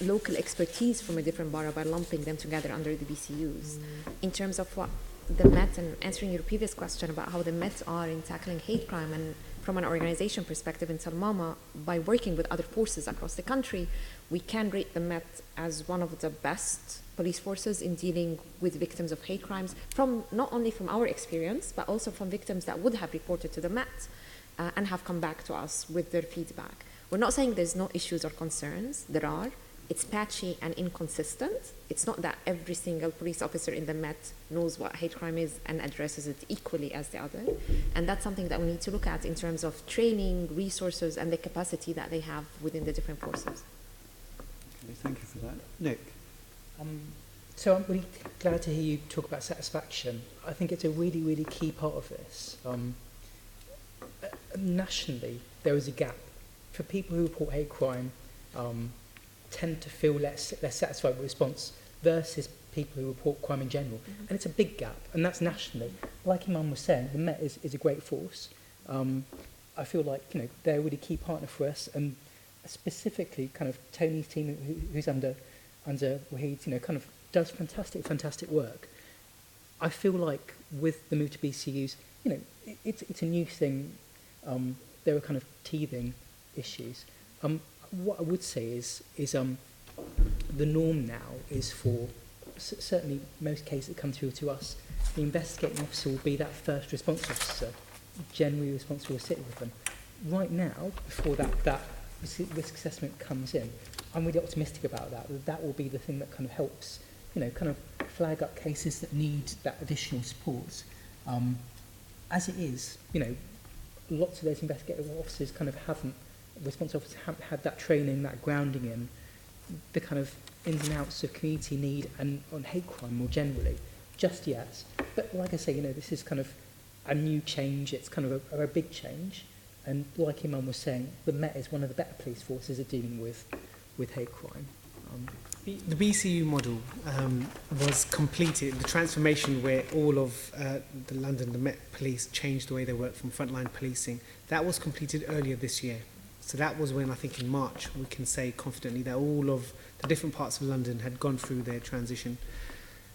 local expertise from a different borough by lumping them together under the BCUs. In terms of what the Met, and answering your previous question about how the Met are in tackling hate crime, and from an organization perspective in Salmama, by working with other forces across the country, we can rate the Met as one of the best police forces in dealing with victims of hate crimes, from not only from our experience, but also from victims that would have reported to the Met and have come back to us with their feedback. We're not saying there's no issues or concerns. There are. It's patchy and inconsistent. It's not that every single police officer in the Met knows what hate crime is and addresses it equally as the other. And that's something that we need to look at in terms of training, resources, and the capacity that they have within the different forces. Okay, thank you for that. Nick? So I'm really glad to hear you talk about satisfaction. I think it's a really, really key part of this. Nationally, there is a gap. For people who report hate crime, tend to feel less satisfied with response versus people who report crime in general. And it's a big gap, and that's nationally. Like Iman was saying, the Met is a great force. I feel like, you know, they're a really key partner for us, and specifically kind of Tony's team, who's under Waheed, you know, kind of does fantastic work. I feel like with the move to BCUs, you know, it's a new thing. There are kind of teething issues. What I would say is the norm now is for certainly most cases that come through to us, the investigating officer will be that first response officer, generally responsible to sit with them. Right now, before that risk assessment comes in, I'm really optimistic about that. That will be the thing that kind of helps, you know, kind of flag up cases that need that additional support. As it is, you know, lots of those investigative officers kind of response officers haven't had that training, that grounding in the kind of ins and outs of community need and on hate crime more generally, just yet. But like I say, you know, this is kind of a new change. It's kind of a big change. And like Iman was saying, the Met is one of the better police forces at dealing with hate crime. The BCU model was completed, the transformation where all of the Met Police changed the way they work from frontline policing. That was completed earlier this year. So that was when I think in March we can say confidently that all of the different parts of London had gone through their transition.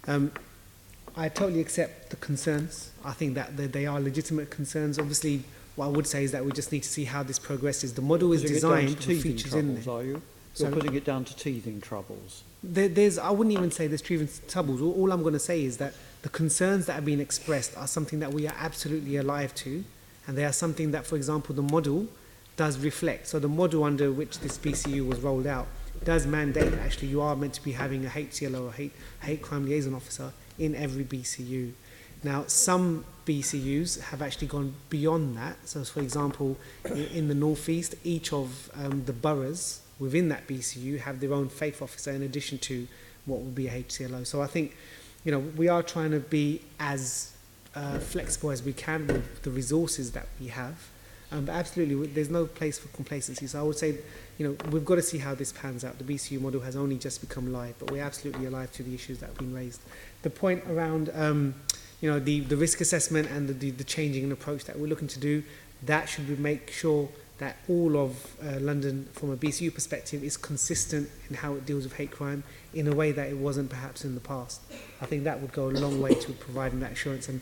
I totally accept the concerns. I think that they are legitimate concerns. Obviously, what I would say is that we just need to see how this progresses. The model is designed with features in there. Are you? You're putting it down to teething troubles. I wouldn't even say there's teething troubles. All I'm going to say is that the concerns that have been expressed are something that we are absolutely alive to, and they are something that, for example, the model does reflect. So the model under which this BCU was rolled out does mandate that actually you are meant to be having a HCLO or hate crime liaison officer in every BCU. Now, some BCUs have actually gone beyond that. So, for example, in the northeast, each of the boroughs within that BCU have their own faith officer in addition to what would be a HCLO. So I think, we are trying to be as flexible as we can with the resources that we have. But absolutely, there's no place for complacency. So I would say, we've got to see how this pans out. The BCU model has only just become live, but we're absolutely alive to the issues that have been raised. The point around, the risk assessment and the changing in approach that we're looking to do, that should make sure that all of London, from a BCU perspective, is consistent in how it deals with hate crime in a way that it wasn't perhaps in the past. I think that would go a long way to providing that assurance and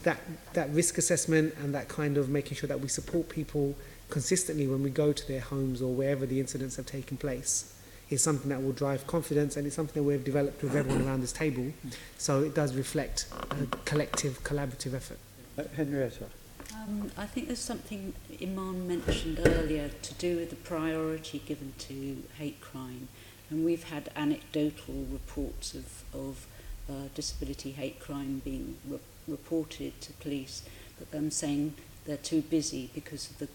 that risk assessment and that kind of making sure that we support people consistently when we go to their homes or wherever the incidents have taken place is something that will drive confidence, and it's something that we've developed with everyone around this table. So it does reflect a collective, collaborative effort. Henrietta. I think there's something Iman mentioned earlier to do with the priority given to hate crime. And we've had anecdotal reports of disability hate crime being reported to police, but them saying they're too busy because of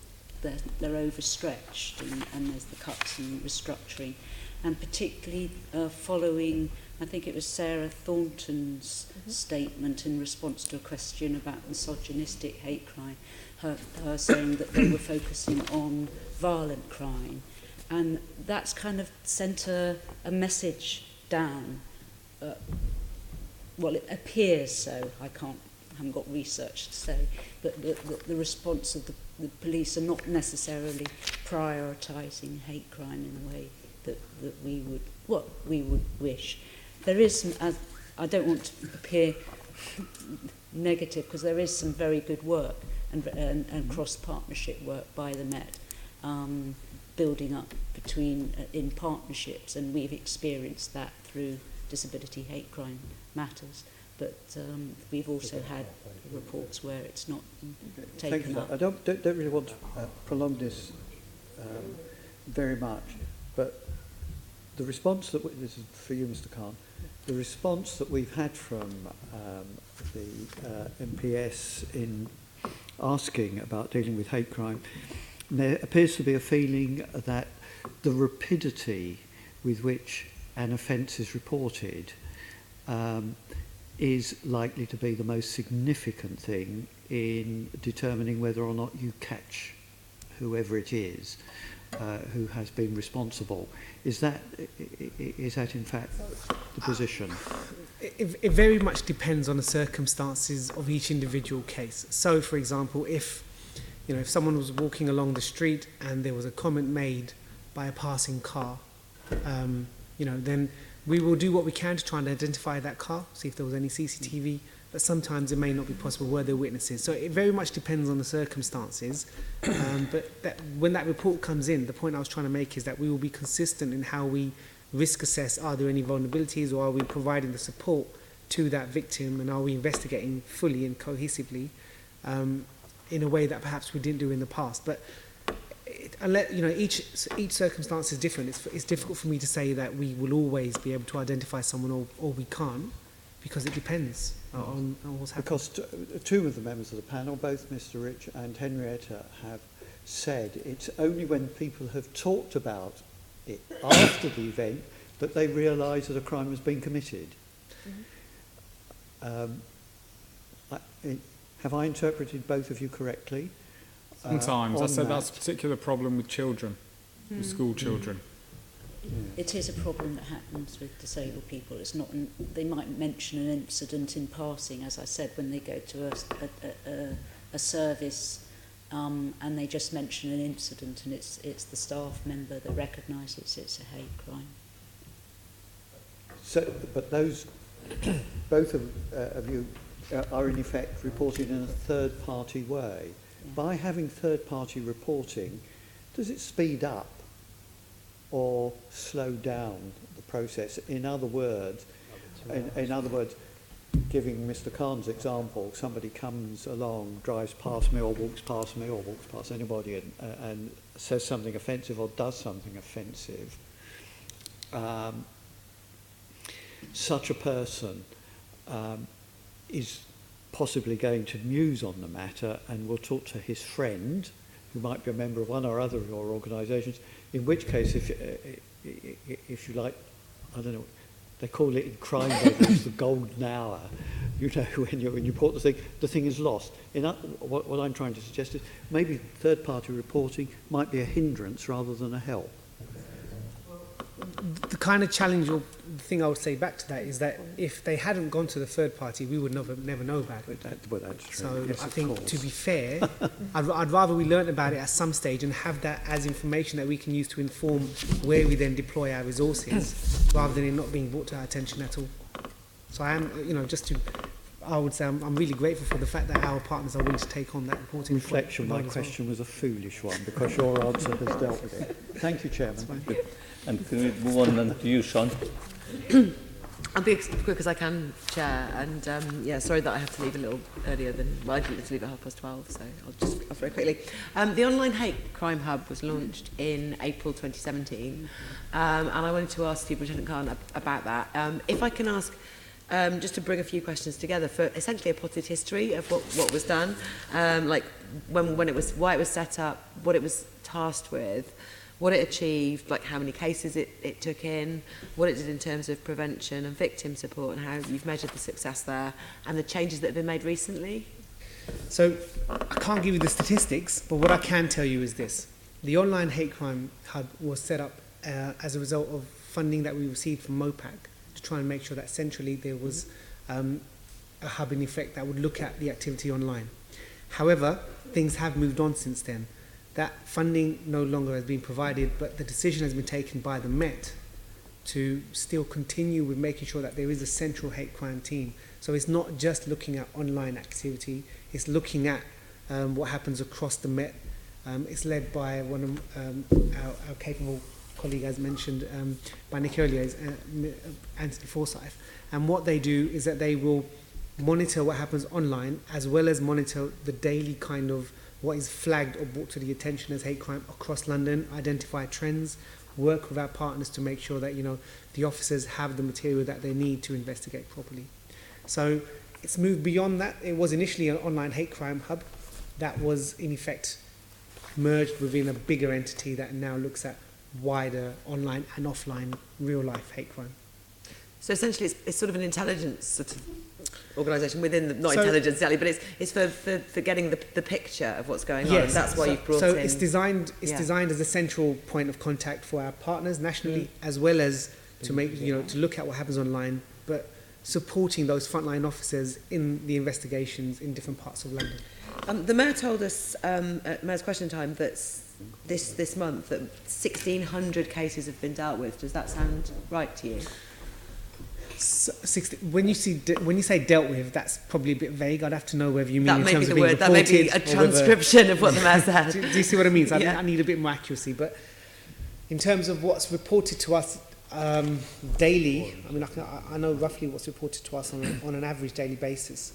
they're overstretched and there's the cuts and restructuring. And particularly following, I think it was Sarah Thornton's statement in response to a question about misogynistic hate crime, her saying that they were focusing on violent crime. And that's kind of sent a message down. Well, it appears so. I haven't got research to say, but the response of the police are not necessarily prioritising hate crime in the way that we would wish. There is some, I don't want to appear negative, because there is some very good work and cross-partnership work by the Met, building up in partnerships, and we've experienced that through Disability Hate Crime Matters. But we've also had reports where it's not taken up. I don't really want to prolong this very much, but the response this is for you, Mr. Khan, the response that we've had from the MPS in asking about dealing with hate crime, there appears to be a feeling that the rapidity with which an offence is reported is likely to be the most significant thing in determining whether or not you catch whoever it is who has been responsible. Is that in fact the position? It very much depends on the circumstances of each individual case. So, for example, if someone was walking along the street and there was a comment made by a passing car, then we will do what we can to try and identify that car, see if there was any CCTV, but sometimes it may not be possible. Were there witnesses? So it very much depends on the circumstances. But when that report comes in, the point I was trying to make is that we will be consistent in how we risk assess, are there any vulnerabilities, or are we providing the support to that victim, and are we investigating fully and cohesively in a way that perhaps we didn't do in the past. But each circumstance is different. It's difficult for me to say that we will always be able to identify someone or we can't, because it depends on what's happening. Because two of the members of the panel, both Mr. Rich and Henrietta, have said it's only when people have talked about it after the event that they realise that a crime has been committed. Have I interpreted both of you correctly? Sometimes. I said that's a particular problem with children, with school children. It is a problem that happens with disabled people. It's not. They might mention an incident in passing, as I said, when they go to a service, and they just mention an incident, and it's the staff member that recognises it's a hate crime. So, but those both of you are in effect reported in a third-party way. Yeah. By having third-party reporting, does it speed up or slow down the process? In other words, giving Mr. Khan's example, somebody comes along, drives past me or walks past anybody and says something offensive or does something offensive. Such a person is possibly going to muse on the matter and will talk to his friend, who might be a member of one or other of your organisations, in which case, if you like, I don't know, they call it in crime it's the golden hour. You know, when you report the thing is lost. What I'm trying to suggest is maybe third-party reporting might be a hindrance rather than a help. The kind of challenge, or the thing I would say back to that is that if they hadn't gone to the third party, we would never know about it. Well, that's true. So yes, I think, course. to be fair, I'd rather we learnt about it at some stage and have that as information that we can use to inform where we then deploy our resources, rather than it not being brought to our attention at all. So I am, I would say I'm really grateful for the fact that our partners are willing to take on that reporting. Reflection, my question was a foolish one because your answer has dealt with it. Thank you, Chairman. And can we move on then to you, Sean? I'll be as quick as I can, Chair, and sorry that I have to leave a little earlier than, well, I didn't have to leave at 12:30, so I'll just go very quickly. The Online Hate Crime Hub was launched in April 2017, and I wanted to ask Superintendent Khan about that. If I can ask, just to bring a few questions together for essentially a potted history of what was done, like when it was, why it was set up, what it was tasked with, what it achieved, like how many cases it took in, what it did in terms of prevention and victim support, and how you've measured the success there, and the changes that have been made recently? So I can't give you the statistics, but what I can tell you is this. The Online Hate Crime Hub was set up as a result of funding that we received from MOPAC to try and make sure that centrally there was a hub in effect that would look at the activity online. However, things have moved on since then. That funding no longer has been provided, but the decision has been taken by the Met to still continue with making sure that there is a central hate crime team. So it's not just looking at online activity, it's looking at what happens across the Met. It's led by one of our capable colleague, as mentioned by Nick earlier, Anthony Forsyth. And what they do is that they will monitor what happens online, as well as monitor the daily kind of what is flagged or brought to the attention as hate crime across London, identify trends, work with our partners to make sure that the officers have the material that they need to investigate properly. So it's moved beyond that. It was initially an online hate crime hub that was in effect merged within a bigger entity that now looks at wider online and offline real life hate crime. So essentially it's sort of an intelligence sort of organisation within the, not intelligence exactly, but it's for getting the picture of what's going on. And that's why you've brought in. So it's designed as a central point of contact for our partners nationally, as well as to make to look at what happens online, but supporting those frontline officers in the investigations in different parts of London. The Mayor told us at Mayor's Question Time that this month that 1,600 cases have been dealt with. Does that sound right to you? When you say dealt with, that's probably a bit vague. I'd have to know whether you mean in terms of being reported. That may be a transcription of what the Mayor said. Do you see what I mean? So I need a bit more accuracy. But in terms of what's reported to us daily, I mean, I know roughly what's reported to us on an average daily basis.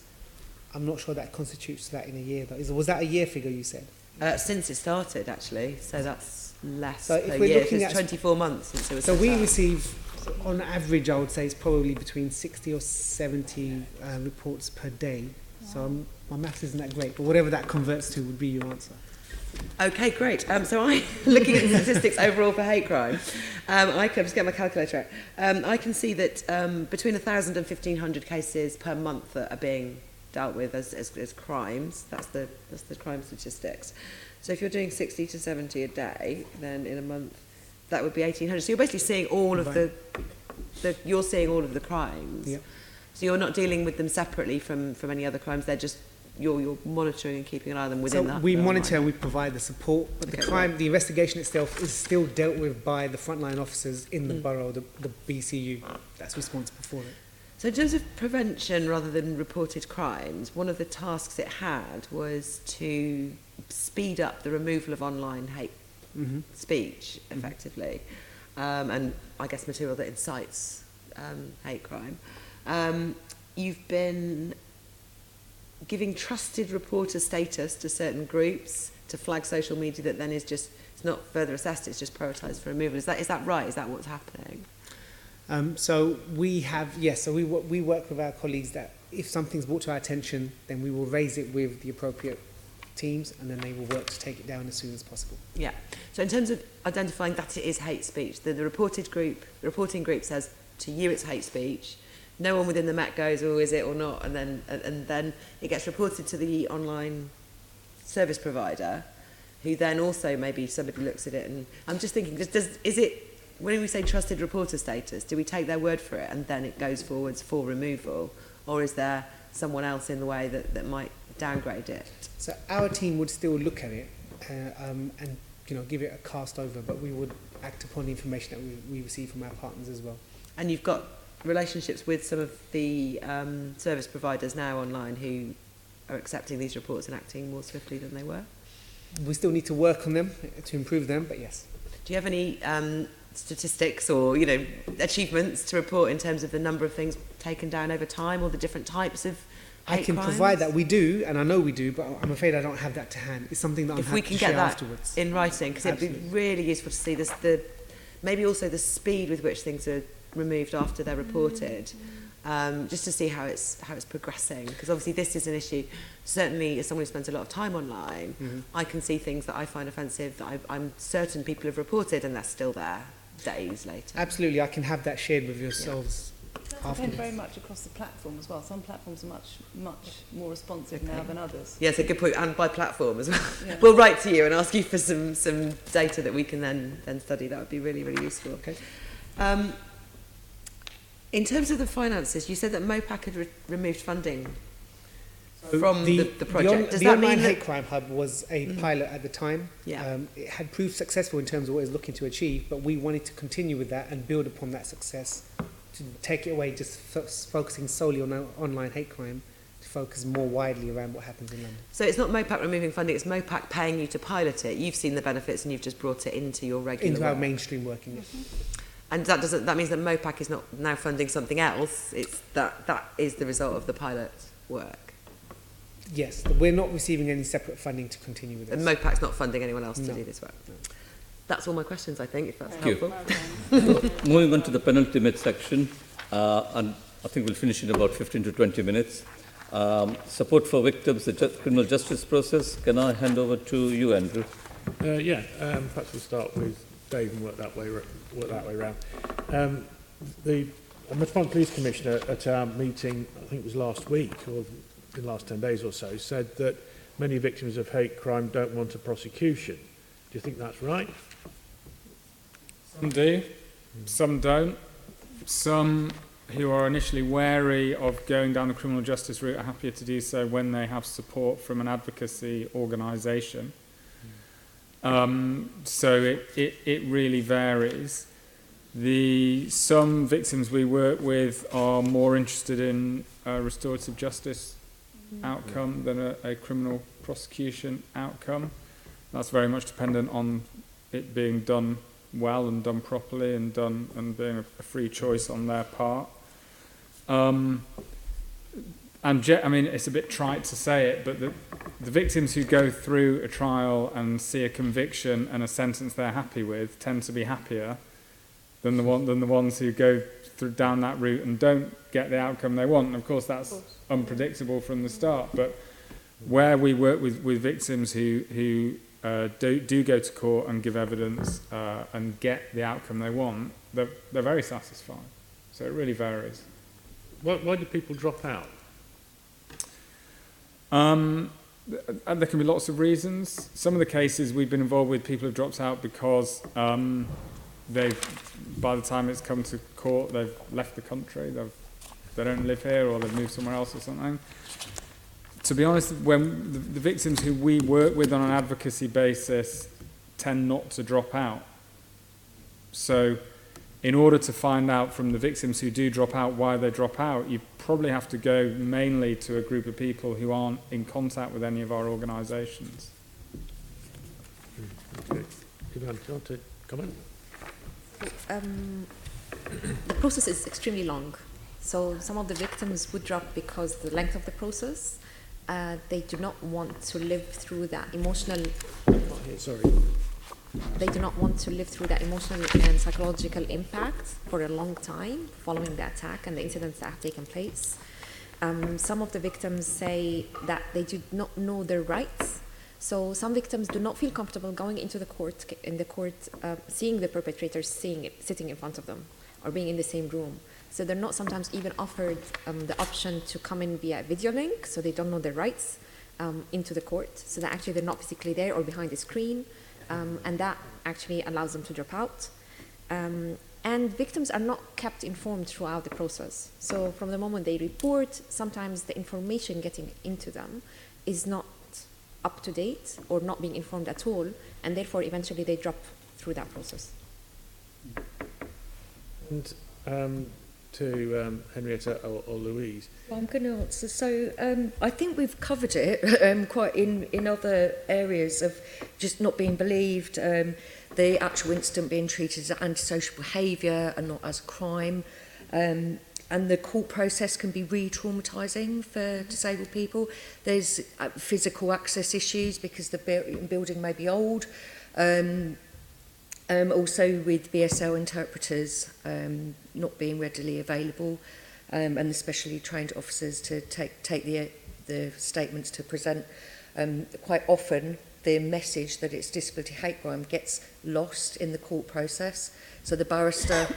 I'm not sure that constitutes that in a year, though. Was that a year figure you said? Since it started, actually. So that's less so per if we're year. looking it's 24 months since it was So set we up. receive, on average, I would say it's probably between 60 or 70 reports per day. So my maths isn't that great, but whatever that converts to would be your answer. Okay, great. So I'm looking at the statistics overall for hate crime. I can just get my calculator out. I can see that between 1,000 and 1,500 cases per month that are being dealt with as crimes. That's the crime statistics. So if you're doing 60 to 70 a day, then in a month that would be 1,800. So you're basically seeing all of you're seeing all of the crimes. Yeah. So you're not dealing with them separately from any other crimes. They're just you're monitoring and keeping an eye on them within that. So we monitor and we provide the support, but the investigation itself is still dealt with by the frontline officers in the borough, the BCU that's responsible for it. So in terms of prevention rather than reported crimes, one of the tasks it had was to speed up the removal of online hate speech effectively. and I guess material that incites hate crime. You've been giving trusted reporter status to certain groups to flag social media that then is just, it's not further assessed, it's just prioritised for removal. Is that right? Is that what's happening? So we have, yes, so we work with our colleagues that if something's brought to our attention, then we will raise it with the appropriate teams, and then they will work to take it down as soon as possible. Yeah. So in terms of identifying that it is hate speech, the reporting group says to you it's hate speech. No one within the Met goes, oh, is it or not? And then it gets reported to the online service provider, who then also maybe somebody looks at it. And I'm just thinking, is it, when we say trusted reporter status, do we take their word for it and then it goes forwards for removal? Or is there someone else in the way that might downgrade it? So our team would still look at it and give it a cast over, but we would act upon the information that we receive from our partners as well. And you've got relationships with some of the service providers now online who are accepting these reports and acting more swiftly than they were? We still need to work on them to improve them, but yes. Do you have any statistics or achievements to report in terms of the number of things taken down over time or the different types of hate I can crimes? provide that. We do, and I know we do, but I'm afraid I don't have that to hand. It's something that I'm happy to share afterwards. If we can get that in writing, because it'd be really useful to see this, maybe also the speed with which things are removed after they're reported, just to see how it's progressing. Because obviously this is an issue. Certainly, as someone who spends a lot of time online, I can see things that I find offensive that I'm certain people have reported, and they're still there days later. Absolutely, I can have that shared with yourselves. It depends very much across the platform as well. Some platforms are much more responsive now than others. Yes, a good point, and by platform as well. Yeah. We'll write to you and ask you for some data that we can then study. That would be really, really useful. Okay. In terms of the finances, you said that MOPAC had removed funding from the project. Does the that Online mean Hate Crime Hub was a pilot at the time. Yeah. It had proved successful in terms of what it was looking to achieve, but we wanted to continue with that and build upon that success, to take it away just focusing solely on online hate crime, to focus more widely around what happens in London. So it's not MOPAC removing funding, it's MOPAC paying you to pilot it. You've seen the benefits and you've just brought it into your regular Into our work. mainstream working, yes. And that means that MOPAC is not now funding something else. It's that is the result of the pilot work. Yes, we're not receiving any separate funding to continue with this. And MOPAC's not funding anyone else to No. do this work. No. That's all my questions, I think, if that's Thank helpful. Moving on to the penultimate section, and I think we'll finish in about 15 to 20 minutes. Support for victims, the criminal justice process. Can I hand over to you, Andrew? Perhaps we'll start with Dave and work that way around. The Metropolitan Police Commissioner at our meeting, I think it was last week or in the last 10 days or so, said that many victims of hate crime don't want a prosecution. Do you think that's right? Some do, some don't. Some who are initially wary of going down the criminal justice route are happier to do so when they have support from an advocacy organisation. So it really varies. Some victims we work with are more interested in a restorative justice outcome than a criminal prosecution outcome. That's very much dependent on it being done well and done properly and being a free choice on their part. I mean, it's a bit trite to say it, but the victims who go through a trial and see a conviction and a sentence they're happy with tend to be happier than the ones who go down that route and don't get the outcome they want. And of course, that's unpredictable from the start. But where we work with victims who do go to court and give evidence and get the outcome they want, they're very satisfied. So it really varies. Why do people drop out? There can be lots of reasons. Some of the cases we've been involved with, people have dropped out because by the time it's come to court, they've left the country, they don't live here, or they've moved somewhere else or something. To be honest, when the victims who we work with on an advocacy basis tend not to drop out. So in order to find out from the victims who do drop out why they drop out, you probably have to go mainly to a group of people who aren't in contact with any of our organisations. Okay. Iman, do you want to comment? the process is extremely long. So some of the victims would drop because the length of the process. They do not want to live through that emotional. Sorry. They do not want to live through that emotional and psychological impact for a long time following the attack and the incidents that have taken place. Some of the victims say that they do not know their rights. So some victims do not feel comfortable going into the court, seeing the perpetrators sitting in front of them or being in the same room. So they're not sometimes even offered the option to come in via video link, so they don't know their rights into the court. So that actually they're not physically there or behind the screen, and that actually allows them to drop out. And victims are not kept informed throughout the process. So from the moment they report, sometimes the information getting into them is not up to date or not being informed at all, and therefore eventually they drop through that process. And to Henrietta or Louise. I'm going to answer. So I think we've covered it quite in other areas of just not being believed, the actual incident being treated as antisocial behaviour and not as a crime. And the court process can be re-traumatising for disabled people. There's physical access issues because the building may be old. Also with BSL interpreters not being readily available, and especially trained officers to take the statements to present. Quite often the message that it's disability hate crime gets lost in the court process. So the barrister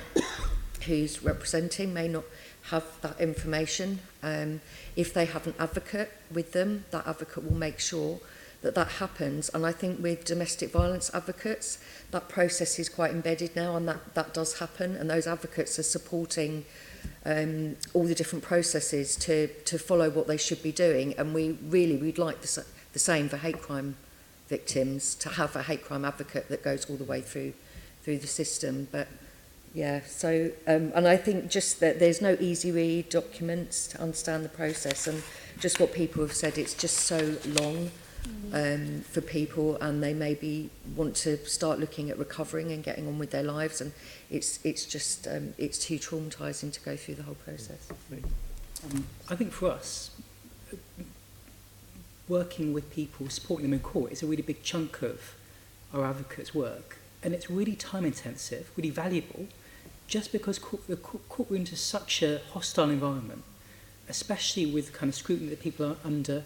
who's representing may not have that information. If they have an advocate with them, that advocate will make sure that that happens. And I think with domestic violence advocates, that process is quite embedded now, and that does happen. And those advocates are supporting all the different processes to follow what they should be doing. And we'd like the same for hate crime victims, to have a hate crime advocate that goes all the way through the system. But yeah, so, and I think just that there's no easy read documents to understand the process, and just what people have said, it's just so long for people, and they maybe want to start looking at recovering and getting on with their lives, and it's just, it's too traumatising to go through the whole process. I think for us, working with people, supporting them in court is a really big chunk of our advocates' work, and it's really time intensive, really valuable, just because the courtrooms are such a hostile environment, especially with the kind of scrutiny that people are under.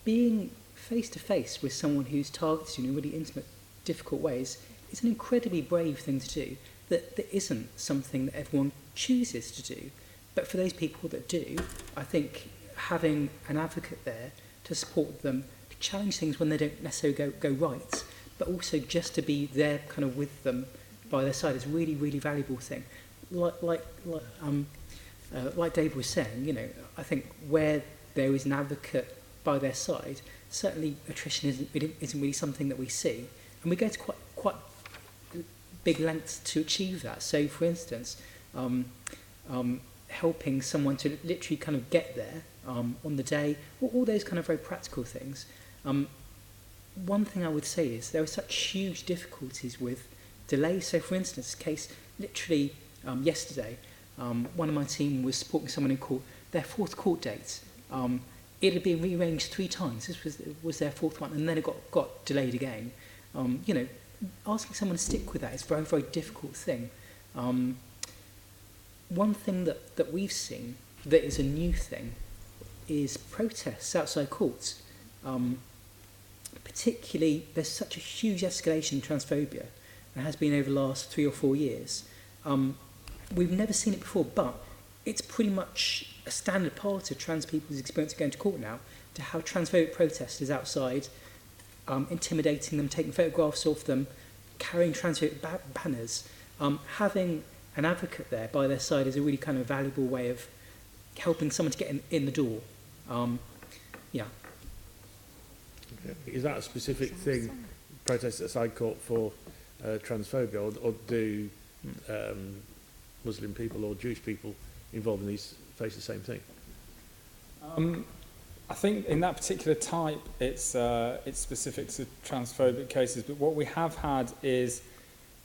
Being face to face with someone who's targeted you in really intimate, difficult ways is an incredibly brave thing to do. That isn't something that everyone chooses to do, but for those people that do, I think having an advocate there to support them, to challenge things when they don't necessarily go right, but also just to be there kind of with them by their side is a really, really valuable thing. Like Dave was saying, you know, I think where there is an advocate by their side, certainly attrition isn't really something that we see, and we go to quite big lengths to achieve that. So, for instance, helping someone to literally kind of get there on the day, all those kind of very practical things. One thing I would say is there are such huge difficulties with delays. So, for instance, case literally yesterday, one of my team was supporting someone in court, their fourth court date. It had been rearranged 3 times. This was their 4th one, and then it got delayed again. You know, asking someone to stick with that is a very, very difficult thing. One thing that we've seen that is a new thing is protests outside courts. Particularly, there's such a huge escalation in transphobia, and has been over the last 3 or 4 years. We've never seen it before, but it's pretty much a standard part of trans people's experience of going to court now, to have transphobic protesters outside, intimidating them, taking photographs of them, carrying transphobic banners. Having an advocate there by their side is a really kind of valuable way of helping someone to get in the door. Yeah. Okay. Is that a specific thing, protests outside court for transphobia, or do Muslim people or Jewish people involved in these face the same thing? I think in that particular type, it's specific to transphobic cases. But what we have had is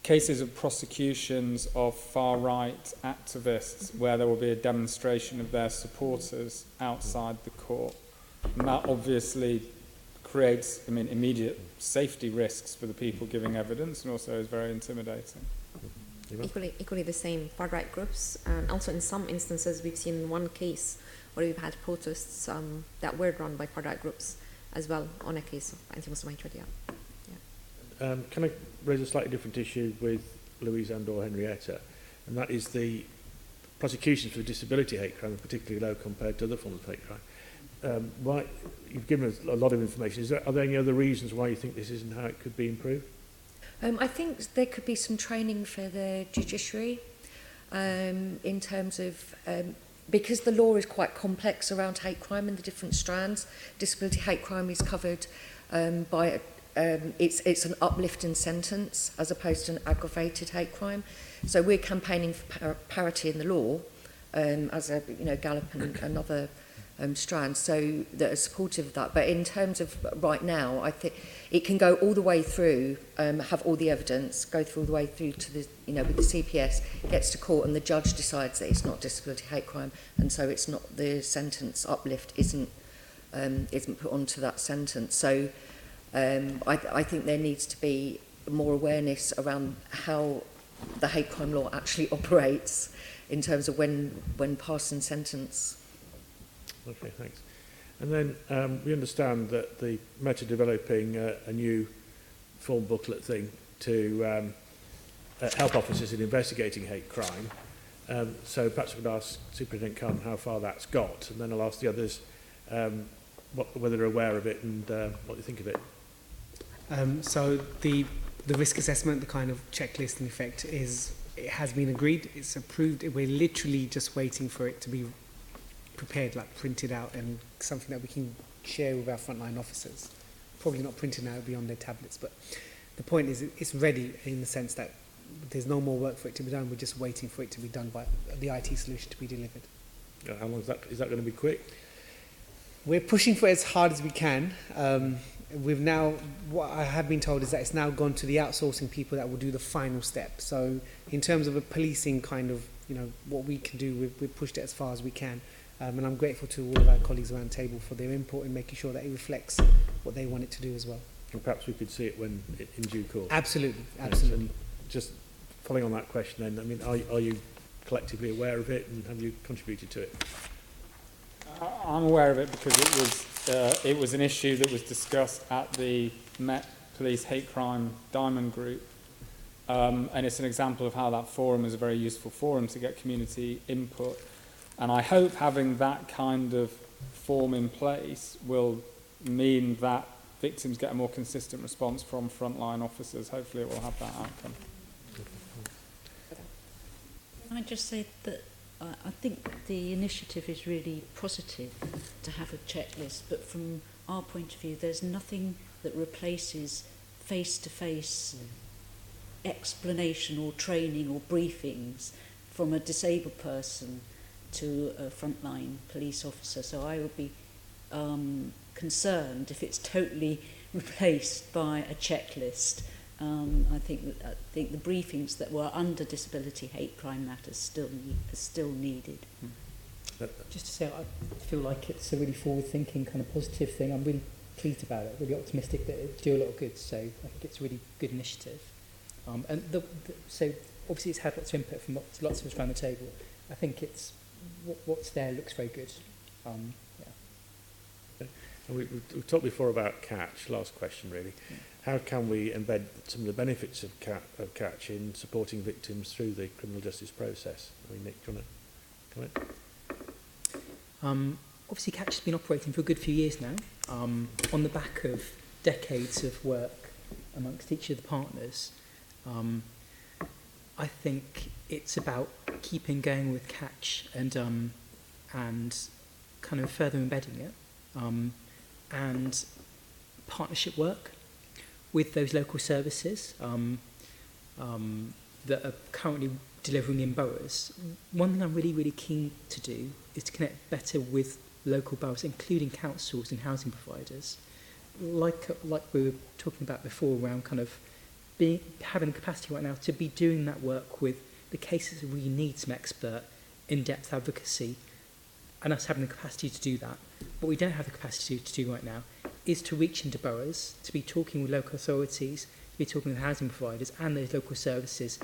cases of prosecutions of far-right activists where there will be a demonstration of their supporters outside the court. And that obviously creates, immediate safety risks for the people giving evidence, and also is very intimidating. Equally the same far-right groups, and also in some instances we've seen one case where we've had protests that were run by far-right groups as well on a case of anti-Muslim hatred. Can I raise a slightly different issue with Louise and or Henrietta, and that is the prosecutions for disability hate crime are particularly low compared to other forms of hate crime. Why, you've given us a lot of information. Are there any other reasons why you think this isn't how it could be improved? I think there could be some training for the judiciary in terms of, because the law is quite complex around hate crime and the different strands. Disability hate crime is covered by, it's an uplifting sentence as opposed to an aggravated hate crime. So we're campaigning for parity in the law as a, Galop and other strands, so that are supportive of that. But in terms of right now, I think it can go all the way through, have all the evidence, go through all the way through to the, with the CPS, gets to court and the judge decides that it's not disability hate crime, and so it's not, the sentence uplift isn't put onto that sentence. So I think there needs to be more awareness around how the hate crime law actually operates in terms of when passing sentence. Okay, thanks. And then we understand that the Met are developing a new form booklet thing to help officers in investigating hate crime. So perhaps I could ask Superintendent Khan how far that's got, and then I'll ask the others whether they're aware of it and what they think of it. So the risk assessment, the kind of checklist in effect, it has been agreed, it's approved. We're literally just waiting for it to be prepared, like printed out, and something that we can share with our frontline officers. Probably not printed now, it'll be on their tablets, but the point is it's ready in the sense that there's no more work for it to be done. We're just waiting for it to be done by the IT solution to be delivered. How long is that going to be quick? We're pushing for it as hard as we can. We've now, what I have been told is that it's now gone to the outsourcing people that will do the final step. So in terms of a policing kind of, what we can do, we've pushed it as far as we can. And I'm grateful to all of our colleagues around the table for their input in making sure that it reflects what they want it to do as well. And perhaps we could see it when in due course. Absolutely. And just following on that question then, are you collectively aware of it and have you contributed to it? I'm aware of it because it was an issue that was discussed at the Met Police Hate Crime Diamond Group, and it's an example of how that forum is a very useful forum to get community input. And I hope having that kind of form in place will mean that victims get a more consistent response from frontline officers. Hopefully it will have that outcome. Can I just say that I think the initiative is really positive to have a checklist, but from our point of view, there's nothing that replaces face-to-face explanation or training or briefings from a disabled person to a frontline police officer. So I would be concerned if it's totally replaced by a checklist. I think the briefings that were under disability hate crime matters are still needed. Just to say, I feel like it's a really forward-thinking kind of positive thing. I'm really pleased about it, really optimistic that it'll do a lot of good. So I think it's a really good initiative. And so obviously it's had lots of input from lots of us around the table. I think it's what's there looks very good. And we've talked before about Catch. Last question, really. Yeah. How can we embed some of the benefits of Catch in supporting victims through the criminal justice process? Nick, do you want to comment? Obviously, Catch has been operating for a good few years now, on the back of decades of work amongst each of the partners. I think it's about keeping going with Catch and kind of further embedding it, and partnership work with those local services that are currently delivering in boroughs. One thing I'm really, really keen to do is to connect better with local boroughs, including councils and housing providers, like we were talking about before, around kind of having the capacity right now to be doing that work with the cases where we need some expert, in-depth advocacy, and us having the capacity to do that. What we don't have the capacity to do right now is to reach into boroughs, to be talking with local authorities, to be talking with housing providers and those local services,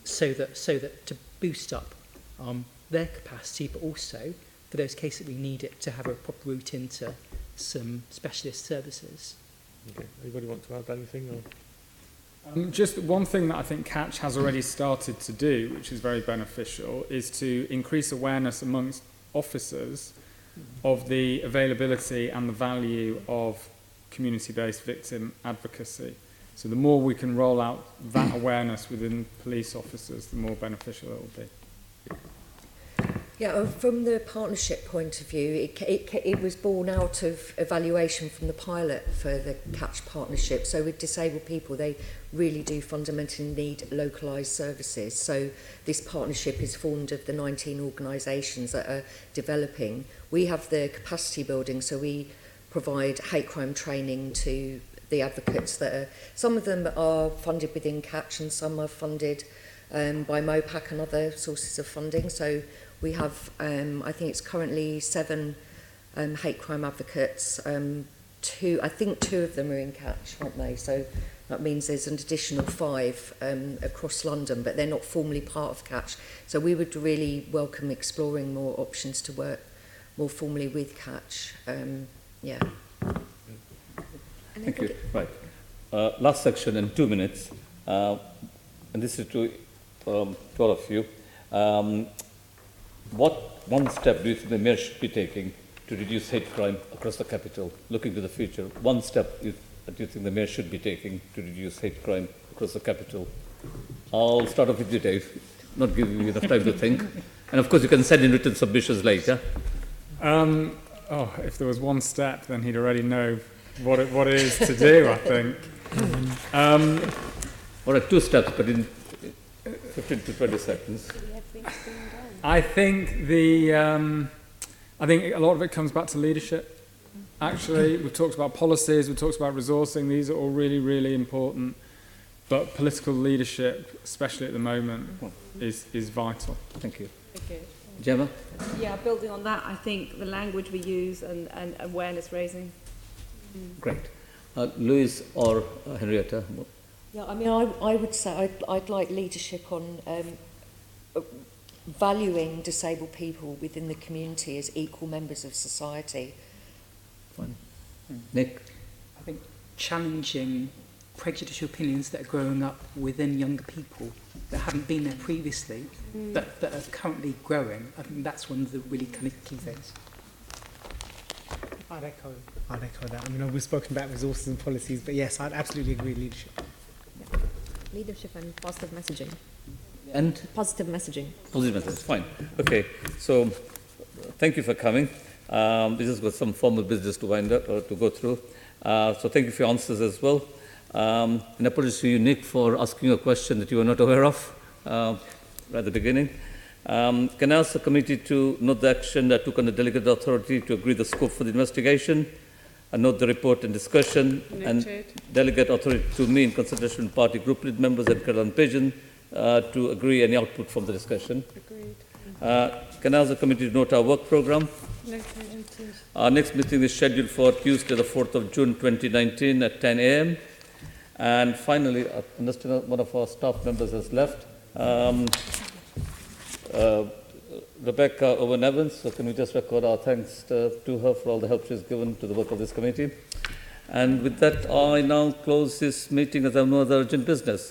so that to boost up their capacity, but also for those cases that we need it to have a proper route into some specialist services. Okay. Anybody want to add anything? Or? Just one thing that I think Catch has already started to do, which is very beneficial, is to increase awareness amongst officers of the availability and the value of community-based victim advocacy. So the more we can roll out that awareness within police officers, the more beneficial it will be. Yeah, from the partnership point of view, it was born out of evaluation from the pilot for the Catch partnership. So with disabled people, they really do fundamentally need localised services. So this partnership is formed of the 19 organisations that are developing. We have the capacity building, so we provide hate crime training to the advocates that are, some of them are funded within Catch and some are funded by MOPAC and other sources of funding. So we have, I think it's currently 7 hate crime advocates. I think 2 of them are in Catch, aren't they? So that means there's an additional 5 across London, but they're not formally part of Catch. So we would really welcome exploring more options to work more formally with Catch. Yeah. Thank you. Right. Last section in 2 minutes, and this is to all of you. What one step do you think the Mayor should be taking to reduce hate crime across the capital, looking to the future? One step do you think the Mayor should be taking to reduce hate crime across the capital? I'll start off with you, Dave, not giving you enough time to think. And of course, you can send in written submissions later. If there was one step, then he'd already know what it is to do, I think. All right, 2 steps, but in 15 to 20 seconds. I think I think a lot of it comes back to leadership. Actually, we've talked about policies, we've talked about resourcing. These are all really, really important. But political leadership, especially at the moment, is vital. Thank you. Thank you. Jemma? Yeah, building on that, I think the language we use and awareness raising. Great. Louise or Henrietta? Yeah, I mean, I would say I'd like leadership on valuing disabled people within the community as equal members of society. Fine. Nick? I think challenging prejudicial opinions that are growing up within younger people that haven't been there previously, that are currently growing. I think that's one of the really kind of key things. I'd echo that. I mean, we've spoken about resources and policies, but yes, I'd absolutely agree with leadership. Yeah. Leadership and positive messaging. And? Positive messaging. Positive messaging, fine. Okay, so thank you for coming. This has got some formal business to wind up or to go through. So thank you for your answers as well. And apologies to you, Nick, for asking a question that you were not aware of right at the beginning. Can I ask the committee to note the action that took on the delegated authority to agree the scope for the investigation, and note the report and discussion, and delegate authority to me in consultation with party group lead members and Caroline Pigeon to agree any output from the discussion. Agreed. Can I ask the committee to note our work programme? Our next meeting is scheduled for Tuesday, the 4th of June 2019 at 10 a.m. And finally, I understand one of our staff members has left. Rebecca Owen-Evans, so can we just record our thanks to her for all the help she's given to the work of this committee. And with that, I now close this meeting as I have no other urgent business.